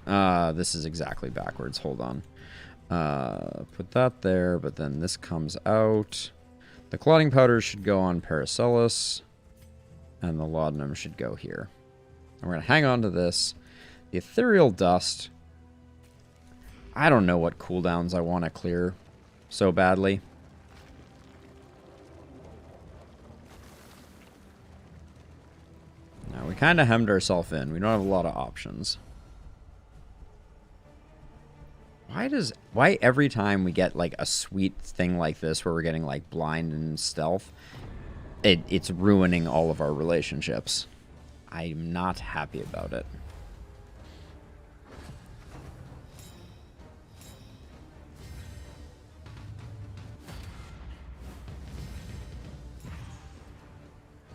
This is exactly backwards. Hold on. Put that there, but then this comes out. The clotting powders should go on Paracelsus, and the laudanum should go here. And we're going to hang on to this. The ethereal dust. I don't know what cooldowns I want to clear so badly. Now, we kind of hemmed ourselves in. We don't have a lot of options. Why every time we get like a sweet thing like this where we're getting like blind and stealth, it's ruining all of our relationships. I'm not happy about it.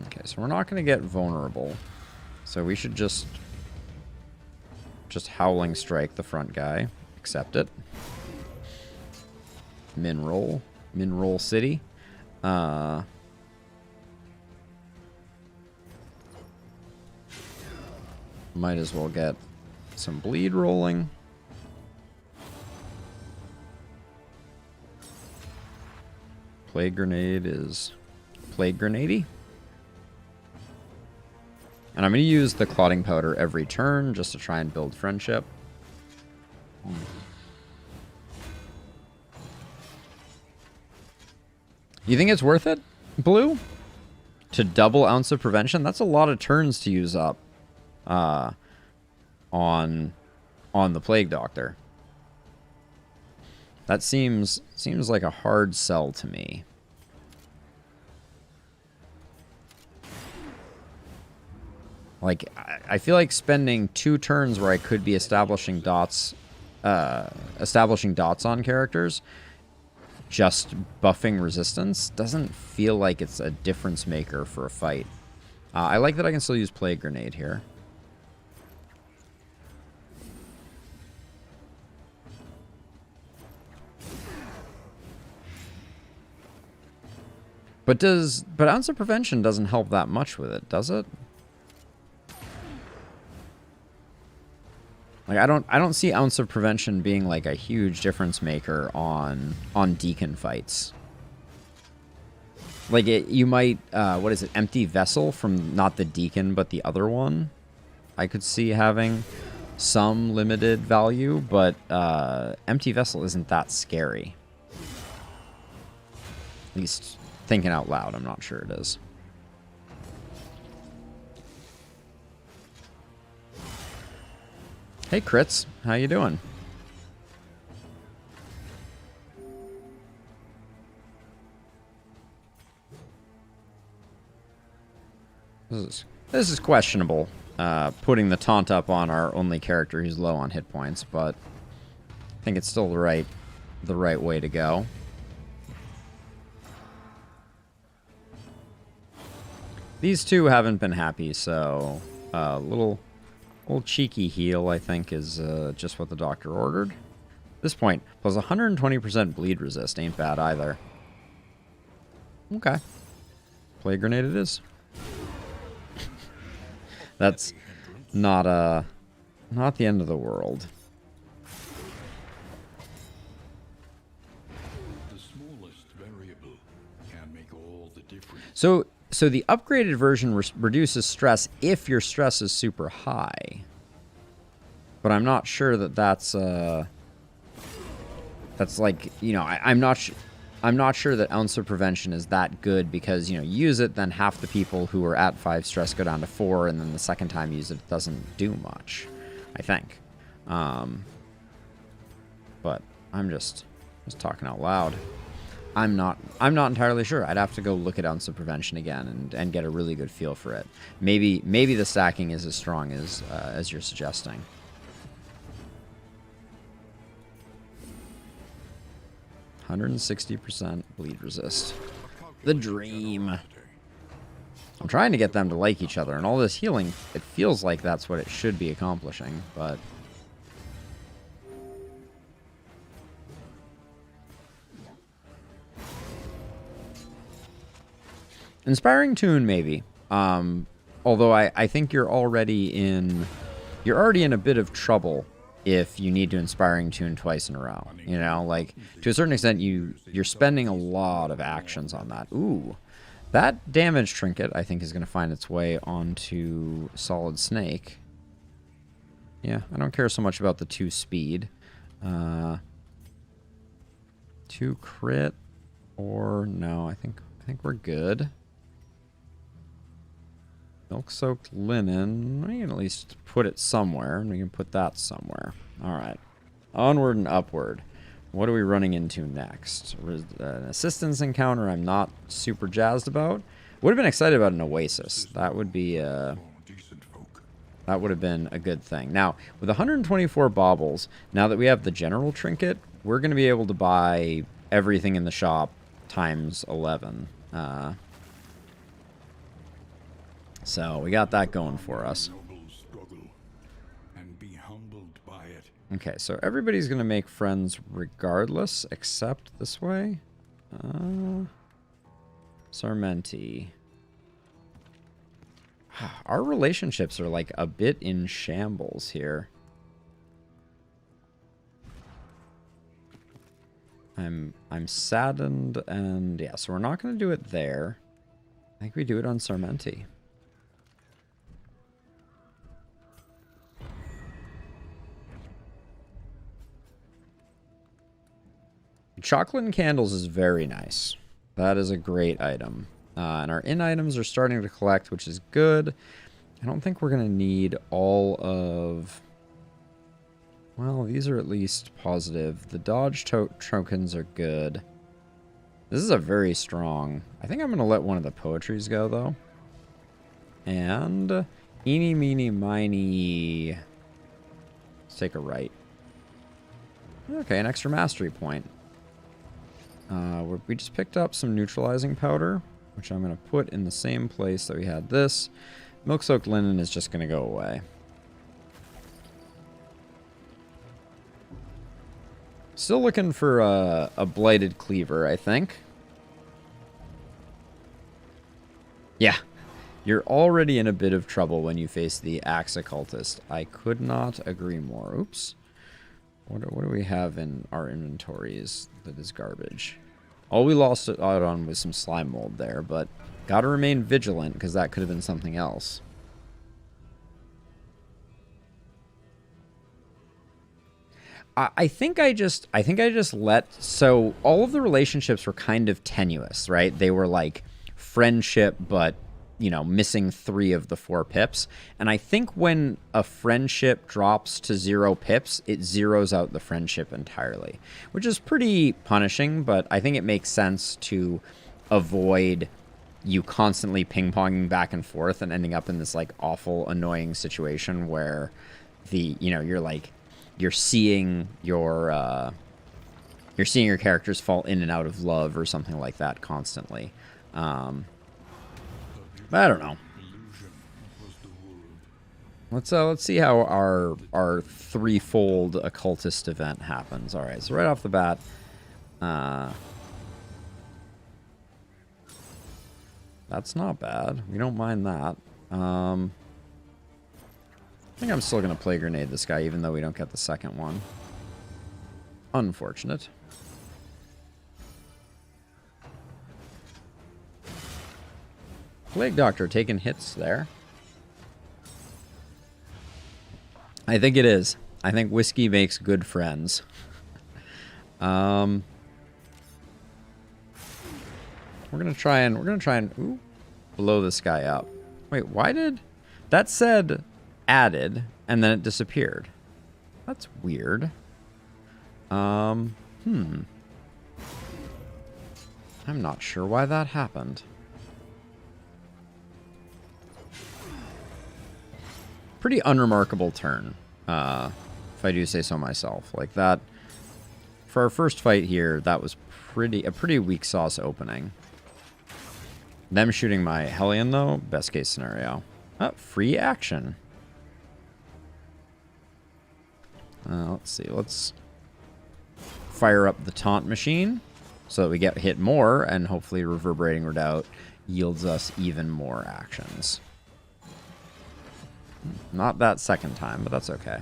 Okay, so we're not going to get vulnerable. So we should just howling strike the front guy. Accept it. Min roll city. Might as well get some bleed rolling. Plague grenade is plague grenade-y. And I'm going to use the clotting powder every turn just to try and build friendship. You think it's worth it? blue to double Ounce of Prevention. That's a lot of turns to use up on the Plague Doctor. That seems like a hard sell to me. Like, I feel like spending 2 turns where I could be establishing dots on characters, just buffing resistance, doesn't feel like it's a difference maker for a fight. I like that I can still use Plague Grenade here. But Ounce of Prevention doesn't help that much with it, does it? Like, I don't see Ounce of Prevention being like a huge difference maker on Deacon fights. Like, you might, what is it, Empty Vessel from not the Deacon but the other one, I could see having some limited value, but Empty Vessel isn't that scary. At least thinking out loud, I'm not sure it is. Hey Crits, how you doing? This is questionable, putting the taunt up on our only character who's low on hit points, but I think it's still the right way to go. These two haven't been happy, so little cheeky heal, I think, is just what the doctor ordered. At this point, plus 120% bleed resist ain't bad either. Okay. Plague Grenade it is. That's not the end of the world. The smallest variable can make all the difference. So the upgraded version reduces stress if your stress is super high. But I'm not sure that that's like, you know, I'm not sure that Ounce of Prevention is that good because, you know, you use it, then half the people who are at 5 stress go down to 4, and then the second time you use it, it doesn't do much, I think. But I'm just talking out loud. I'm not entirely sure. I'd have to go look at Ounce of Prevention again and get a really good feel for it. Maybe the stacking is as strong as you're suggesting. %160% bleed resist. The dream. I'm trying to get them to like each other, and all this healing, it feels like that's what it should be accomplishing, but Inspiring Tune, maybe. Although I think you're already in a bit of trouble if you need to Inspiring Tune twice in a row. You know, like, to a certain extent, you're spending a lot of actions on that. Ooh. That damage trinket, I think, is going to find its way onto Solid Snake. Yeah, I don't care so much about the 2 speed. 2 crit, or no, I think we're good. Milk-soaked linen. We can at least put it somewhere, and we can put that somewhere. All right. Onward and upward. What are we running into next? An assistance encounter I'm not super jazzed about. Would have been excited about an Oasis. That would be that would have been a good thing. Now, with 124 baubles, now that we have the general trinket, we're going to be able to buy everything in the shop times 11. So we got that going for us. Okay, so everybody's going to make friends regardless, except this way. Sarmenti. Our relationships are like a bit in shambles here. I'm saddened, and yeah, so we're not going to do it there. I think we do it on Sarmenti. Chocolate and candles is very nice. That is a great item. And our in items are starting to collect, which is good. I don't think we're going to need all of... Well, these are at least positive. The dodge tokens are good. This is a very strong... I think I'm going to let one of the poetries go, though. And... Eeny, meeny, miny... Let's take a right. Okay, an extra mastery point. We just picked up some neutralizing powder, which I'm going to put in the same place that we had this. Milk-soaked linen is just going to go away. Still looking for a blighted cleaver, I think. Yeah. You're already in a bit of trouble when you face the Axe Occultist. I could not agree more. Oops. What do we have in our inventories that is garbage? All we lost out on was some slime mold there, but gotta remain vigilant because that could have been something else. I think I just let... So all of the relationships were kind of tenuous, right? They were like friendship, but, you know, missing 3 of the 4 pips. And I think when a friendship drops to 0 pips, it zeroes out the friendship entirely, which is pretty punishing, but I think it makes sense to avoid you constantly ping-ponging back and forth and ending up in this like awful, annoying situation where you're seeing your characters fall in and out of love or something like that constantly. But I don't know. Let's see how our threefold occultist event happens. All right, so right off the bat, that's not bad. We don't mind that. I think I'm still going to Plague Grenade this guy, even though we don't get the second one. Unfortunate. Plague Doctor taking hits there. I think it is. I think whiskey makes good friends. We're gonna try and ooh, blow this guy up. Wait, why did that said added and then it disappeared? That's weird. I'm not sure why that happened. Pretty unremarkable turn, if I do say so myself. Like that, for our first fight here, that was a pretty weak sauce opening. Them shooting my Hellion, though, best case scenario. Free action. Let's see, let's fire up the taunt machine so that we get hit more, and hopefully Reverberating Redoubt yields us even more actions. Not that second time, but that's okay.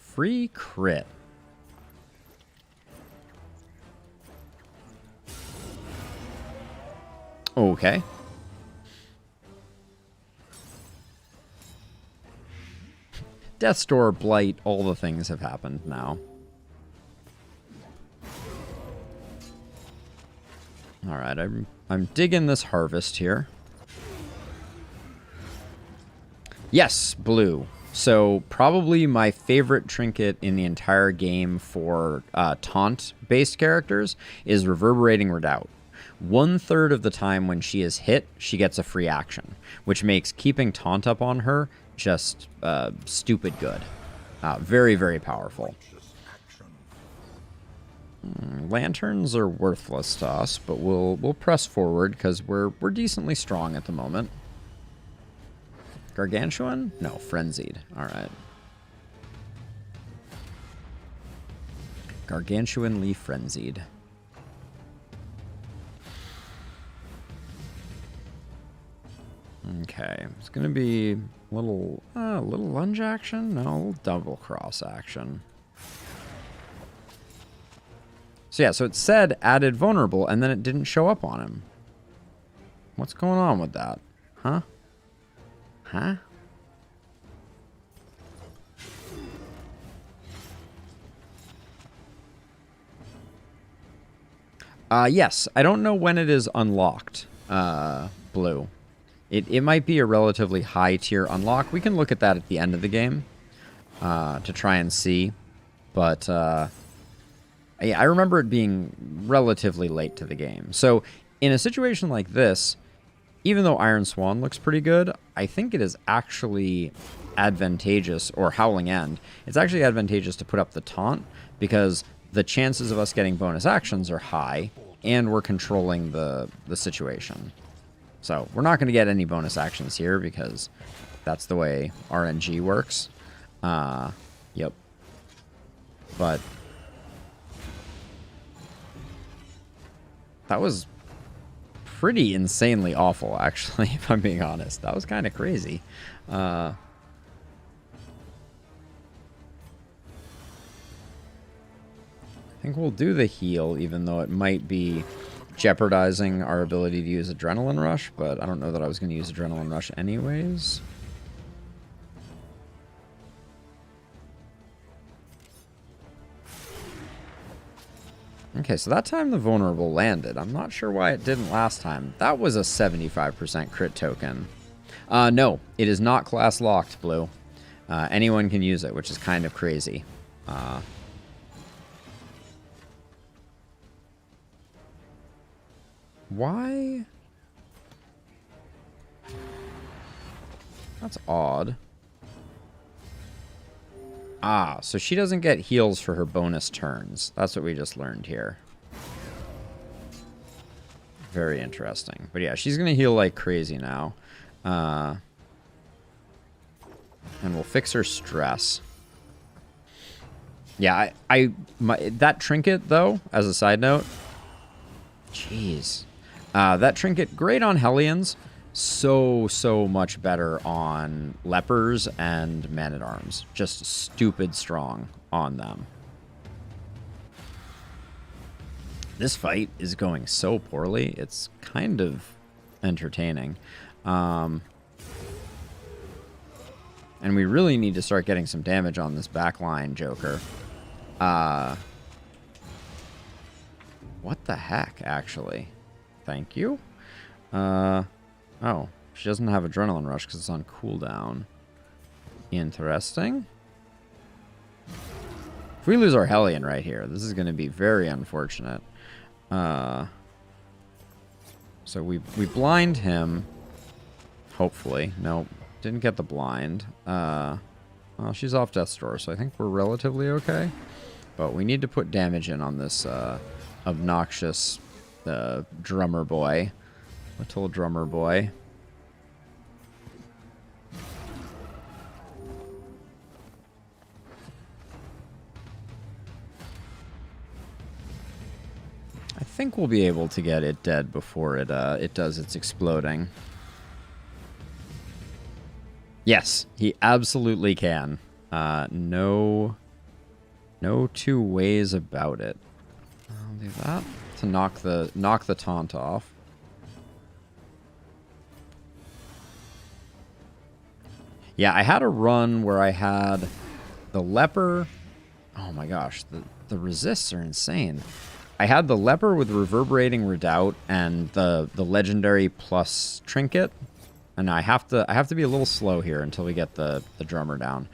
Free crit. Okay. Death's Door, Blight, all the things have happened now. Alright, I'm digging this harvest here. Yes, blue. So probably my favorite trinket in the entire game for taunt-based characters is Reverberating Redoubt. 1/3 of the time when she is hit, she gets a free action, which makes keeping taunt up on her just stupid good. Very, very powerful. Lanterns are worthless to us, but we'll press forward because we're decently strong at the moment. Gargantuan? No, Frenzied. Alright. Gargantuanly Frenzied. Okay, it's gonna be a little lunge action? No, a little double cross action. So yeah, so it said added vulnerable, and then it didn't show up on him. What's going on with that? Huh? Huh? Yes, I don't know when it is unlocked, Blue. It might be a relatively high tier unlock. We can look at that at the end of the game to try and see. But yeah, I remember it being relatively late to the game. So in a situation like this, even though Iron Swan looks pretty good, I think it is actually advantageous, or Howling End, it's actually advantageous to put up the taunt because the chances of us getting bonus actions are high and we're controlling the situation. So we're not going to get any bonus actions here because that's the way RNG works. Yep. But that was pretty insanely awful, actually, if I'm being honest. That was kind of crazy. I think we'll do the heal, even though it might be jeopardizing our ability to use Adrenaline Rush, but I don't know that I was going to use Adrenaline Rush anyways. Okay, so that time the Vulnerable landed. I'm not sure why it didn't last time. That was a 75% crit token. No, it is not class locked, Blue. Anyone can use it, which is kind of crazy. Why? That's odd. Ah, so she doesn't get heals for her bonus turns. That's what we just learned here. Very interesting. But yeah, she's going to heal like crazy now. And we'll fix her stress. Yeah, that trinket, though, as a side note. Jeez. That trinket, great on Hellions. So much better on lepers and man-at-arms. Just stupid strong on them. This fight is going so poorly, it's kind of entertaining. And we really need to start getting some damage on this backline Joker. What the heck, actually? Thank you. Oh, she doesn't have Adrenaline Rush because it's on cooldown. Interesting. If we lose our Hellion right here, this is going to be very unfortunate. So we blind him. Hopefully. Nope. Didn't get the blind. Well, she's off Death's Door, so I think we're relatively okay. But we need to put damage in on this obnoxious drummer boy. Little drummer boy. I think we'll be able to get it dead before it does its exploding. Yes, he absolutely can. No two ways about it. I'll do that to knock the taunt off. Yeah, I had a run where I had the leper. Oh my gosh, the resists are insane. I had the leper with reverberating redoubt and the legendary plus trinket, and I have to be a little slow here until we get the drummer down.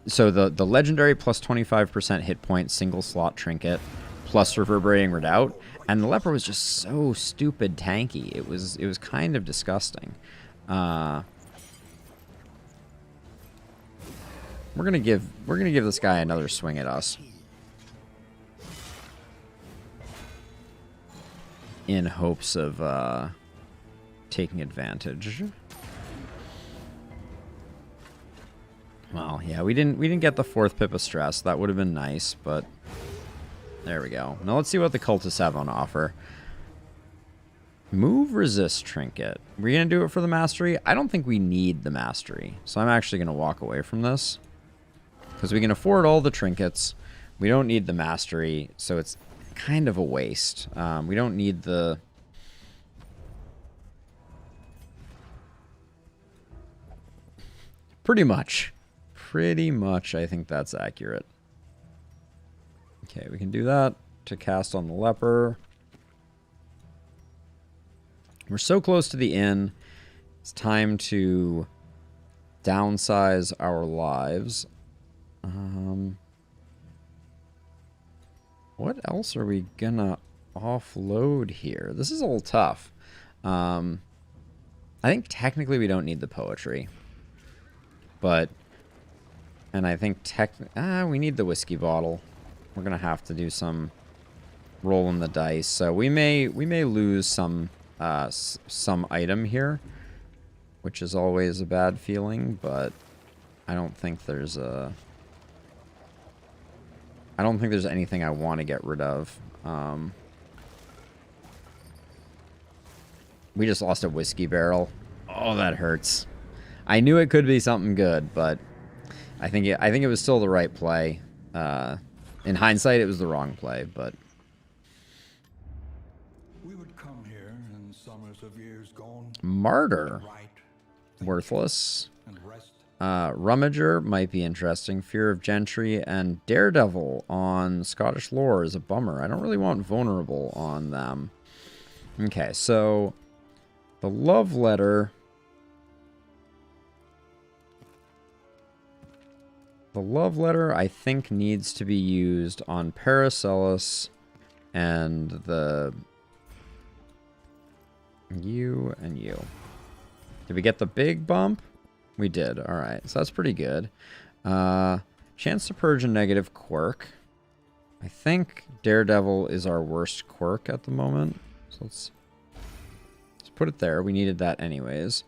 So the legendary plus 25% hit point single slot trinket plus reverberating redoubt, and the leper was just so stupid tanky. It was kind of disgusting. We're gonna give this guy another swing at us. In hopes of taking advantage. Well, yeah, we didn't get the 4th pip of stress. That would have been nice, but there we go. Now let's see what the cultists have on offer. Move resist trinket. We're gonna do it for the mastery. I don't think we need the mastery, so I'm actually gonna walk away from this because we can afford all the trinkets. We don't need the mastery, so it's kind of a waste. We don't need the... Pretty much, I think that's accurate. Okay, we can do that. to cast on the leper. We're so close to the inn. It's time to downsize our lives. What else are we gonna offload here? This is a little tough. I think technically we don't need the poetry. But, and I think we need the whiskey bottle. We're gonna have to do some rolling the dice. So we may lose some item here, which is always a bad feeling, but I don't think there's anything I want to get rid of. We just lost a whiskey barrel. Oh, that hurts. I knew it could be something good, but I think it was still the right play. In hindsight, it was the wrong play, but We would come here in summers of years gone. Martyr, Write, worthless. and rest. Rummager might be interesting. Fear of Gentry and Daredevil on Scottish lore is a bummer. I don't really want Vulnerable on them. Okay, so the love letter. The love letter, I think, needs to be used on Paracelsus and the you and you. Did we get the big bump? We did. All right. So that's pretty good. Chance to purge a negative quirk. I think Daredevil is our worst quirk at the moment. So let's put it there. We needed that anyways.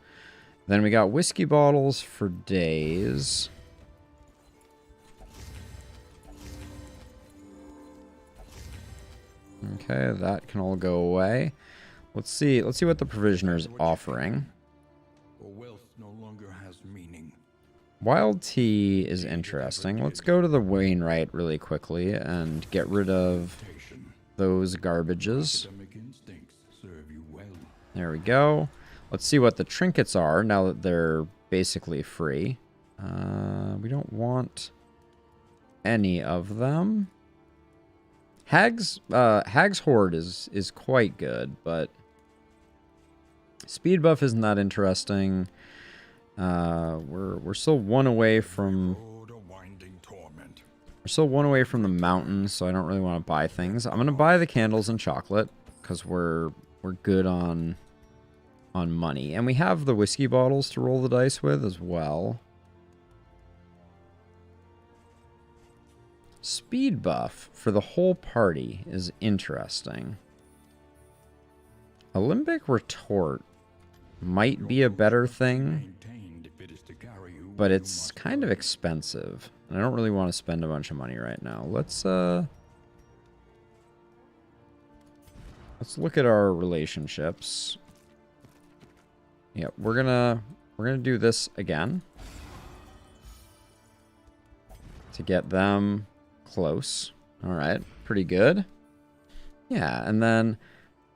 Then we got whiskey bottles for days. Okay, that can all go away. Let's see what the provisioner's offering. For wealth no longer has meaning. Wild tea is interesting. Let's go to the Wainwright really quickly and get rid of those garbages. Academic instincts serve you well. There we go. Let's see what the trinkets are now that they're basically free. We don't want any of them. Hag's Hoard is quite good, but speed buff isn't that interesting. We're still one away from the mountains, so I don't really want to buy things. I'm gonna buy the candles and chocolate because we're good on money, and we have the whiskey bottles to roll the dice with as well. Speed buff for the whole party is interesting. Olympic Retort might be a better thing, but it's kind of expensive, and I don't really want to spend a bunch of money right now. Let's look at our relationships. Yeah, we're gonna do this again to get them close. All right, pretty good. Yeah, and then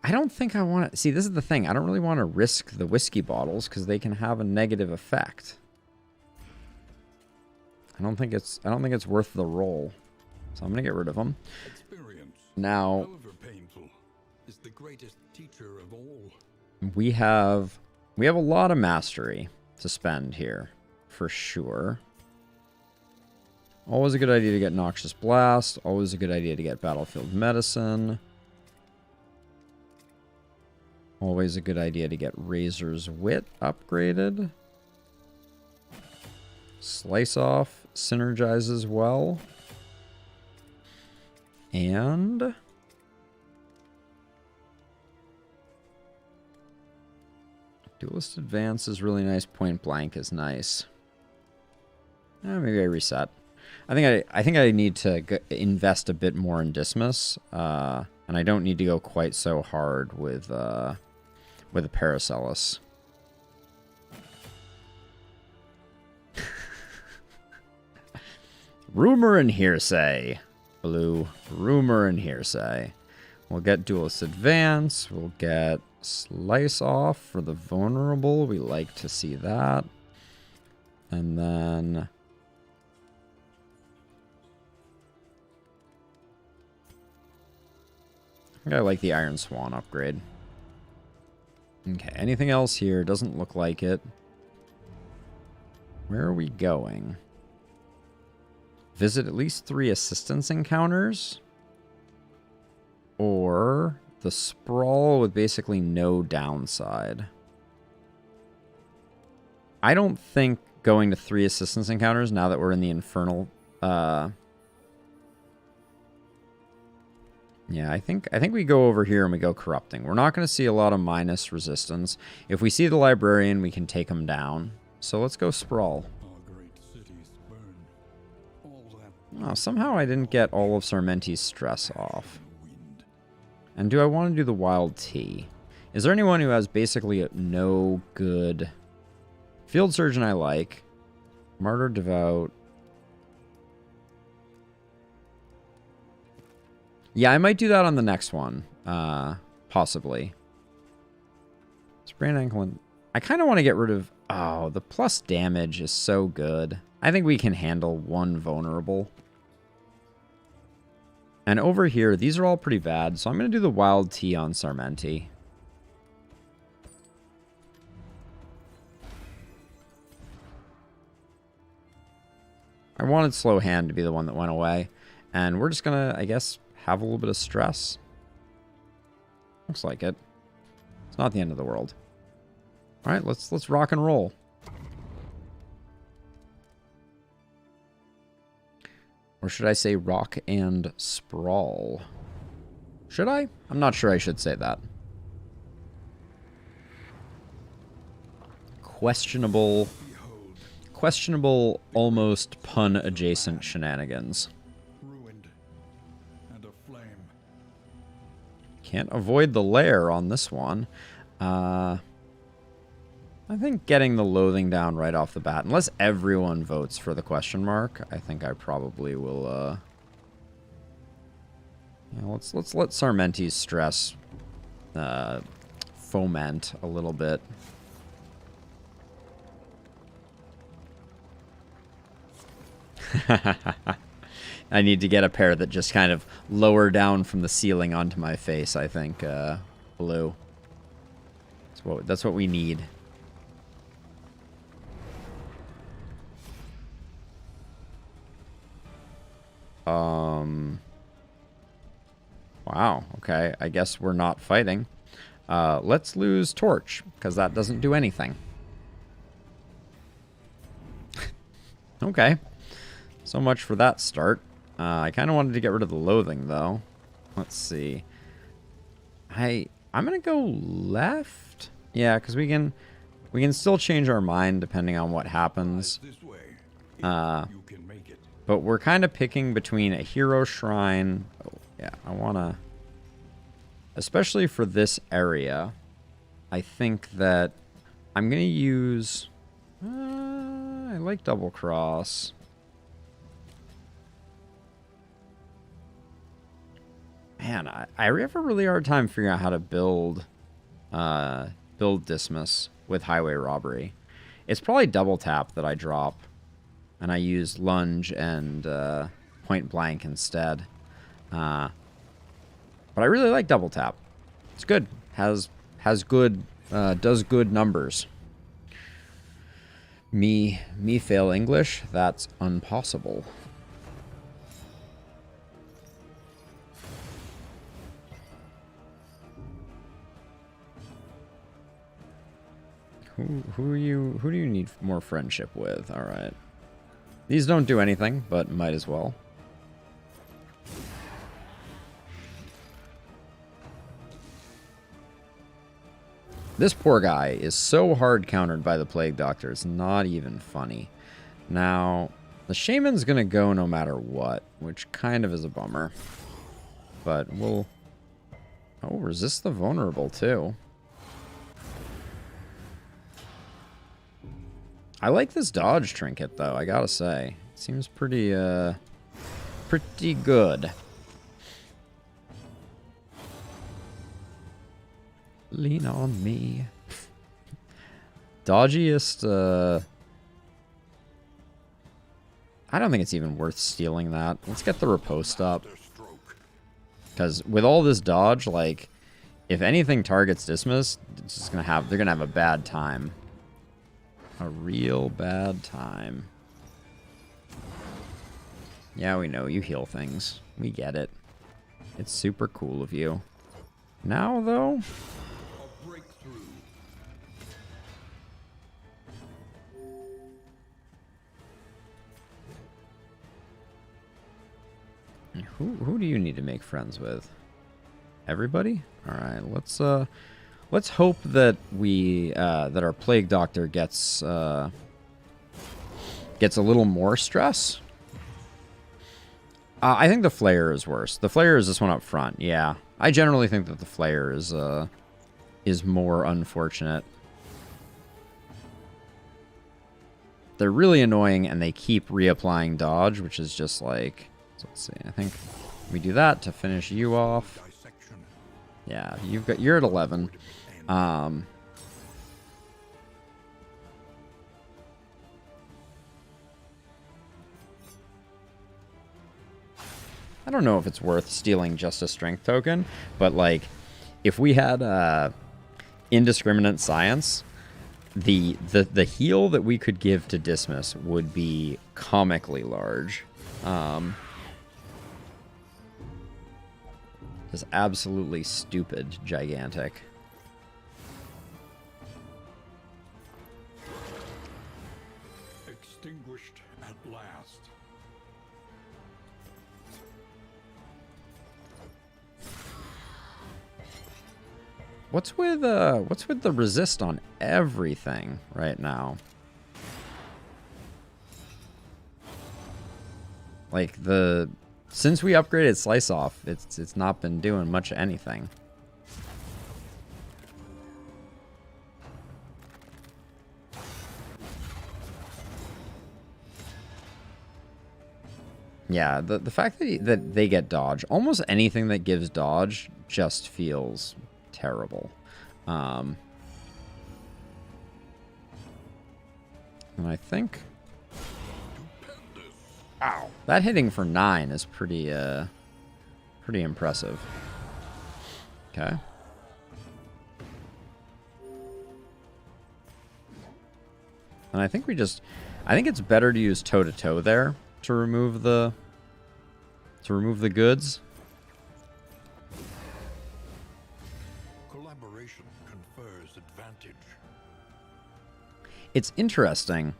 I don't think I want to see. This is the thing. I don't really want to risk the whiskey bottles because they can have a negative effect. I don't think it's worth the roll, so I'm gonna get rid of them. Experience, Now, however painful, is the greatest teacher of all. we have a lot of mastery to spend here, for sure. Always a good idea to get Noxious Blast. Always a good idea to get Battlefield Medicine. Always a good idea to get Razor's Wit upgraded. Slice Off synergizes well. And Duelist Advance is really nice. Point Blank is nice. Maybe I reset. I think I need to invest a bit more in Dismas, and I don't need to go quite so hard with a Paracelsus. Rumor and hearsay, Blue. Rumor and hearsay. We'll get Duelist Advance. We'll get Slice Off for the vulnerable. We like to see that. And then I like the Iron Swan upgrade. Okay, anything else here? Doesn't look like it. Where are we going? Visit at least 3 assistance encounters? Or the sprawl with basically no downside. I don't think going to 3 assistance encounters now that we're in the infernal... Yeah, I think we go over here and we go corrupting. We're not going to see a lot of minus resistance. If we see the librarian, we can take him down. So let's go sprawl. Our great cities burn. All that Oh, somehow I didn't get all of Sarmenti's stress off. wind. And do I want to do the wild tea? Is there anyone who has basically no good... Field Surgeon I like. Martyr Devout. Yeah, I might do that on the next one. Possibly. Sprained ankle and... I kind of want to get rid of... Oh, the plus damage is so good. I think we can handle 1 vulnerable. And over here, these are all pretty bad, so I'm going to do the wild tea on Sarmenti. I wanted Slow Hand to be the one that went away. And we're just going to, I guess, have a little bit of stress. Looks like it. It's not the end of the world. All right, let's rock and roll. Or should I say rock and sprawl? Should I? I'm not sure I should say that. Questionable, almost pun-adjacent shenanigans. Ruined and aflame. Can't avoid the lair on this one. I think getting the loathing down right off the bat, unless everyone votes for the question mark, I think I probably will, yeah, let's let Sarmenti's stress, foment a little bit. I need to get a pair that just kind of lower down from the ceiling onto my face, I think, blue. That's what we need. Wow, okay. I guess we're not fighting. Let's lose Torch, because that doesn't do anything. Okay. So much for that start. I kind of wanted to get rid of the loathing, though. Let's see. I'm going to go left. Yeah, because we can still change our mind depending on what happens. This way, if you can make it. But we're kind of picking between a hero shrine. Oh, yeah, I want to... Especially for this area, I think that I'm going to use... I like Double Cross. Man, I have a really hard time figuring out how to build Dismas with Highway Robbery. It's probably Double Tap that I drop. And I use Lunge and Point Blank instead. But I really like Double Tap. It's good. Has good, does good numbers. Me fail English? That's impossible. Who do you need more friendship with? All right. These don't do anything, but might as well. This poor guy is so hard countered by the Plague Doctor, it's not even funny. Now, the Shaman's gonna go no matter what, which kind of is a bummer. But we'll... Oh, resist the vulnerable, too. I like this dodge trinket, though, I gotta say. It seems pretty good. Lean on me. Dodgiest, I don't think it's even worth stealing that. Let's get the riposte up. Because with all this dodge, like, if anything targets Dismas, it's just they're gonna have a bad time. A real bad time. Yeah, we know you heal things. We get it. It's super cool of you. Now, though... A breakthrough. Who do you need to make friends with? Everybody? All right, let's hope that that our plague doctor gets a little more stress. I think the Flayer is worse. The Flayer is this one up front. Yeah, I generally think that the Flayer is more unfortunate. They're really annoying, and they keep reapplying dodge, which is just like... So let's see. I think we do that to finish you off. Yeah, you're at 11. I don't know if it's worth stealing just a strength token, but like, if we had indiscriminate science, the heal that we could give to Dismas would be comically large. Just absolutely stupid, gigantic. Extinguished at last. What's with the resist on everything right now? Like since we upgraded Slice Off, it's not been doing much of anything. Yeah, the fact that they get dodge, almost anything that gives dodge just feels terrible. And I think... Ow. That hitting for 9 is pretty impressive. Okay. And I think I think it's better to use toe-to-toe there to remove the goods. Collaboration confers advantage. It's interesting.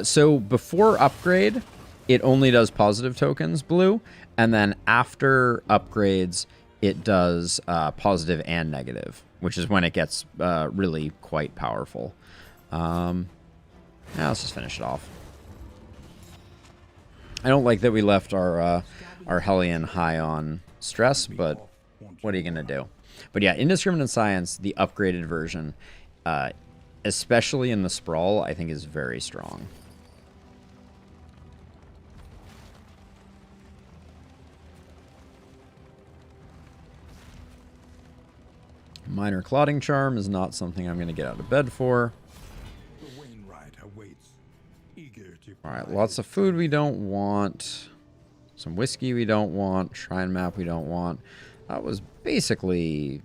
So before upgrade, it only does positive tokens, blue, and then after upgrades, it does positive and negative, which is when it gets really quite powerful. Now let's just finish it off. I don't like that we left our Hellion high on stress, but what are you gonna do? But yeah, Indiscriminate Science, the upgraded version, especially in the Sprawl, I think is very strong. Minor Clotting Charm is not something I'm going to get out of bed for. The Wainwright awaits, eager to... Alright, lots of food we don't want. Some whiskey we don't want. Shrine map we don't want. That was basically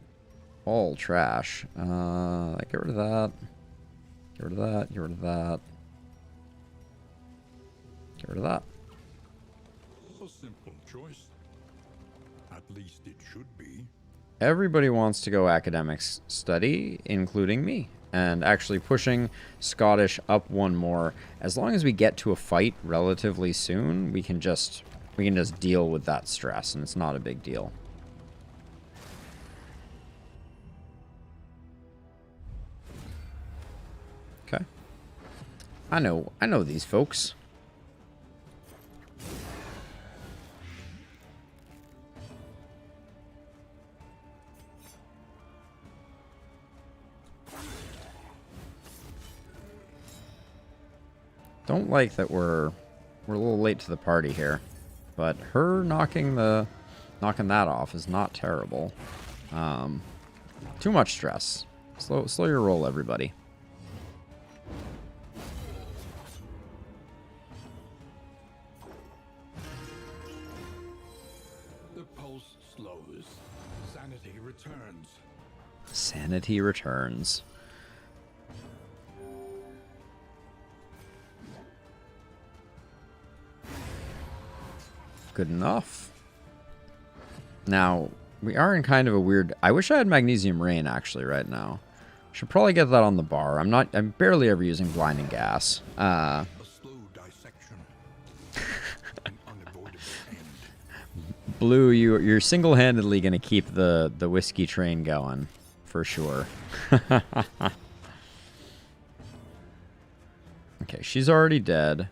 all trash. Get rid of that. Get rid of that. Get rid of that. Get rid of that. A simple choice. At least it should be. Everybody wants to go academics study, including me. And actually pushing Scottish up one more. As long as we get to a fight relatively soon, we can just deal with that stress, and it's not a big deal. Okay. I know these folks. Don't like that we're a little late to the party here, but her knocking that off is not terrible. Too much stress. Slow your roll, everybody. returns. Sanity returns. Good enough. Now, we are in kind of a weird... I wish I had Magnesium Rain, actually, right now. Should probably get that on the bar. I'm barely ever using Blinding Gas. A slow dissection. An unavoidable end. Blue, you're single-handedly going to keep the whiskey train going, for sure. Okay, she's already dead,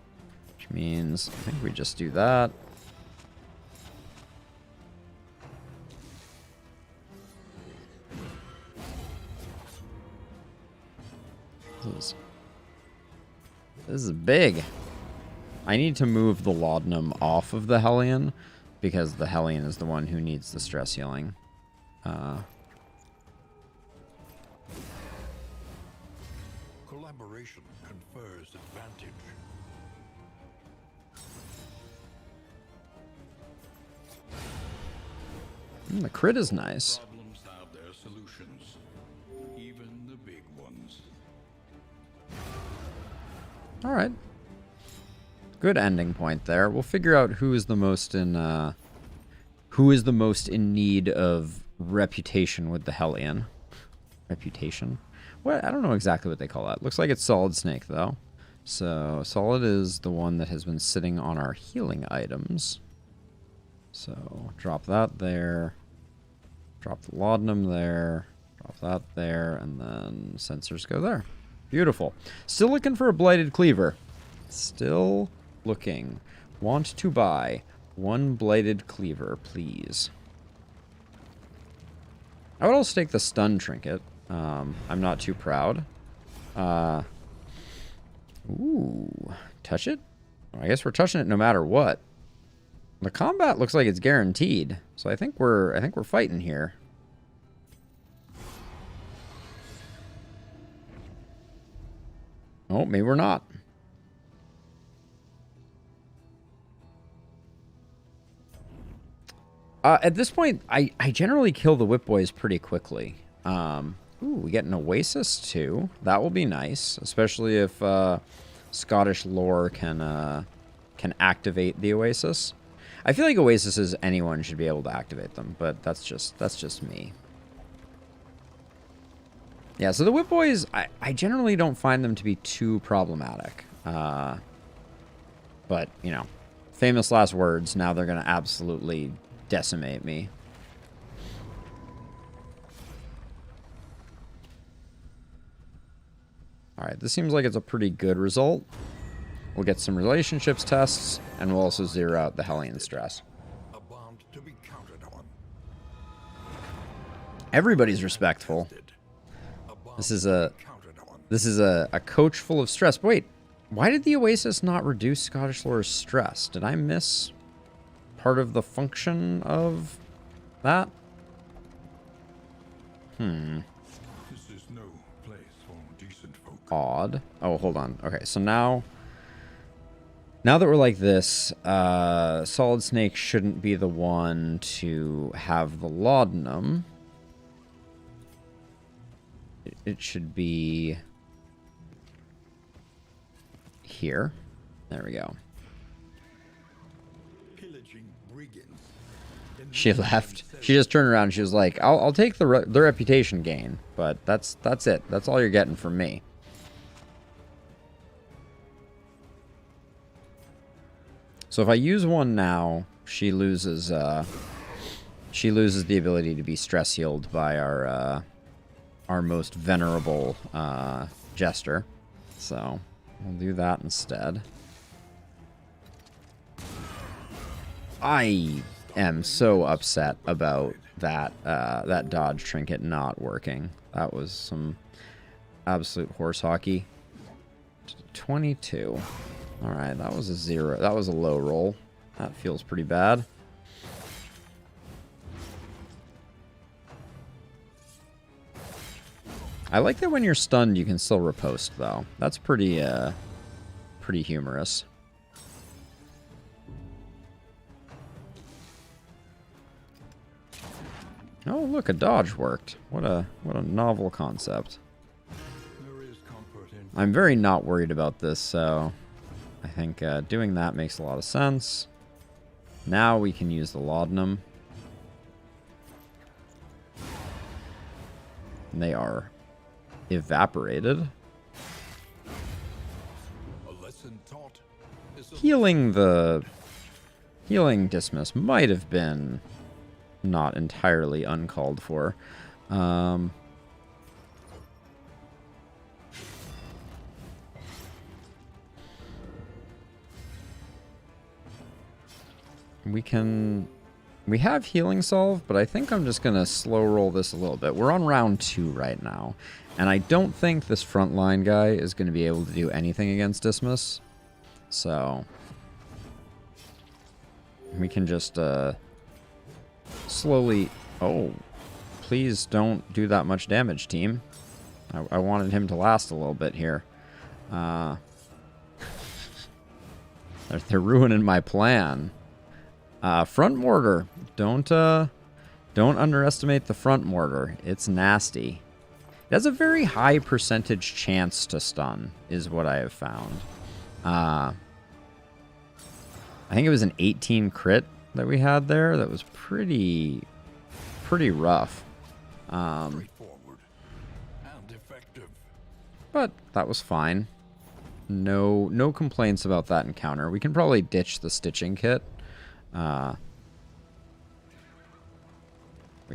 which means I think we just do that. This is big. I need to move the laudanum off of the Hellion because the Hellion is the one who needs the stress healing. Collaboration confers advantage. The crit is nice. Problems have their solutions, even the big ones. All right. Good ending point there. We'll figure out who is the most in need of reputation with the Hellion. Reputation? What? I don't know exactly what they call that. Looks like it's Solid Snake though. So Solid is the one that has been sitting on our healing items. So drop that there. Drop the laudanum there. Drop that there, and then sensors go there. Beautiful. Still looking for a Blighted Cleaver. Still looking. Want to buy one Blighted Cleaver, please. I would also take the Stun Trinket. I'm not too proud. Ooh. Touch it? I guess we're touching it no matter what. The combat looks like it's guaranteed. So I think we're fighting here. Oh, maybe we're not. At this point, I generally kill the Whip Boys pretty quickly. Ooh, we get an Oasis too. That will be nice, especially if Scottish lore can activate the Oasis. I feel like Oasises, anyone should be able to activate them, but that's just me. Yeah, so the Whip Boys, I generally don't find them to be too problematic. But, you know, famous last words, now they're going to absolutely decimate me. Alright, this seems like it's a pretty good result. We'll get some relationships tests, and we'll also zero out the Hellion stress. A bond to be counted on. Everybody's respectful. This is a coach full of stress. But wait, why did the Oasis not reduce Scottish lore's stress? Did I miss part of the function of that? This is no place for decent folk. Odd. Oh, hold on. Okay, so now that we're like this, Solid Snake shouldn't be the one to have the laudanum. It should be here. There we go. Pillaging brigands. She left. She just turned around and she was like, I'll take the reputation gain, but that's it. That's all you're getting from me. So if I use one now, she loses the ability to be stress healed by our most venerable jester. So we'll do that instead. I am so upset about that dodge trinket not working. That was some absolute horse hockey. 22. All right, that was a 0. That was a low roll. That feels pretty bad. I like that when you're stunned, you can still riposte, though. That's pretty humorous. Oh, look, a dodge worked. What a novel concept. There is comfort in I'm very not worried about this, so I think doing that makes a lot of sense. Now we can use the laudanum. And they are evaporated. a lesson taught is a Healing Dismiss might have been not entirely uncalled for. We have Healing Solve, but I think I'm just going to slow roll this a little bit. We're on round 2 right now, and I don't think this frontline guy is going to be able to do anything against Dismiss. So we can just slowly... Oh, please don't do that much damage, team. I wanted him to last a little bit here. They're ruining my plan. Front mortar. Don't underestimate the front mortar. It's nasty. It has a very high percentage chance to stun, is what I have found. I think it was an 18 crit that we had there. That was pretty rough. straightforward and effective. But that was fine. No complaints about that encounter. We can probably ditch the stitching kit. We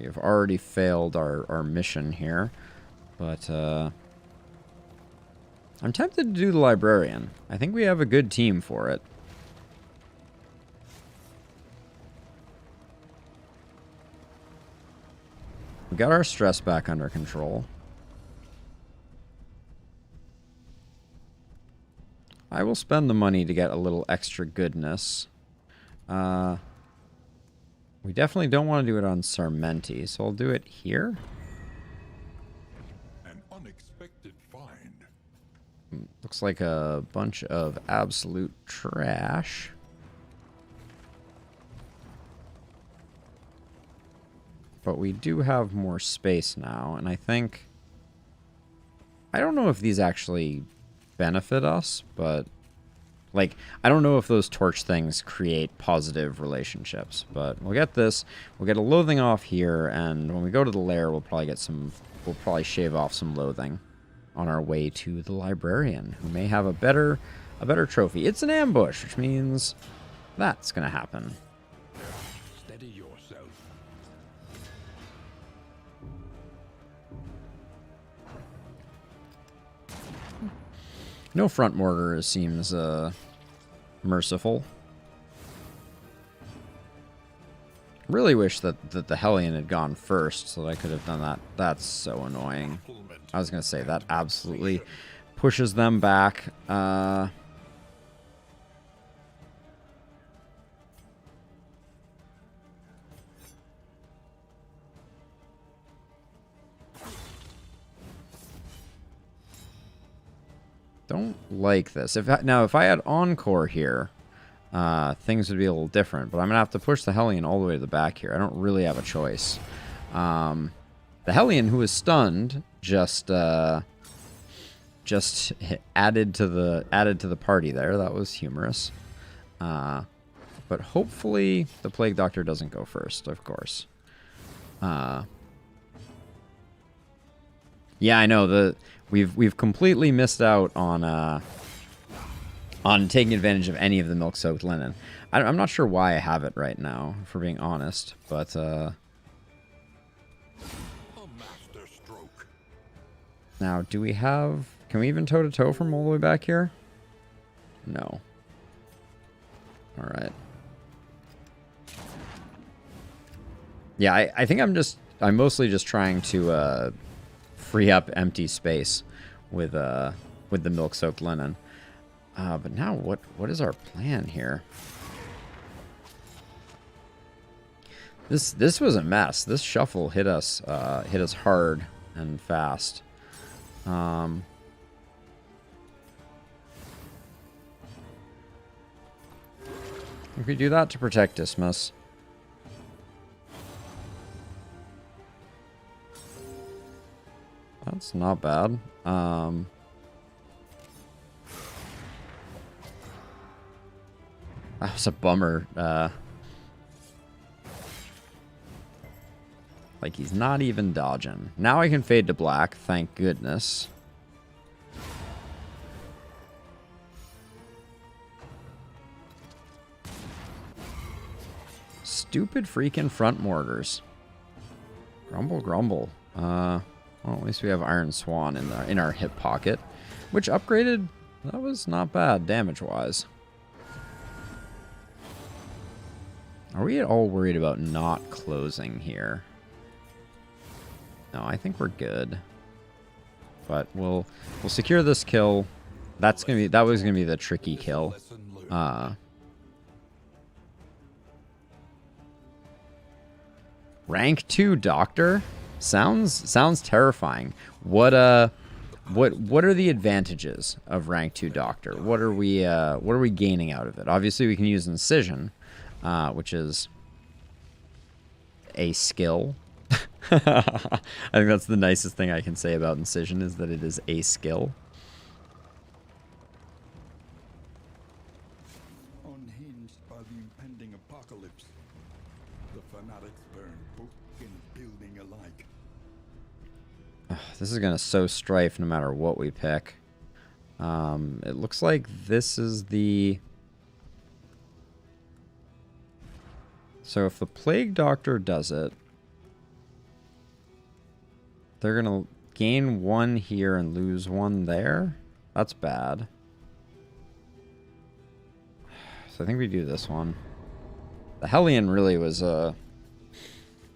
have already failed our mission here, but I'm tempted to do the librarian. I think we have a good team for it. We got our stress back under control. I will spend the money to get a little extra goodness. We definitely don't want to do it on Sarmenti, so I'll do it here. An unexpected find. Looks like a bunch of absolute trash. But we do have more space now, and I think... I don't know if these actually benefit us, but... Like, I don't know if those torch things create positive relationships, but we'll get this. We'll get a loathing off here, and when we go to the lair, we'll probably get some... We'll probably shave off some loathing on our way to the librarian, who may have a better trophy. It's an ambush, which means that's gonna happen. Steady yourself. No front mortar seems merciful. Really wish that the Hellion had gone first so that I could have done that. That's so annoying. I was going to say, that absolutely pushes them back. Don't like this. If I had Encore here, things would be a little different. But I'm going to have to push the Hellion all the way to the back here. I don't really have a choice. The Hellion, who is stunned, just added to the party there. That was humorous. But hopefully the Plague Doctor doesn't go first, of course. Yeah, I know we've completely missed out on taking advantage of any of the milk-soaked linen. I'm not sure why I have it right now, for being honest, but A master stroke. now do we have? Can we even toe-to-toe from all the way back here? No. All right. Yeah, I think I'm mostly just trying to free up empty space with the milk-soaked linen. But now what is our plan here? This was a mess. This shuffle hit us hard and fast. If we do that to protect Dismas. That's not bad. That was a bummer. Like, he's not even dodging. Now I can fade to black, thank goodness. Stupid freaking front mortars. Grumble, grumble. Well, at least we have Iron Swan in our hip pocket, which upgraded. That was not bad damage-wise. Are we at all worried about not closing here? No, I think we're good. But we'll secure this kill. That was gonna be the tricky kill. Rank 2 Doctor sounds terrifying. What are the advantages of rank 2 Doctor? What are we gaining out of it? Obviously, we can use Incision, which is a skill. I think that's the nicest thing I can say about Incision, is that it is a skill. Unhinged by the impending apocalypse, the fanatics burn book and building alike. This is gonna sow strife no matter what we pick. It looks like this is the... So if the Plague Doctor does it, they're going to gain 1 here and lose 1 there. That's bad. So I think we do this one. The Hellion really was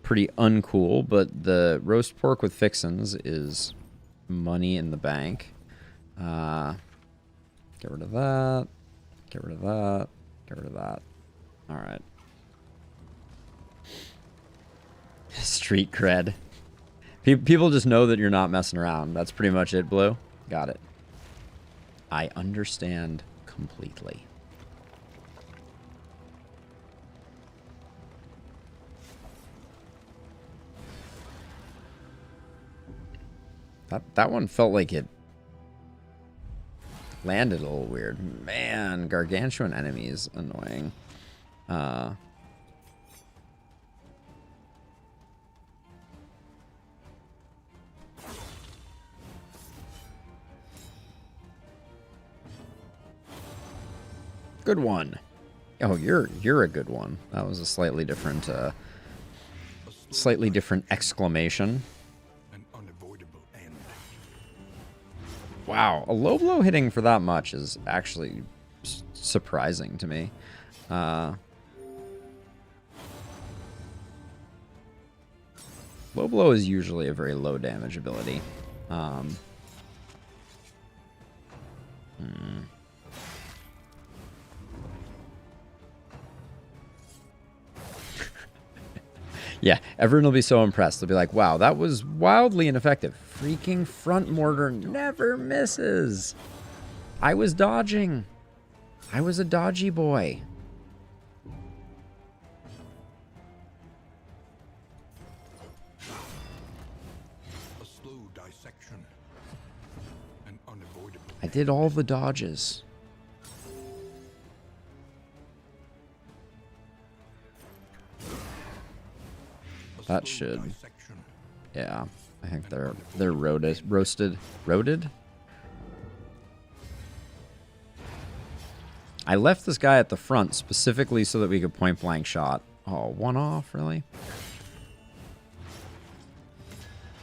pretty uncool, but the roast pork with fixins is money in the bank. Get rid of that. Get rid of that. Get rid of that. All right. Street cred. People just know that you're not messing around. That's pretty much it, Blue. Got it. I understand completely. That one felt like it landed a little weird. Man, gargantuan enemies annoying. Good one. Oh, you're a good one. That was a slightly different exclamation. An unavoidable end. Wow, a low blow hitting for that much is actually surprising to me. Low blow is usually a very low damage ability. Yeah, everyone will be so impressed. They'll be like, wow, that was wildly ineffective. Freaking front mortar never misses. I was dodging. I was a dodgy boy. A slow dissection. An unavoidable. I did all the dodges. That should, yeah. I think they're roasted. I left this guy at the front specifically so that we could point blank shot. Oh, 1 off, really?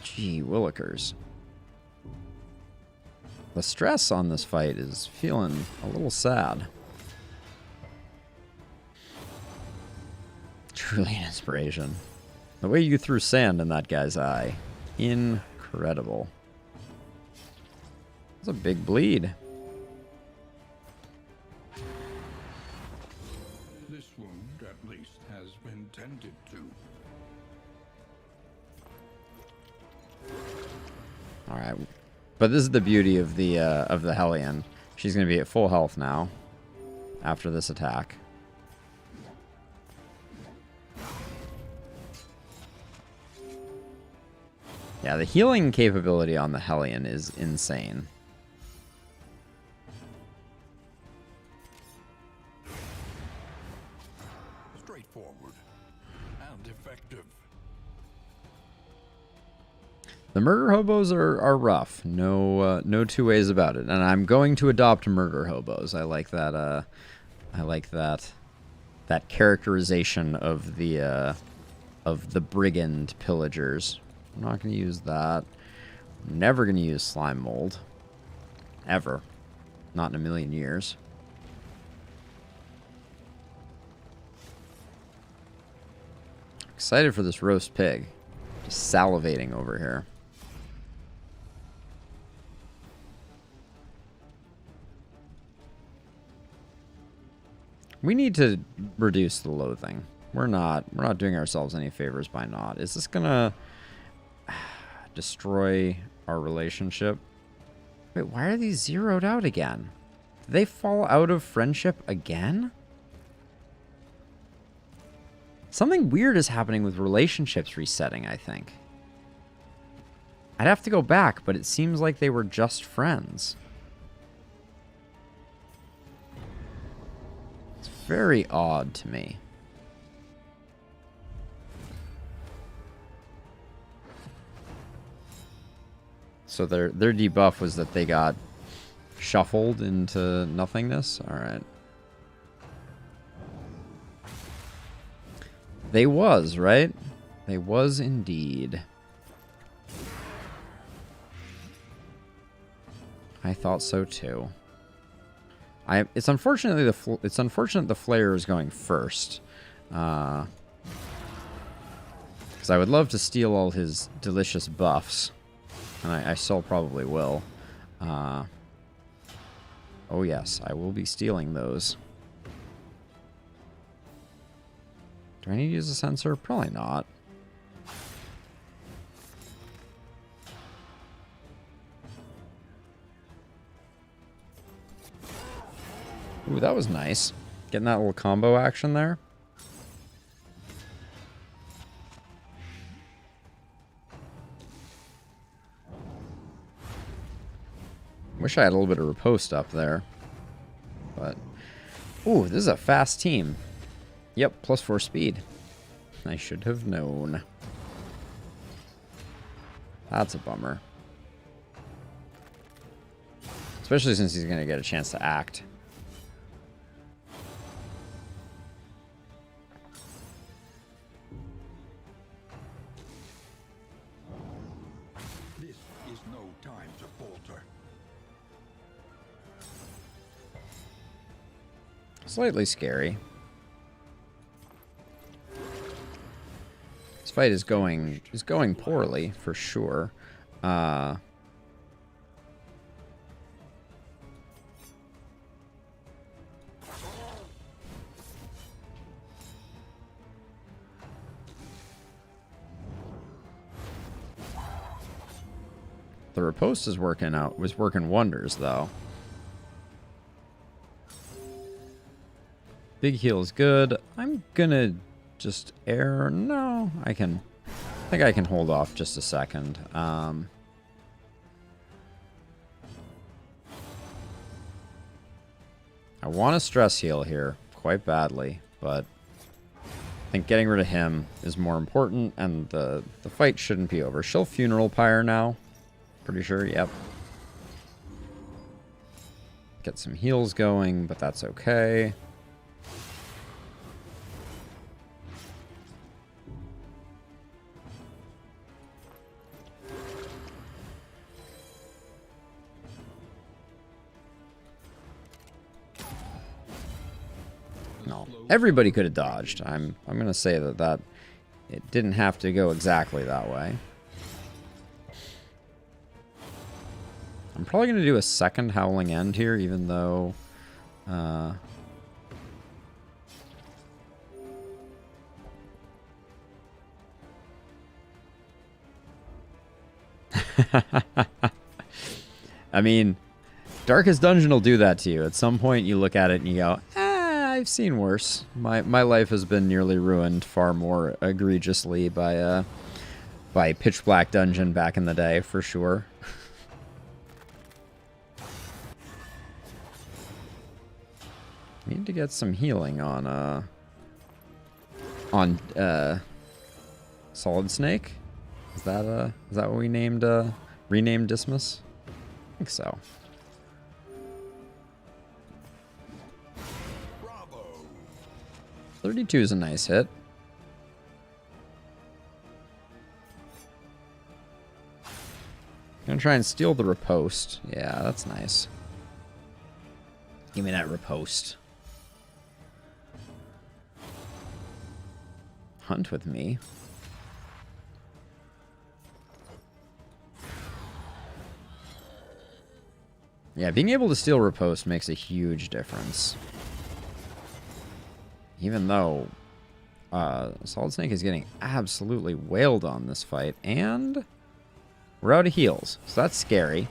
Gee, willikers. The stress on this fight is feeling a little sad. Truly an inspiration. The way you threw sand in that guy's eye. Incredible. That's a big bleed. This wound, at least, has been tended to. Alright. But this is the beauty of the Hellion. She's going to be at full health now. After this attack. Yeah, the healing capability on the Hellion is insane. Straightforward and effective. The murder hobos are rough. No two ways about it. And I'm going to adopt murder hobos. I like that. That characterization of the brigand pillagers. I'm not going to use that. I'm never going to use slime mold. Ever. Not in a million years. Excited for this roast pig. Just salivating over here. We need to reduce the loathing. We're not doing ourselves any favors by not. Is this gonna destroy our relationship? Wait, why are these zeroed out again? Did they fall out of friendship again? Something weird is happening with relationships resetting, I think. I'd have to go back, but it seems like they were just friends. It's very odd to me. So their debuff was that they got shuffled into nothingness? Alright. They was, right? They was indeed. I thought so too. It's unfortunately it's unfortunate the Flayer is going first. Because I would love to steal all his delicious buffs. And I still probably will. Oh yes, I will be stealing those. Do I need to use a sensor? Probably not. Ooh, that was nice. Getting that little combo action there. Wish I had a little bit of riposte up there. But, ooh, this is a fast team. Yep, +4 speed. I should have known. That's a bummer. Especially since he's going to get a chance to act. This is no time to falter. Slightly scary. This fight is going poorly for sure. The riposte is was working wonders though. Big heal is good. I'm gonna just air. No, I think I can hold off just a second. I want to stress heal here quite badly, but I think getting rid of him is more important, and the fight shouldn't be over. She'll funeral pyre now. Pretty sure, yep. Get some heals going, but that's okay. No, everybody could have dodged. I'm gonna say that it didn't have to go exactly that way. I'm probably gonna do a second Howling End here, even though I mean, Darkest Dungeon will do that to you. At some point you look at it and you go, I've seen worse. My life has been nearly ruined far more egregiously by by Pitch Black Dungeon back in the day, for sure. Need to get some healing on Solid Snake. Is that what we named renamed Dismas? I think so. Bravo. 32 is a nice hit. Gonna try and steal the riposte. Yeah, that's nice. Give me that riposte. Hunt with me. Yeah, being able to steal riposte makes a huge difference. Even though Solid Snake is getting absolutely wailed on this fight, and we're out of heals, so that's scary.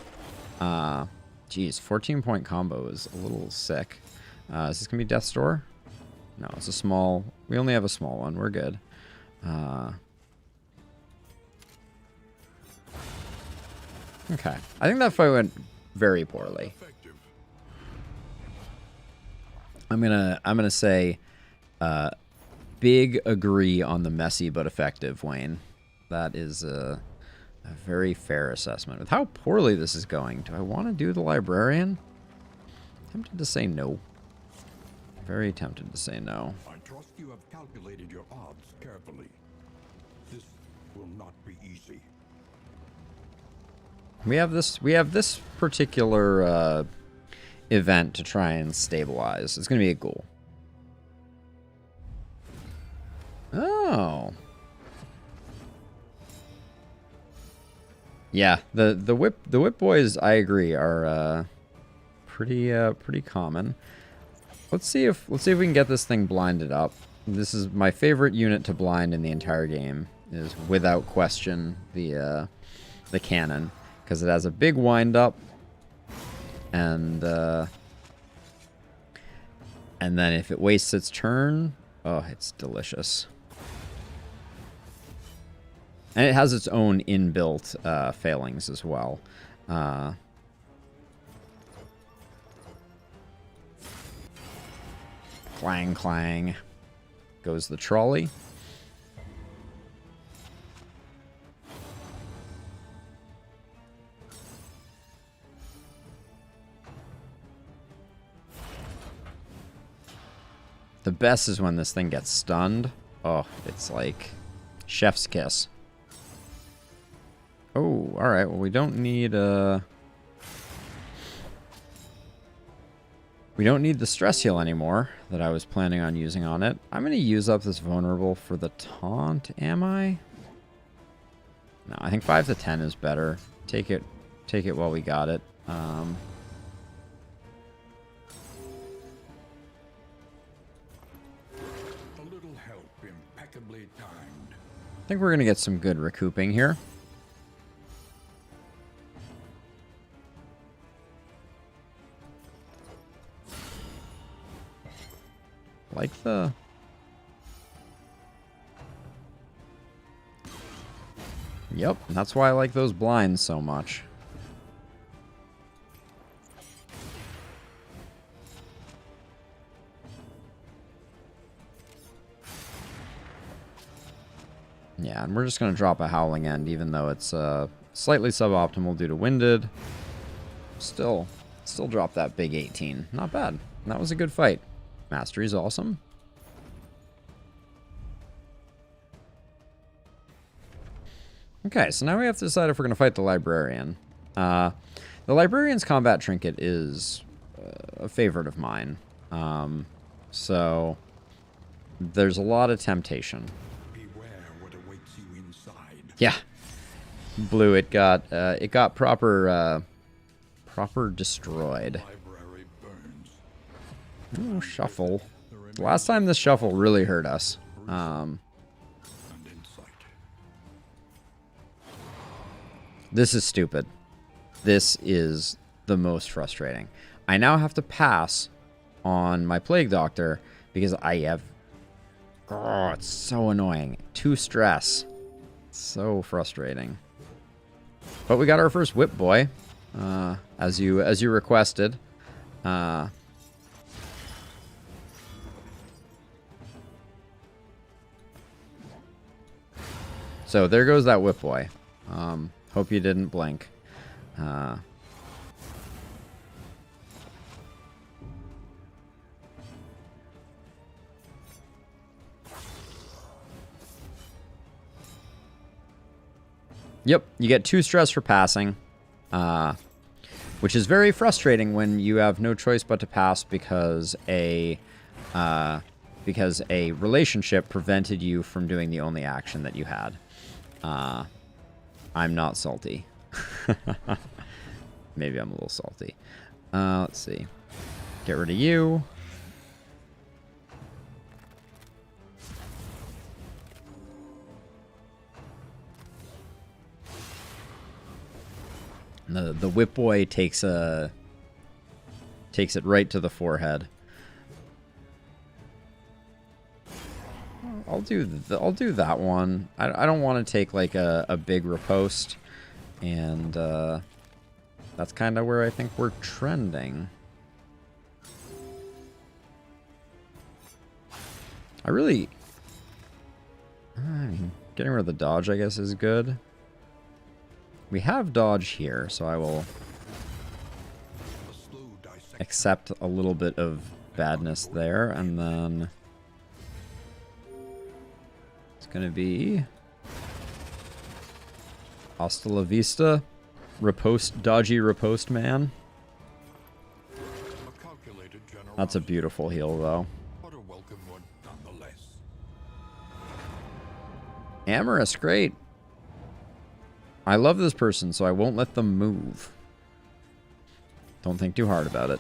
Geez, 14-point combo is a little sick. Is this gonna be Death's Door? No, it's a small. We only have a small one. We're good. Okay, I think that fight went very poorly. Effective. I'm gonna say, big agree on the messy but effective, Wayne. That is a very fair assessment. With how poorly this is going, do I want to do the librarian? Tempted to say no. Very tempted to say no. I trust you have calculated your odds carefully. This will not be easy. We have this particular event to try and stabilize. It's gonna be a ghoul. Oh. Yeah, the whip boys, I agree, are pretty common. Let's see if we can get this thing blinded up. This is my favorite unit to blind in the entire game, is without question the cannon, because it has a big wind up, and then if it wastes its turn, oh, it's delicious. And it has its own inbuilt failings as well. Clang, clang. Goes the trolley. The best is when this thing gets stunned. Oh, it's like chef's kiss. Oh, alright. Well, we don't need the stress heal anymore that I was planning on using on it. I'm going to use up this vulnerable for the taunt, am I? No, I think 5 to 10 is better. Take it while we got it. A little help, impeccably timed. I think we're going to get some good recouping here. Like the... Yep, that's why I like those blinds so much. Yeah, and we're just going to drop a Howling End, even though it's slightly suboptimal due to Winded. Still drop that big 18. Not bad. That was a good fight. Mastery's awesome. Okay, so now we have to decide if we're going to fight the Librarian. The Librarian's combat trinket is a favorite of mine. So there's a lot of temptation. Beware what awaits you inside. Yeah. Blue, it got proper destroyed. Library burns. Oh, shuffle. Last time this shuffle really hurt us. And insight. This is stupid. This is the most frustrating. I now have to pass on my Plague Doctor because I have... Oh, it's so annoying. 2 stress. So frustrating. But we got our first whip boy, as you requested. So there goes that whip boy. Hope you didn't blink. Yep, you get 2 stress for passing, which is very frustrating when you have no choice but to pass because a relationship prevented you from doing the only action that you had. I'm not salty. Maybe I'm a little salty. Let's see. Get rid of you. The whip boy takes it right to the forehead. I'll do that one. I don't want to take like a big riposte, and that's kind of where I think we're trending. I mean, getting rid of the dodge, I guess, is good. We have dodge here, so I will accept a little bit of badness there, and then it's going to be hasta la vista, dodgy riposte man. That's a beautiful heal, though. Amorous, great. I love this person, so I won't let them move. Don't think too hard about it.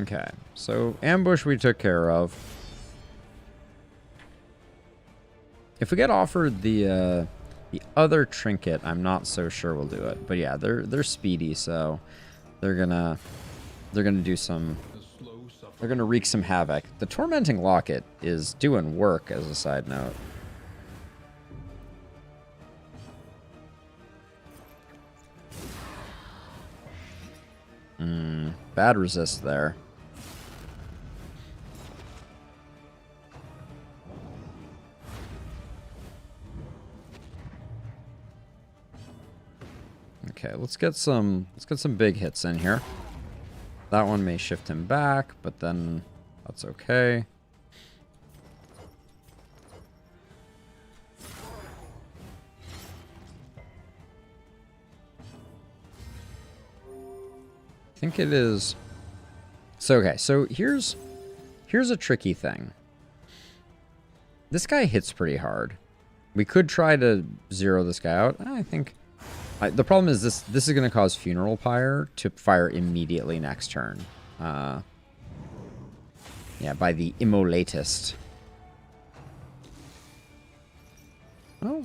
Okay, so ambush we took care of. If we get offered the other trinket, I'm not so sure we'll do it. But yeah, they're speedy, so they're gonna do some. They're going to wreak some havoc. The Tormenting Locket is doing work, as a side note. Bad resist there. Okay, let's get some big hits in here. That one may shift him back, but then that's okay. I think it is. So, okay, so here's a tricky thing. This guy hits pretty hard. We could try to zero this guy out. I think the problem is this is going to cause Funeral Pyre to fire immediately next turn. Yeah, by the Immolatist. Oh,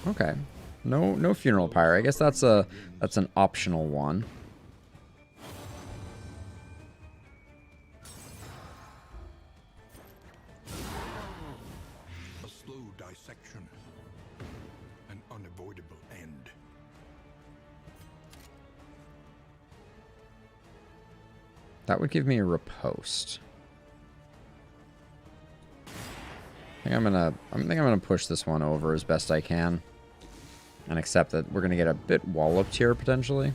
okay. No Funeral Pyre. I guess that's an optional one. A slow dissection. An unavoidable end. That would give me a riposte. I think I'm gonna push this one over as best I can, and accept that we're gonna get a bit walloped here potentially.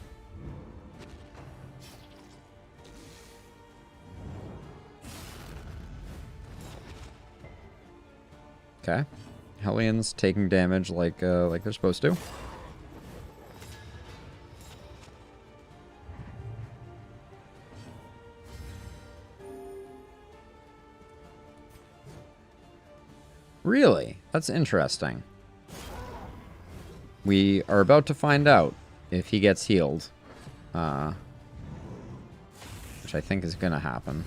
Okay, Hellions taking damage like they're supposed to. Really? That's interesting. We are about to find out if he gets healed. Which I think is going to happen.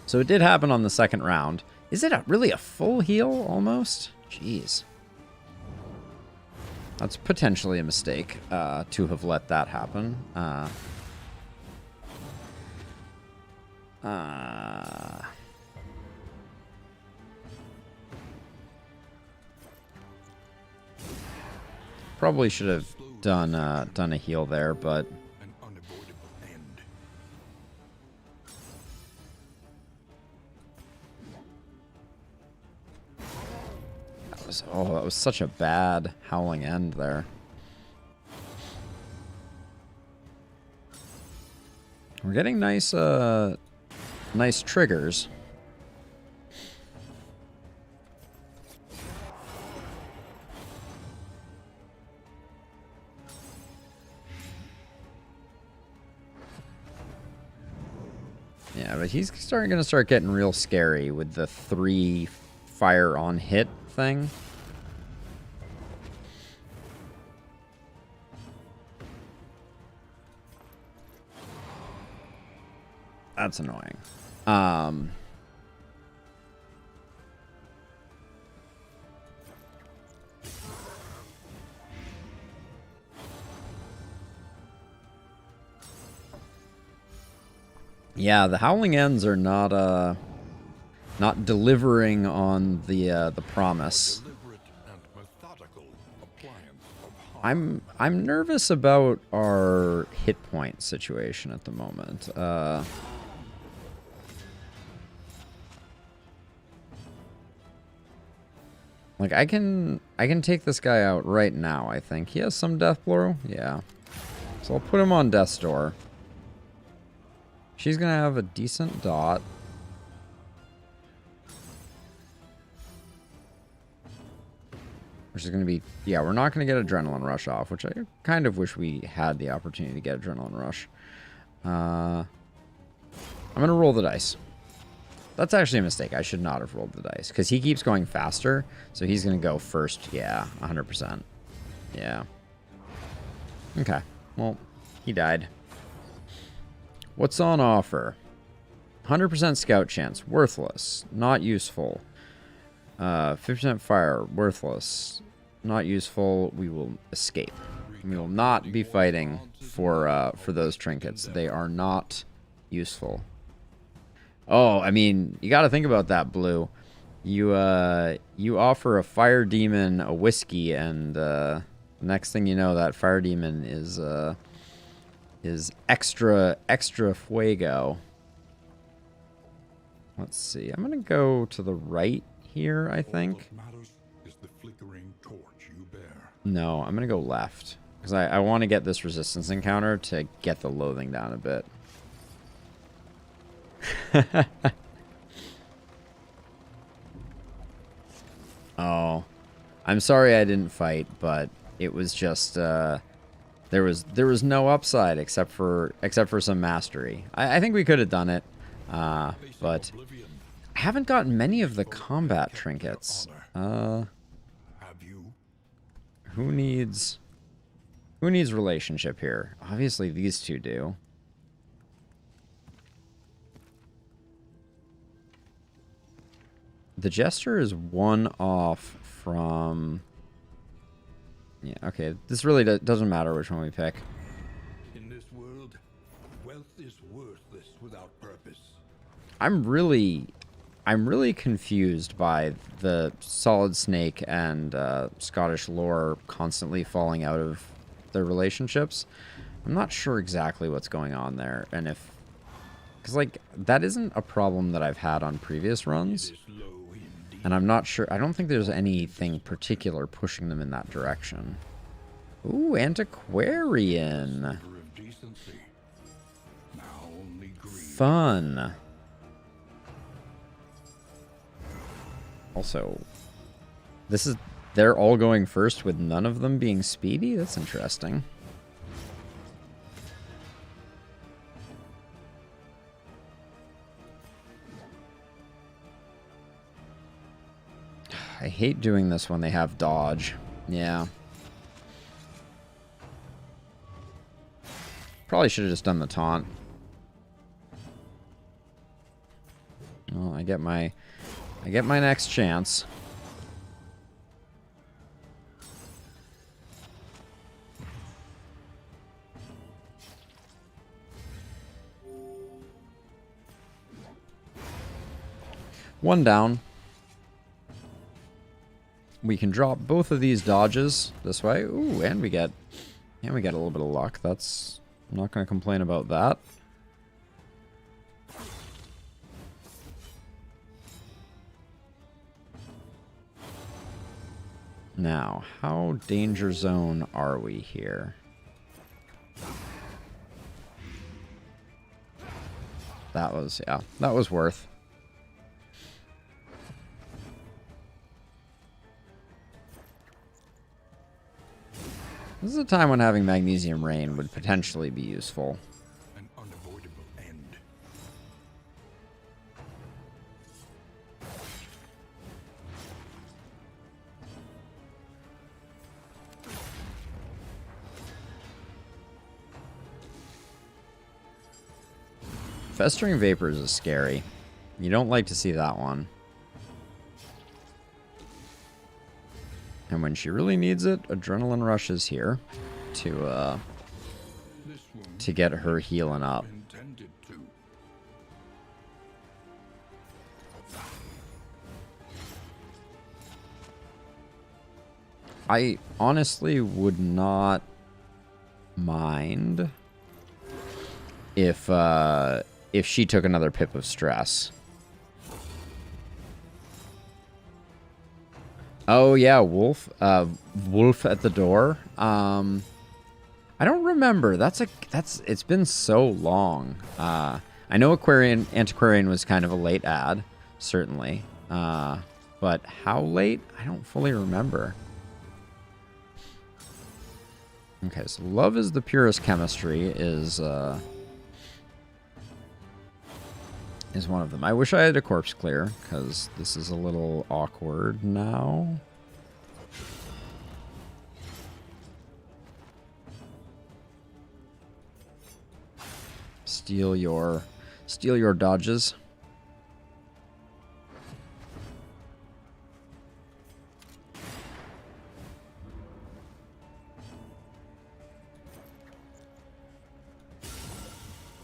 So it did happen on the second round. Is it really a full heal, almost? Jeez. That's potentially a mistake to have let that happen. Probably should have done a heal there, but An unavoidable end. that was such a bad howling end there. We're getting nice nice triggers. Yeah, but he's gonna start getting real scary with the 3 fire on hit thing. That's annoying. Yeah, the howling ends are not delivering on the promise. Deliberate and methodical appliance of harm. I'm nervous about our hit point situation at the moment. Like I can take this guy out right now, I think. He has some death blow? Yeah. So I'll put him on death's door. She's gonna have a decent dot. Which is gonna be, yeah, we're not gonna get Adrenaline Rush off, which I kind of wish we had the opportunity to get Adrenaline Rush. I'm gonna roll the dice. That's actually a mistake. I should not have rolled the dice. Because he keeps going faster. So he's going to go first. Yeah, 100%. Yeah. Okay. Well, he died. What's on offer? 100% scout chance. Worthless. Not useful. 50% fire. Worthless. Not useful. We will escape. We will not be fighting for those trinkets. They are not useful. Oh, I mean, you got to think about that, Blue. You offer a fire demon a whiskey, and next thing you know, that fire demon is extra fuego. Let's see. I'm gonna go to the right here, I think. All that matters is the flickering torch you bear. No, I'm gonna go left because I want to get this resistance encounter to get the loathing down a bit. Oh, I'm sorry I didn't fight, but it was just there was no upside except for some mastery. I think we could have done it, but I haven't gotten many of the combat trinkets. Have you? Who needs relationship here? Obviously these two do. The Jester is one off from... Yeah, okay. This really doesn't matter which one we pick. In this world, wealth is worthless without purpose. I'm really confused by the Solid Snake and Scottish lore constantly falling out of their relationships. I'm not sure exactly what's going on there, and if... Because, like, that isn't a problem that I've had on previous runs. And I'm not sure. I don't think there's anything particular pushing them in that direction. Ooh, antiquarian. Fun. Also, they're all going first with none of them being speedy? That's interesting. I hate doing this when they have dodge. Yeah. Probably should have just done the taunt. Well, I get my next chance. One down. We can drop both of these dodges this way. Ooh, and we get a little bit of luck. That's, I'm not going to complain about that. Now, how danger zone are we here? That was, yeah, that was worth. This is a time when having Magnesium Rain would potentially be useful. An unavoidable end. Festering Vapors is scary. You don't like to see that one. And when she really needs it, Adrenaline Rush is here to get her healing up. Intended to. I honestly would not mind if she took another pip of stress. Oh yeah, Wolf at the door. I don't remember. It's been so long. I know Antiquarian was kind of a late ad, certainly. But how late? I don't fully remember. Okay, so Love is the Purest Chemistry is one of them. I wish I had a Corpse Clear, because this is a little awkward now. Steal your dodges.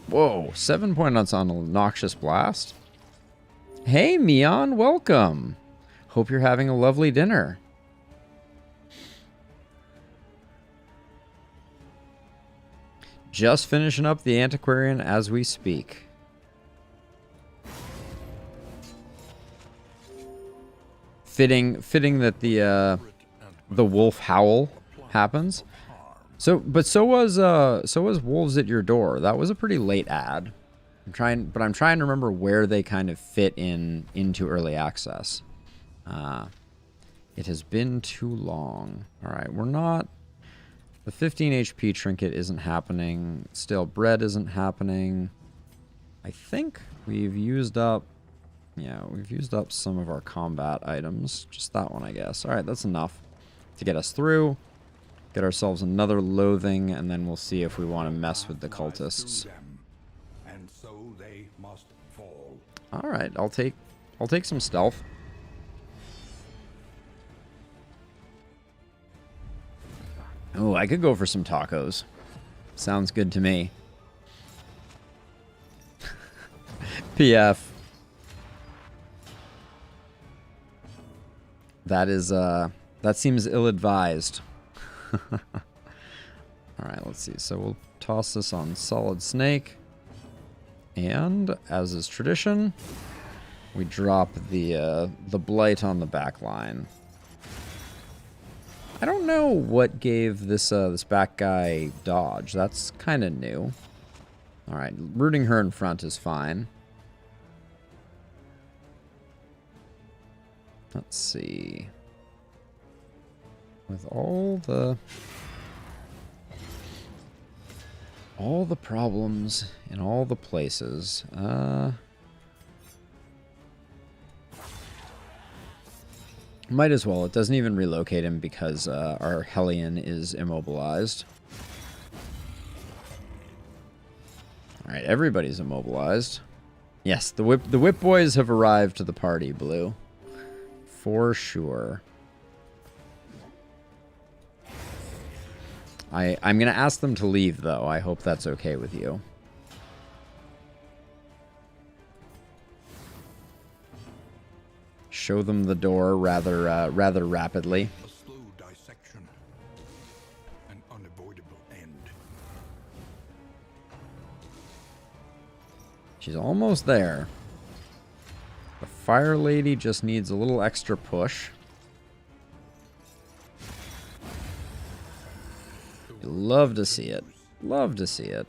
Whoa, 7 points on a Noxious Blast. Hey, Mion, welcome. Hope you're having a lovely dinner. Just finishing up the Antiquarian as we speak. Fitting that the wolf howl happens. So was Wolves at Your Door. That was a pretty late ad. I'm trying to remember where they kind of fit into early access. It has been too long. All right, we're not. The 15 HP trinket isn't happening. Stale bread isn't happening. I think we've used up. Yeah, we've used up some of our combat items. Just that one, I guess. All right, that's enough to get us through. Get ourselves another loathing, and then we'll see if we want to mess with the cultists. And so they must fall. All right, I'll take some stealth. Oh, I could go for some tacos. Sounds good to me. PF. That seems ill-advised. Alright, let's see. So we'll toss this on Solid Snake. And, as is tradition, we drop the Blight on the back line. I don't know what gave this back guy dodge. That's kind of new. Alright, rooting her in front is fine. Let's see. With all the problems in all the places, might as well. It doesn't even relocate him because our Hellion is immobilized. All right, everybody's immobilized. Yes, the whip boys have arrived to the party, Blue. For sure. I'm going to ask them to leave, though. I hope that's okay with you. show them the door rather rapidly. A slow dissection. An unavoidable end. She's almost there. The Fire Lady just needs a little extra push. Love to see it. Love to see it.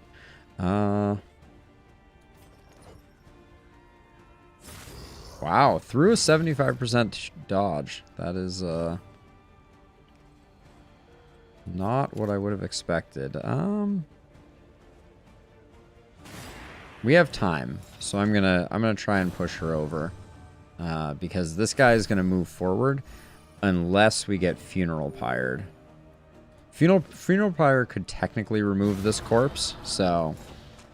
Wow, through a 75% dodge. That is not what I would have expected. We have time, so I'm gonna try and push her over, because this guy is gonna move forward unless we get Funeral Pyred. Funeral Pyre could technically remove this corpse, so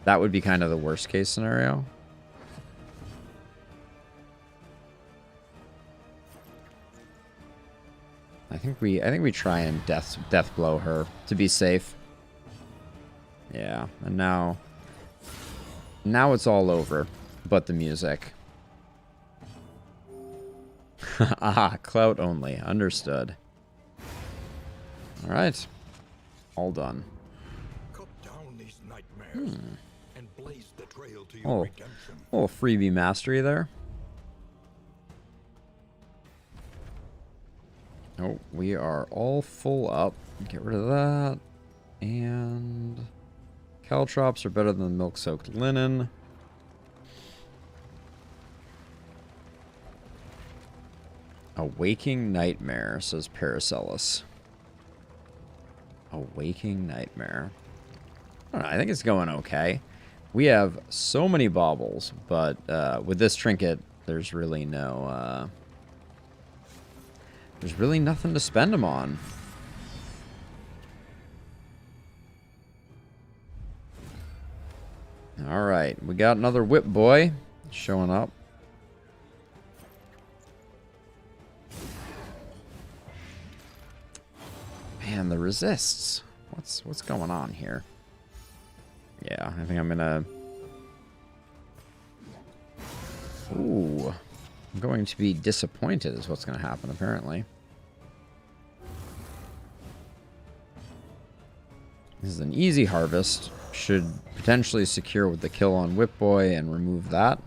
that would be kind of the worst case scenario. I think we try and death blow her to be safe. Yeah, and now it's all over, but the music. Ah, clout only. Understood. All right, all done. Cut down these nightmares and blaze the trail to your Oh, redemption. little freebie mastery there. Oh, we are all full up. Get rid of that. And caltrops are better than milk-soaked linen. A waking nightmare, says Paracelsus. A waking nightmare. I don't know, I think it's going okay. We have so many baubles, but with this trinket, there's really no... there's really nothing to spend them on. Alright, we got another whip boy showing up. Man, the resists. What's going on here? Yeah, I think I'm gonna... Ooh. I'm going to be disappointed is what's going to happen, apparently. This is an easy harvest. Should potentially secure with the kill on Whip Boy and remove that.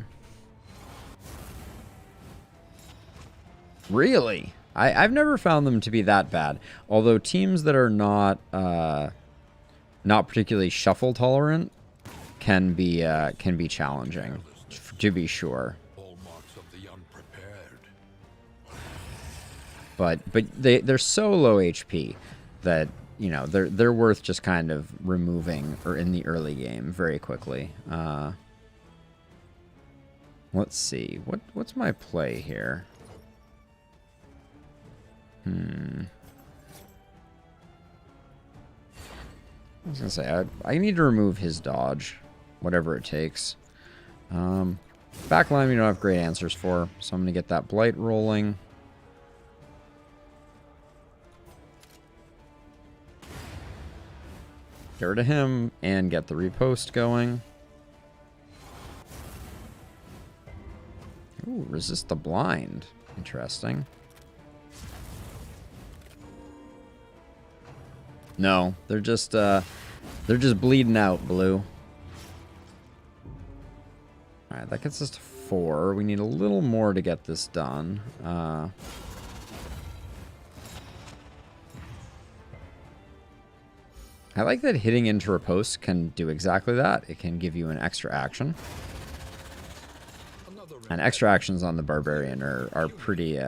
Really? I've never found them to be that bad. Although teams that are not particularly shuffle tolerant can be challenging, to be sure. But they're so low HP that, you know, they're worth just kind of removing or in the early game very quickly. Let's see. What's my play here? I was gonna say I need to remove his dodge, whatever it takes. Backline we don't have great answers for, so I'm gonna get that blight rolling. Get rid of him and get the repost going. Ooh, resist the blind. Interesting. No, they're just bleeding out, Blue. Alright, that gets us to 4. We need a little more to get this done. I like that hitting into riposte can do exactly that. It can give you an extra action. And extra actions on the Barbarian are pretty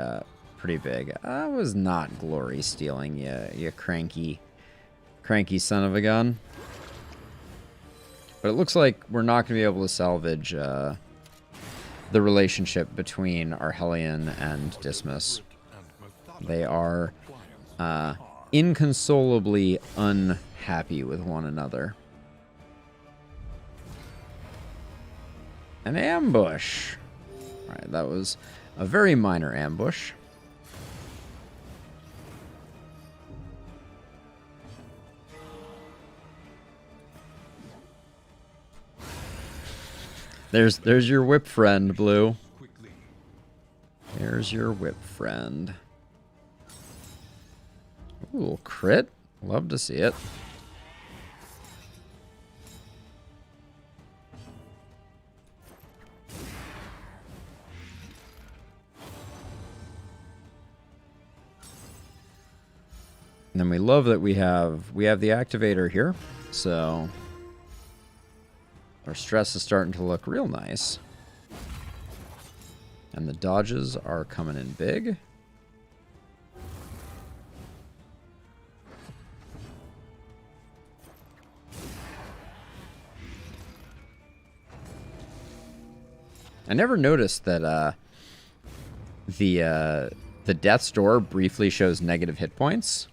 big. I was not glory stealing, you cranky son of a gun. But it looks like we're not going to be able to salvage the relationship between Arhelion and Dismas. They are inconsolably unhappy with one another. An ambush. Alright, that was a very minor ambush. There's your whip friend, Blue. There's your whip friend. Ooh, crit. Love to see it. And then we love that we have the activator here, so our stress is starting to look real nice. And the dodges are coming in big. I never noticed that the death's door briefly shows negative hit points.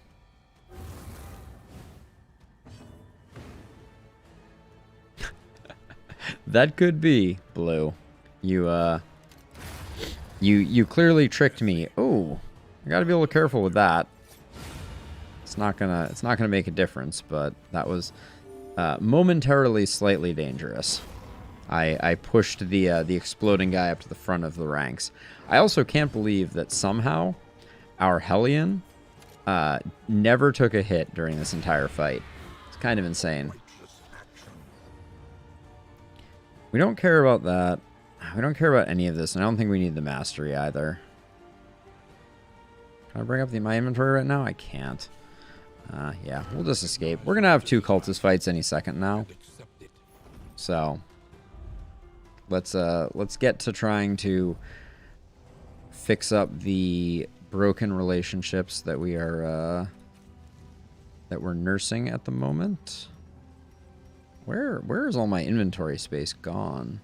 That could be Blue. You clearly tricked me. Oh, I gotta be a little careful with that. It's not gonna make a difference, but that was momentarily slightly dangerous. I pushed the exploding guy up to the front of the ranks. I also can't believe that somehow our Hellion never took a hit during this entire fight. It's kind of insane. We don't care about that. We don't care about any of this, and I don't think we need the mastery either. Can I bring up my inventory right now? I can't. Yeah, we'll just escape. We're gonna have 2 cultist fights any second now. So let's get to trying to fix up the broken relationships that we're nursing at the moment. Where is all my inventory space gone?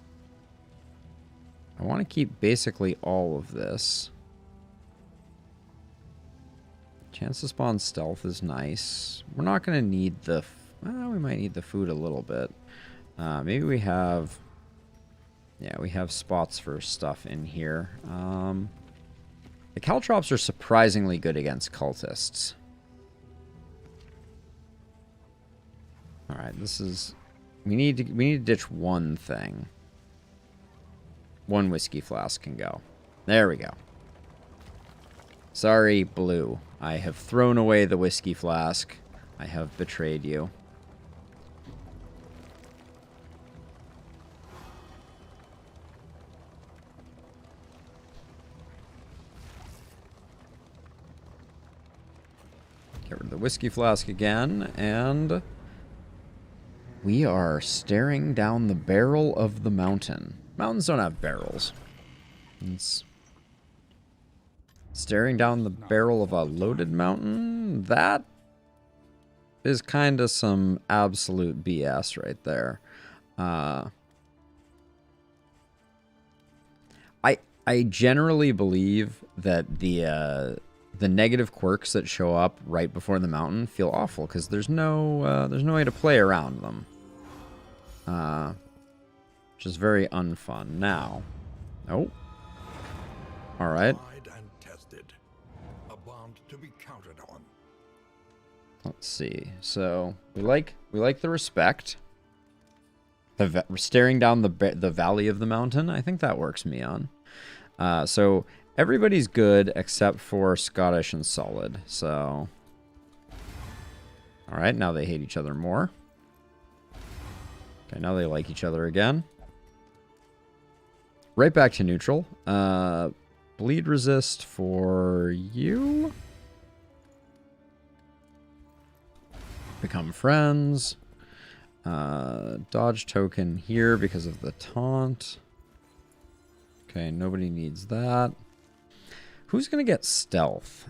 I want to keep basically all of this. Chance to spawn stealth is nice. We're not going to need the... Well, we might need the food a little bit. Maybe we have... Yeah, we have spots for stuff in here. The caltrops are surprisingly good against cultists. Alright, this is... We need to ditch one thing. One whiskey flask can go. There we go. Sorry, Blue. I have thrown away the whiskey flask. I have betrayed you. Get rid of the whiskey flask again, and... we are staring down the barrel of the mountain. Mountains don't have barrels. It's staring down the barrel of a loaded mountain. That is kind of some absolute BS right there. I generally believe that the negative quirks that show up right before the mountain feel awful because there's no way to play around them. Which is very unfun. Now, oh, all right. And tested. A bond to be counted on. Let's see. So we like the respect. Staring down the valley of the mountain. I think that works me on. So everybody's good except for Scottish and Solid. So, all right. Now they hate each other more. Okay, now they like each other again. Right back to neutral. Bleed resist for you. Become friends. Dodge token here because of the taunt. Okay, nobody needs that. Who's going to get stealth?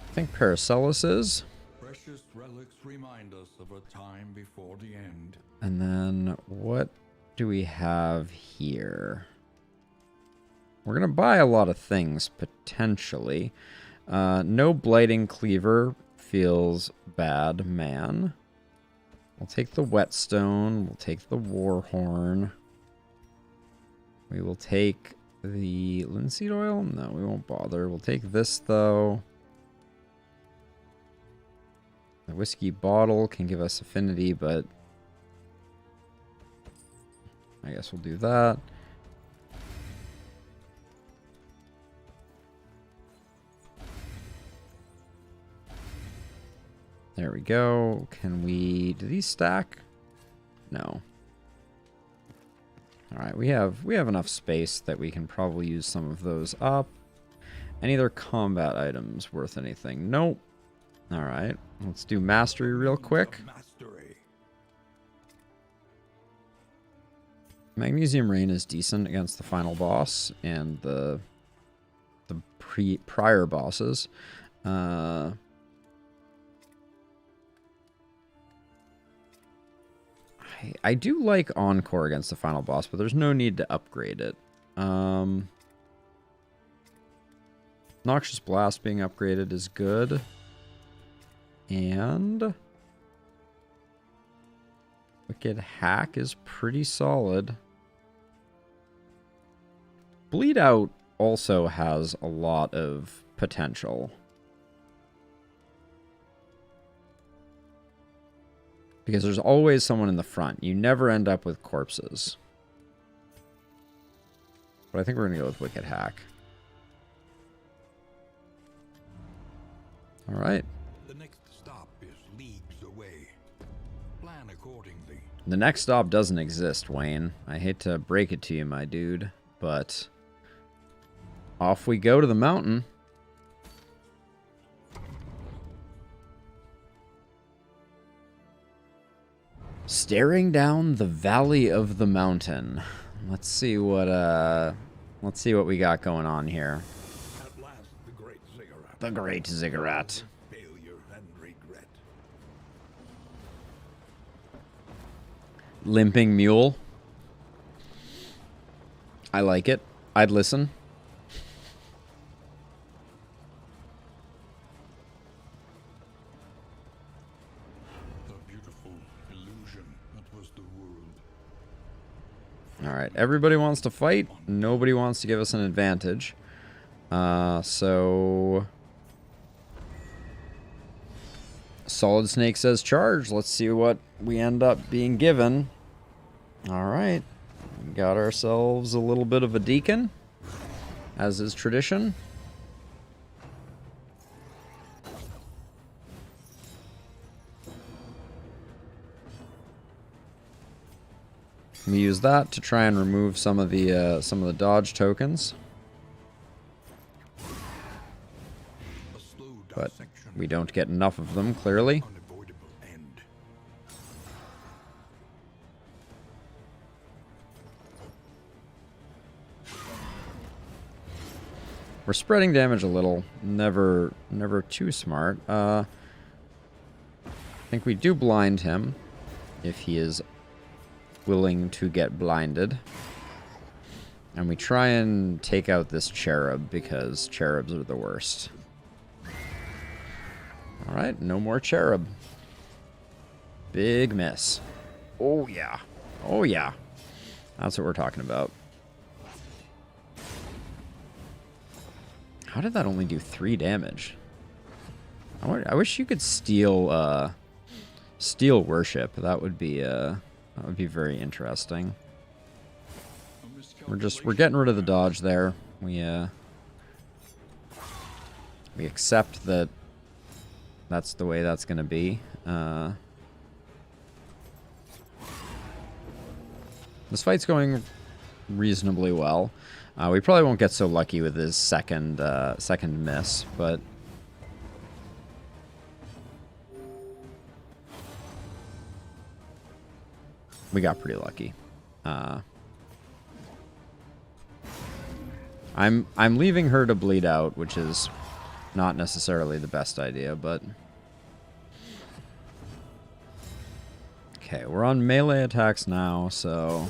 I think Paracelsus is. Precious relics remind us of a time before the end. And then what do we have here? We're going to buy a lot of things, potentially. No blighting cleaver feels bad, man. We'll take the whetstone. We'll take the warhorn. We will take the linseed oil. No, we won't bother. We'll take this, though. The whiskey bottle can give us affinity, but I guess we'll do that. There we go. Can we... Do these stack? No. Alright, we have enough space that we can probably use some of those up. Any other combat items worth anything? Nope. Alright, let's do mastery real quick. Magnesium Rain is decent against the final boss and the prior bosses. I do like Encore against the final boss, but there's no need to upgrade it. Noxious Blast being upgraded is good. And Wicked Hack is pretty solid. Bleed Out also has a lot of potential. Because there's always someone in the front. You never end up with corpses. But I think we're going to go with Wicked Hack. Alright. The next stop is leagues away. Plan accordingly. The next stop doesn't exist, Wayne. I hate to break it to you, my dude. But off we go to the mountain. Staring down the valley of the mountain. Let's see what we got going on here. At last, the great ziggurat. The great ziggurat. Failure and regret. Limping mule. I like it. I'd listen. Alright, everybody wants to fight. Nobody wants to give us an advantage. So... Solid Snake says charge. Let's see what we end up being given. Alright. We got ourselves a little bit of a deacon, as is tradition. We use that to try and remove some of the dodge tokens, but we don't get enough of them, clearly. We're spreading damage a little, never too smart. I think we do blind him if he is willing to get blinded. And we try and take out this cherub because cherubs are the worst. Alright, no more cherub. Big miss. Oh yeah. Oh yeah. That's what we're talking about. How did that only do 3 damage? I wish you could steal steal worship. That would be very interesting. We're getting rid of the dodge there. We accept that that's the way that's going to be. This fight's going reasonably well. We probably won't get so lucky with his second miss, but we got pretty lucky. I'm leaving her to bleed out, which is not necessarily the best idea, but okay, we're on melee attacks now, so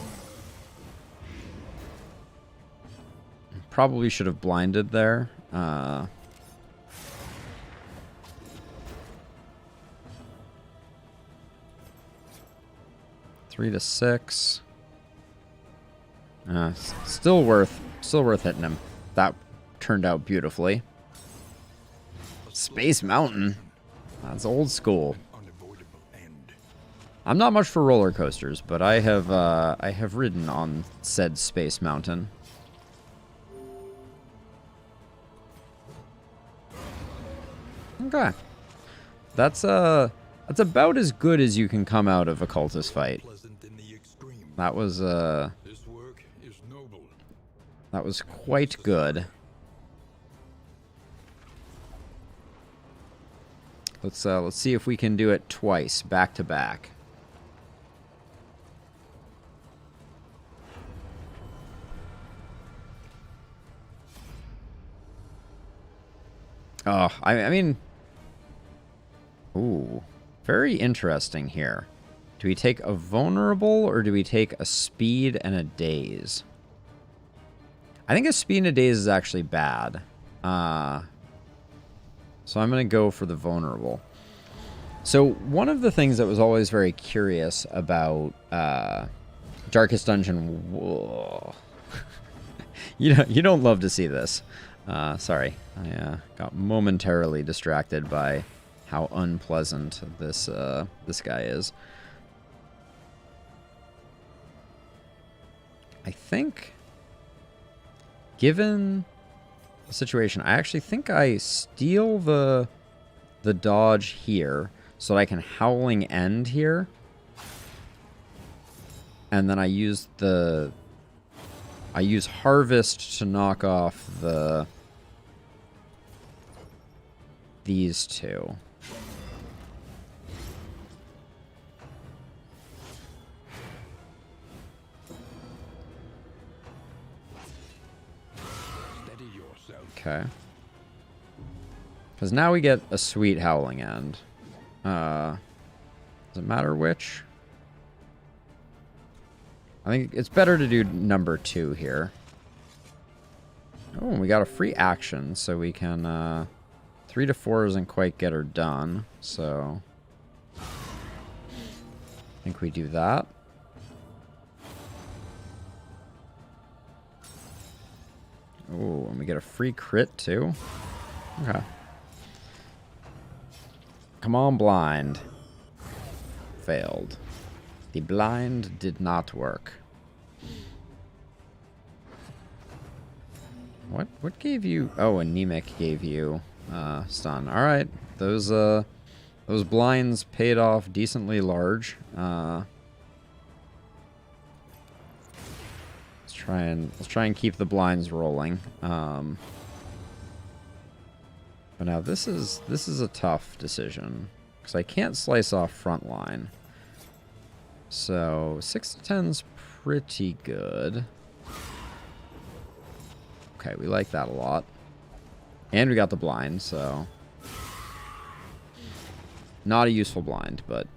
probably should have blinded there. 3 to 6. Still worth hitting him. That turned out beautifully. Space Mountain. That's old school. I'm not much for roller coasters, but I have ridden on said Space Mountain. Okay. That's That's about as good as you can come out of a cultist fight. That was, This work is noble. that was quite good. Let's see if we can do it twice, back to back. Oh, I mean... Ooh, very interesting here. Do we take a vulnerable, or do we take a speed and a daze? I think a speed and a daze is actually bad. So I'm going to go for the vulnerable. So one of the things that was always very curious about Darkest Dungeon... Whoa. you don't love to see this. Sorry, I got momentarily distracted by how unpleasant this guy is. I think, given the situation, I actually think I steal the dodge here so that I can Howling End here, and then I use Harvest to knock off these two. Steady yourself. Okay. Because now we get a sweet Howling End. Does it matter which? I think it's better to do number 2 here. Oh, and we got a free action, so we can... 3 to 4 doesn't quite get her done, so... I think we do that. Oh, and we get a free crit, too? Okay. Come on, blind. Failed. The blind did not work. What gave you... Oh, anemic gave you stun. Alright. Those blinds paid off decently large. Let's try and keep the blinds rolling. But now this is a tough decision, because I can't slice off front line. So 6 to 10's pretty good. Okay, we like that a lot. And we got the blind, so... Not a useful blind, but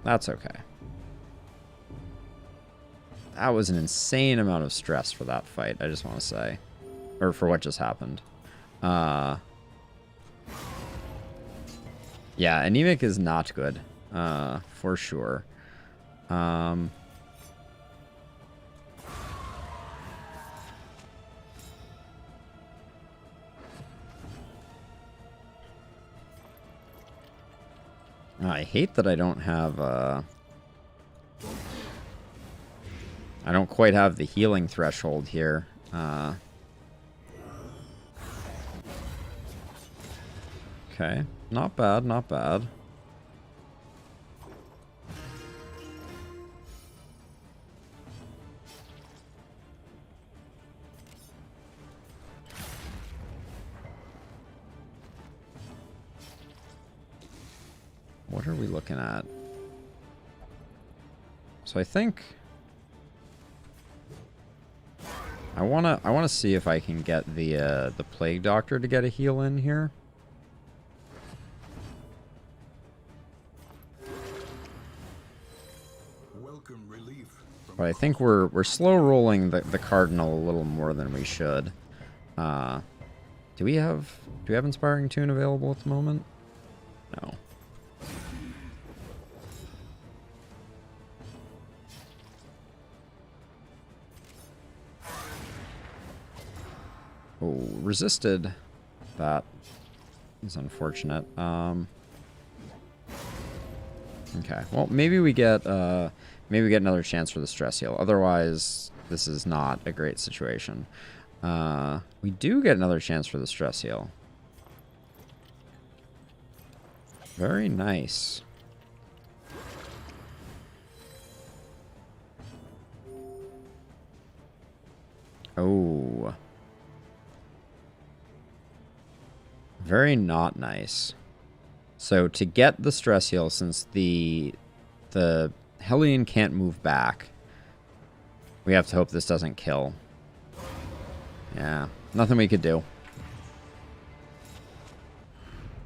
that's okay. That was an insane amount of stress for that fight, I just want to say. Or for what just happened. Yeah, anemic is not good. For sure. I hate that I don't have, I don't quite have the healing threshold here. Okay, not bad, not bad. What are we looking at? So I think I wanna see if I can get the Plague Doctor to get a heal in here. Welcome relief from But I think we're slow rolling the Cardinal a little more than we should. Do we have Inspiring Tune available at the moment? No. Oh, resisted. That is unfortunate. Okay. Well, maybe we get another chance for the stress heal. Otherwise, this is not a great situation. We do get another chance for the stress heal. Very nice. Oh. Very not nice. So to get the stress heal, since the Hellion can't move back, we have to hope this doesn't kill. Yeah, nothing we could do.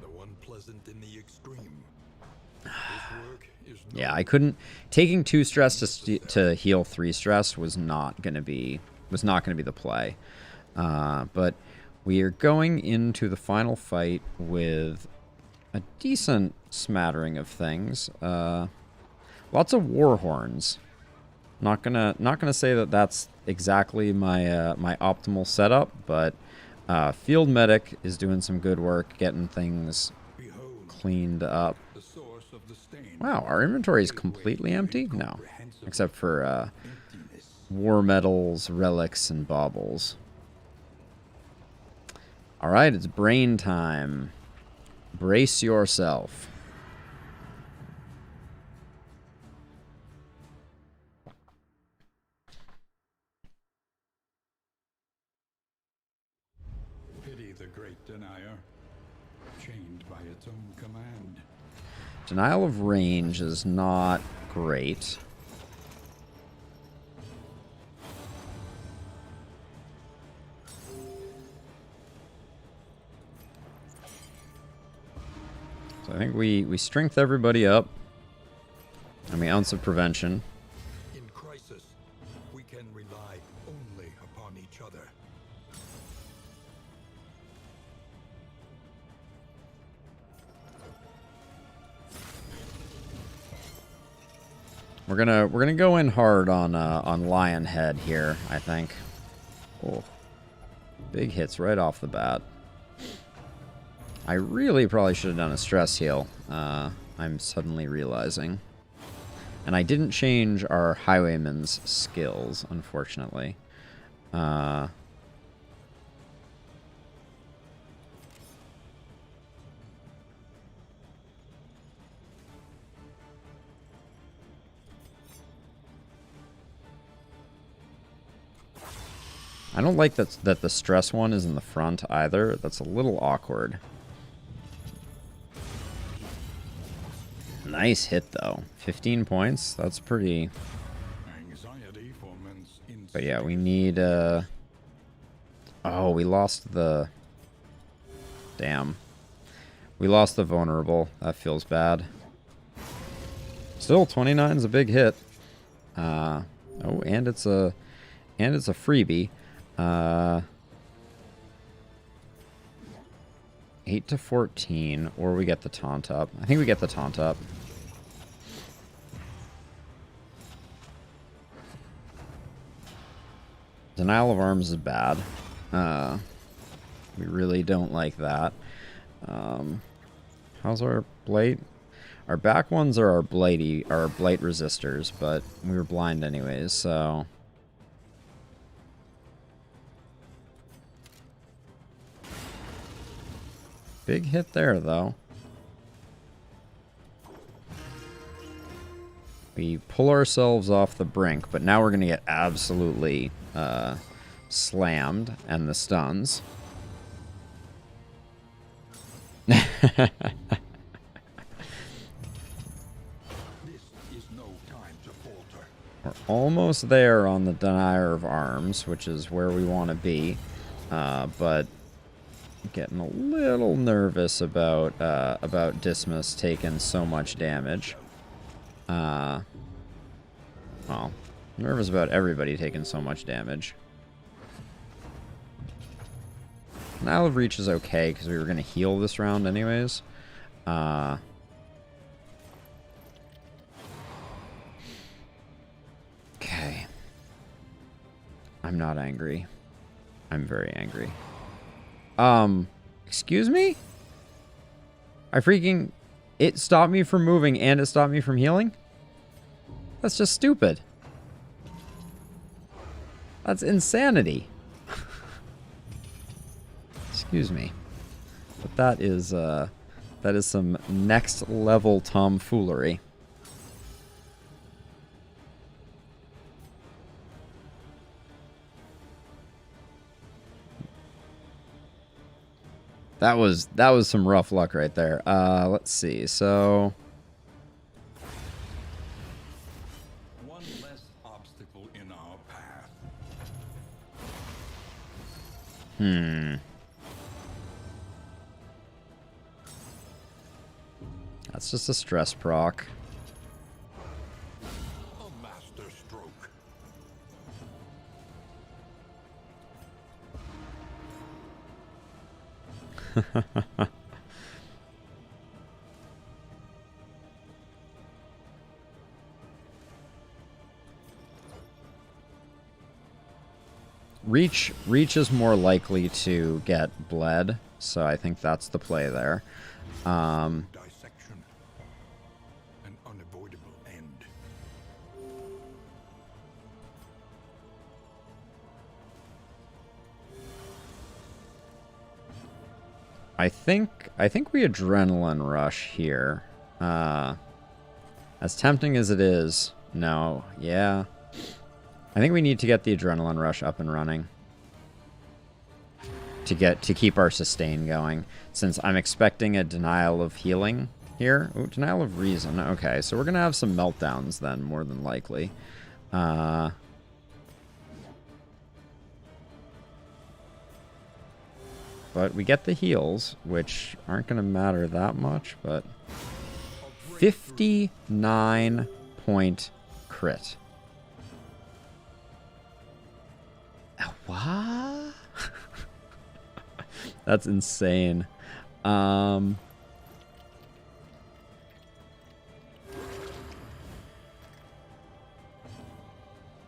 The one pleasant in the extreme. This work is Yeah, I couldn't. Taking 2 stress to heal 3 stress was not gonna be the play. But we are going into the final fight with a decent smattering of things. Lots of war horns. Not gonna say that that's exactly my my optimal setup, but field medic is doing some good work getting things cleaned up. Wow, our inventory is completely empty? No, except for war medals, relics, and baubles. All right, it's brain time. Brace yourself. Pity the great denier, chained by its own command. Denial of range is not great. So I think we strength everybody up. And we ounce of prevention. In crisis, we can rely only upon each other. We're gonna go in hard on Lionhead here, I think. Oh, big hits right off the bat. I really probably should have done a stress heal. I'm suddenly realizing. And I didn't change our Highwayman's skills, unfortunately. I don't like that the stress one is in the front either. That's a little awkward. Nice hit though. 15 points. That's pretty. But yeah, we need oh, we lost the damn. We lost the vulnerable. That feels bad. Still 29 is a big hit. Oh, and it's a freebie. 8 to 14, or we get the taunt up. I think we get the taunt up. Denial of arms is bad. We really don't like that. How's our blight? Our back ones are our blight resistors, but we were blind anyways, so. Big hit there, though. We pull ourselves off the brink, but now we're going to get absolutely slammed, and the stuns. This is no time to falter. We're almost there on the Denier of Arms, which is where we want to be, but getting a little nervous about Dismas taking so much damage. Well, nervous about everybody taking so much damage. Denial of Reach is okay because we were going to heal this round anyways. Okay. I'm not angry. I'm very angry. Excuse me? It stopped me from moving and it stopped me from healing? That's just stupid. That's insanity. Excuse me. But that is some next level tomfoolery. That was some rough luck right there. Let's see. So One less obstacle in our path. that's just a stress proc. A master stroke. Reach is more likely to get bled, so I think that's the play there. Dissection. An unavoidable end. I think we adrenaline rush here. As tempting as it is, no, yeah. I think we need to get the adrenaline rush up and running to keep our sustain going, since I'm expecting a denial of healing here. Ooh, denial of reason. Okay, so we're gonna have some meltdowns then, more than likely. But we get the heals, which aren't gonna matter that much, but 59 point crit. What? That's insane. I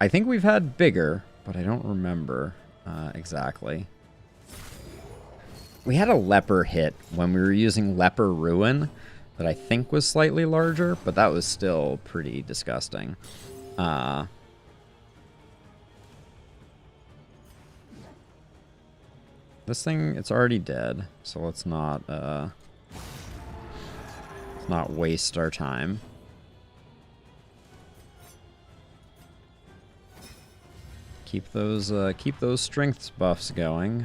think we've had bigger, but I don't remember exactly. We had a leper hit when we were using Leper Ruin that I think was slightly larger, but that was still pretty disgusting. This thing, it's already dead, so let's not waste our time. Keep those strengths buffs going.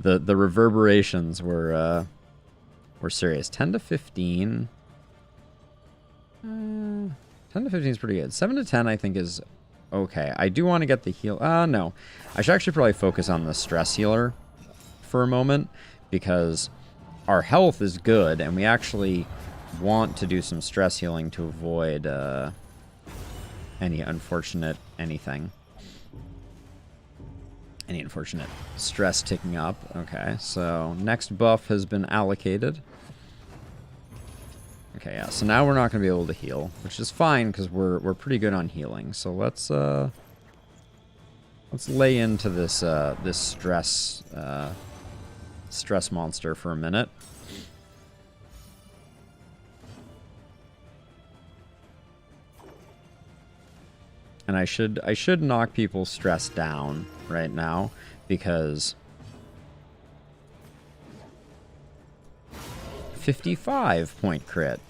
The reverberations were serious. 10 to 15. 10 to 15 is pretty good. 7 to 10 I think is okay. I do want to get the heal. No. I should actually probably focus on the stress healer for a moment, because our health is good and we actually want to do some stress healing to avoid any unfortunate stress ticking up. Okay, so next buff has been allocated. Okay, yeah, so now we're not going to be able to heal, which is fine because we're pretty good on healing. So let's lay into this this stress monster for a minute. And I should knock people's stress down right now, because 55 point crit.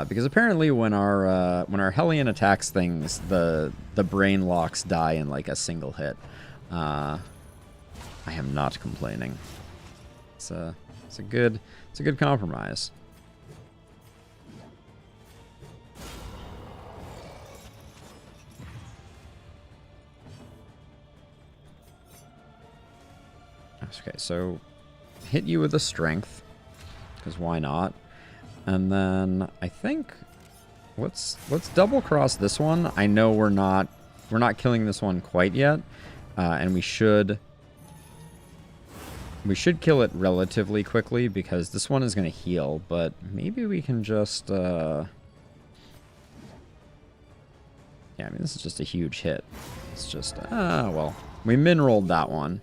Because apparently when our Hellion attacks things, the brain locks die in like a single hit. I am not complaining. It's a good compromise. Okay, so hit you with a strength, because why not? And then I think let's double cross this one. I know we're not killing this one quite yet, and we should kill it relatively quickly, because this one is going to heal. But maybe we can just yeah, I mean, this is just a huge hit. It's just well, we min-rolled that one.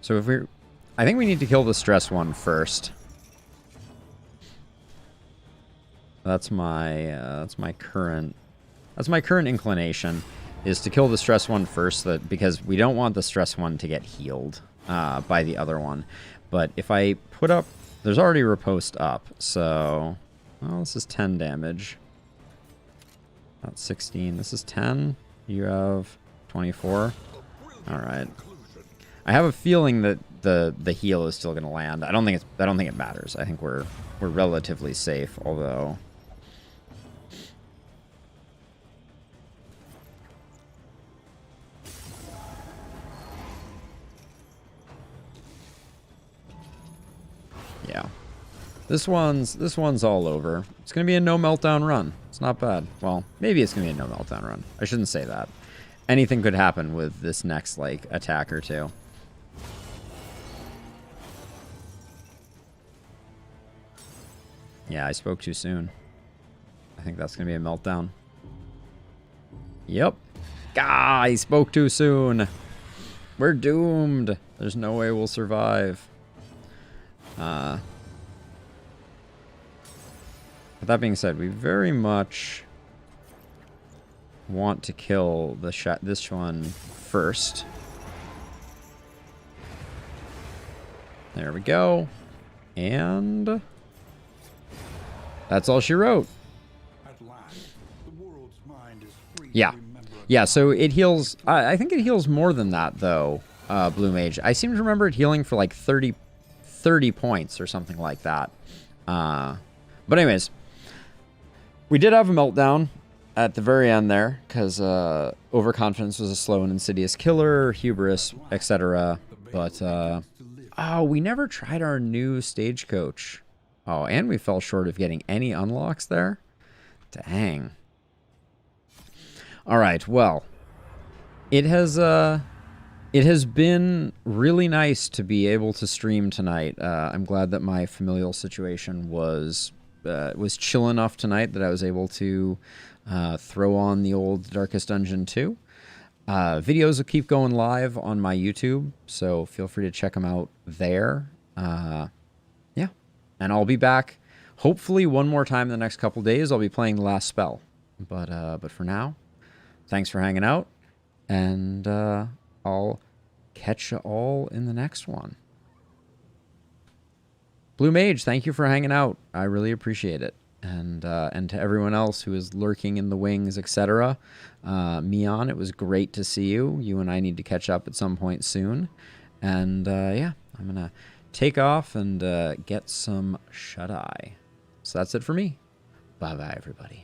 So I think we need to kill the stress one first. That's my current inclination. is to kill the stress one first, because we don't want the stress one to get healed by the other one. But if I put up... There's already riposte up, so... Well, this is 10 damage. Not 16. This is 10. You have 24. Alright. I have a feeling that the heal is still going to land. I don't think it matters. I think we're relatively safe, although... Yeah. This one's all over. It's going to be a no meltdown run. It's not bad. Well, maybe it's going to be a no meltdown run. I shouldn't say that. Anything could happen with this next, like, attack or two. Yeah, I spoke too soon. I think that's going to be a meltdown. Yep. Ah, I spoke too soon. We're doomed. There's no way we'll survive. But that being said, we very much want to kill this one first. There we go. And that's all she wrote. At last, the world's mind is free Yeah. to remember. Yeah, so it heals... I think it heals more than that, though, Blue Mage. I seem to remember it healing for like 30 points or something like that. But anyways, we did have a meltdown at the very end there, because overconfidence was a slow and insidious killer, hubris, etc. But, oh, we never tried our new stagecoach. Oh, and we fell short of getting any unlocks there? Dang. Alright, well, it has been really nice to be able to stream tonight. I'm glad that my familial situation was chill enough tonight that I was able to throw on the old Darkest Dungeon 2. Videos will keep going live on my YouTube, so feel free to check them out there. Yeah, and I'll be back hopefully one more time in the next couple days. I'll be playing the last spell, but for now, thanks for hanging out, and I'll catch you all in the next one. Blue Mage, thank you for hanging out. I really appreciate it. And to everyone else who is lurking in the wings, etc. Mion, it was great to see you. You and I need to catch up at some point soon. And yeah, I'm going to take off and get some shut-eye. So that's it for me. Bye-bye, everybody.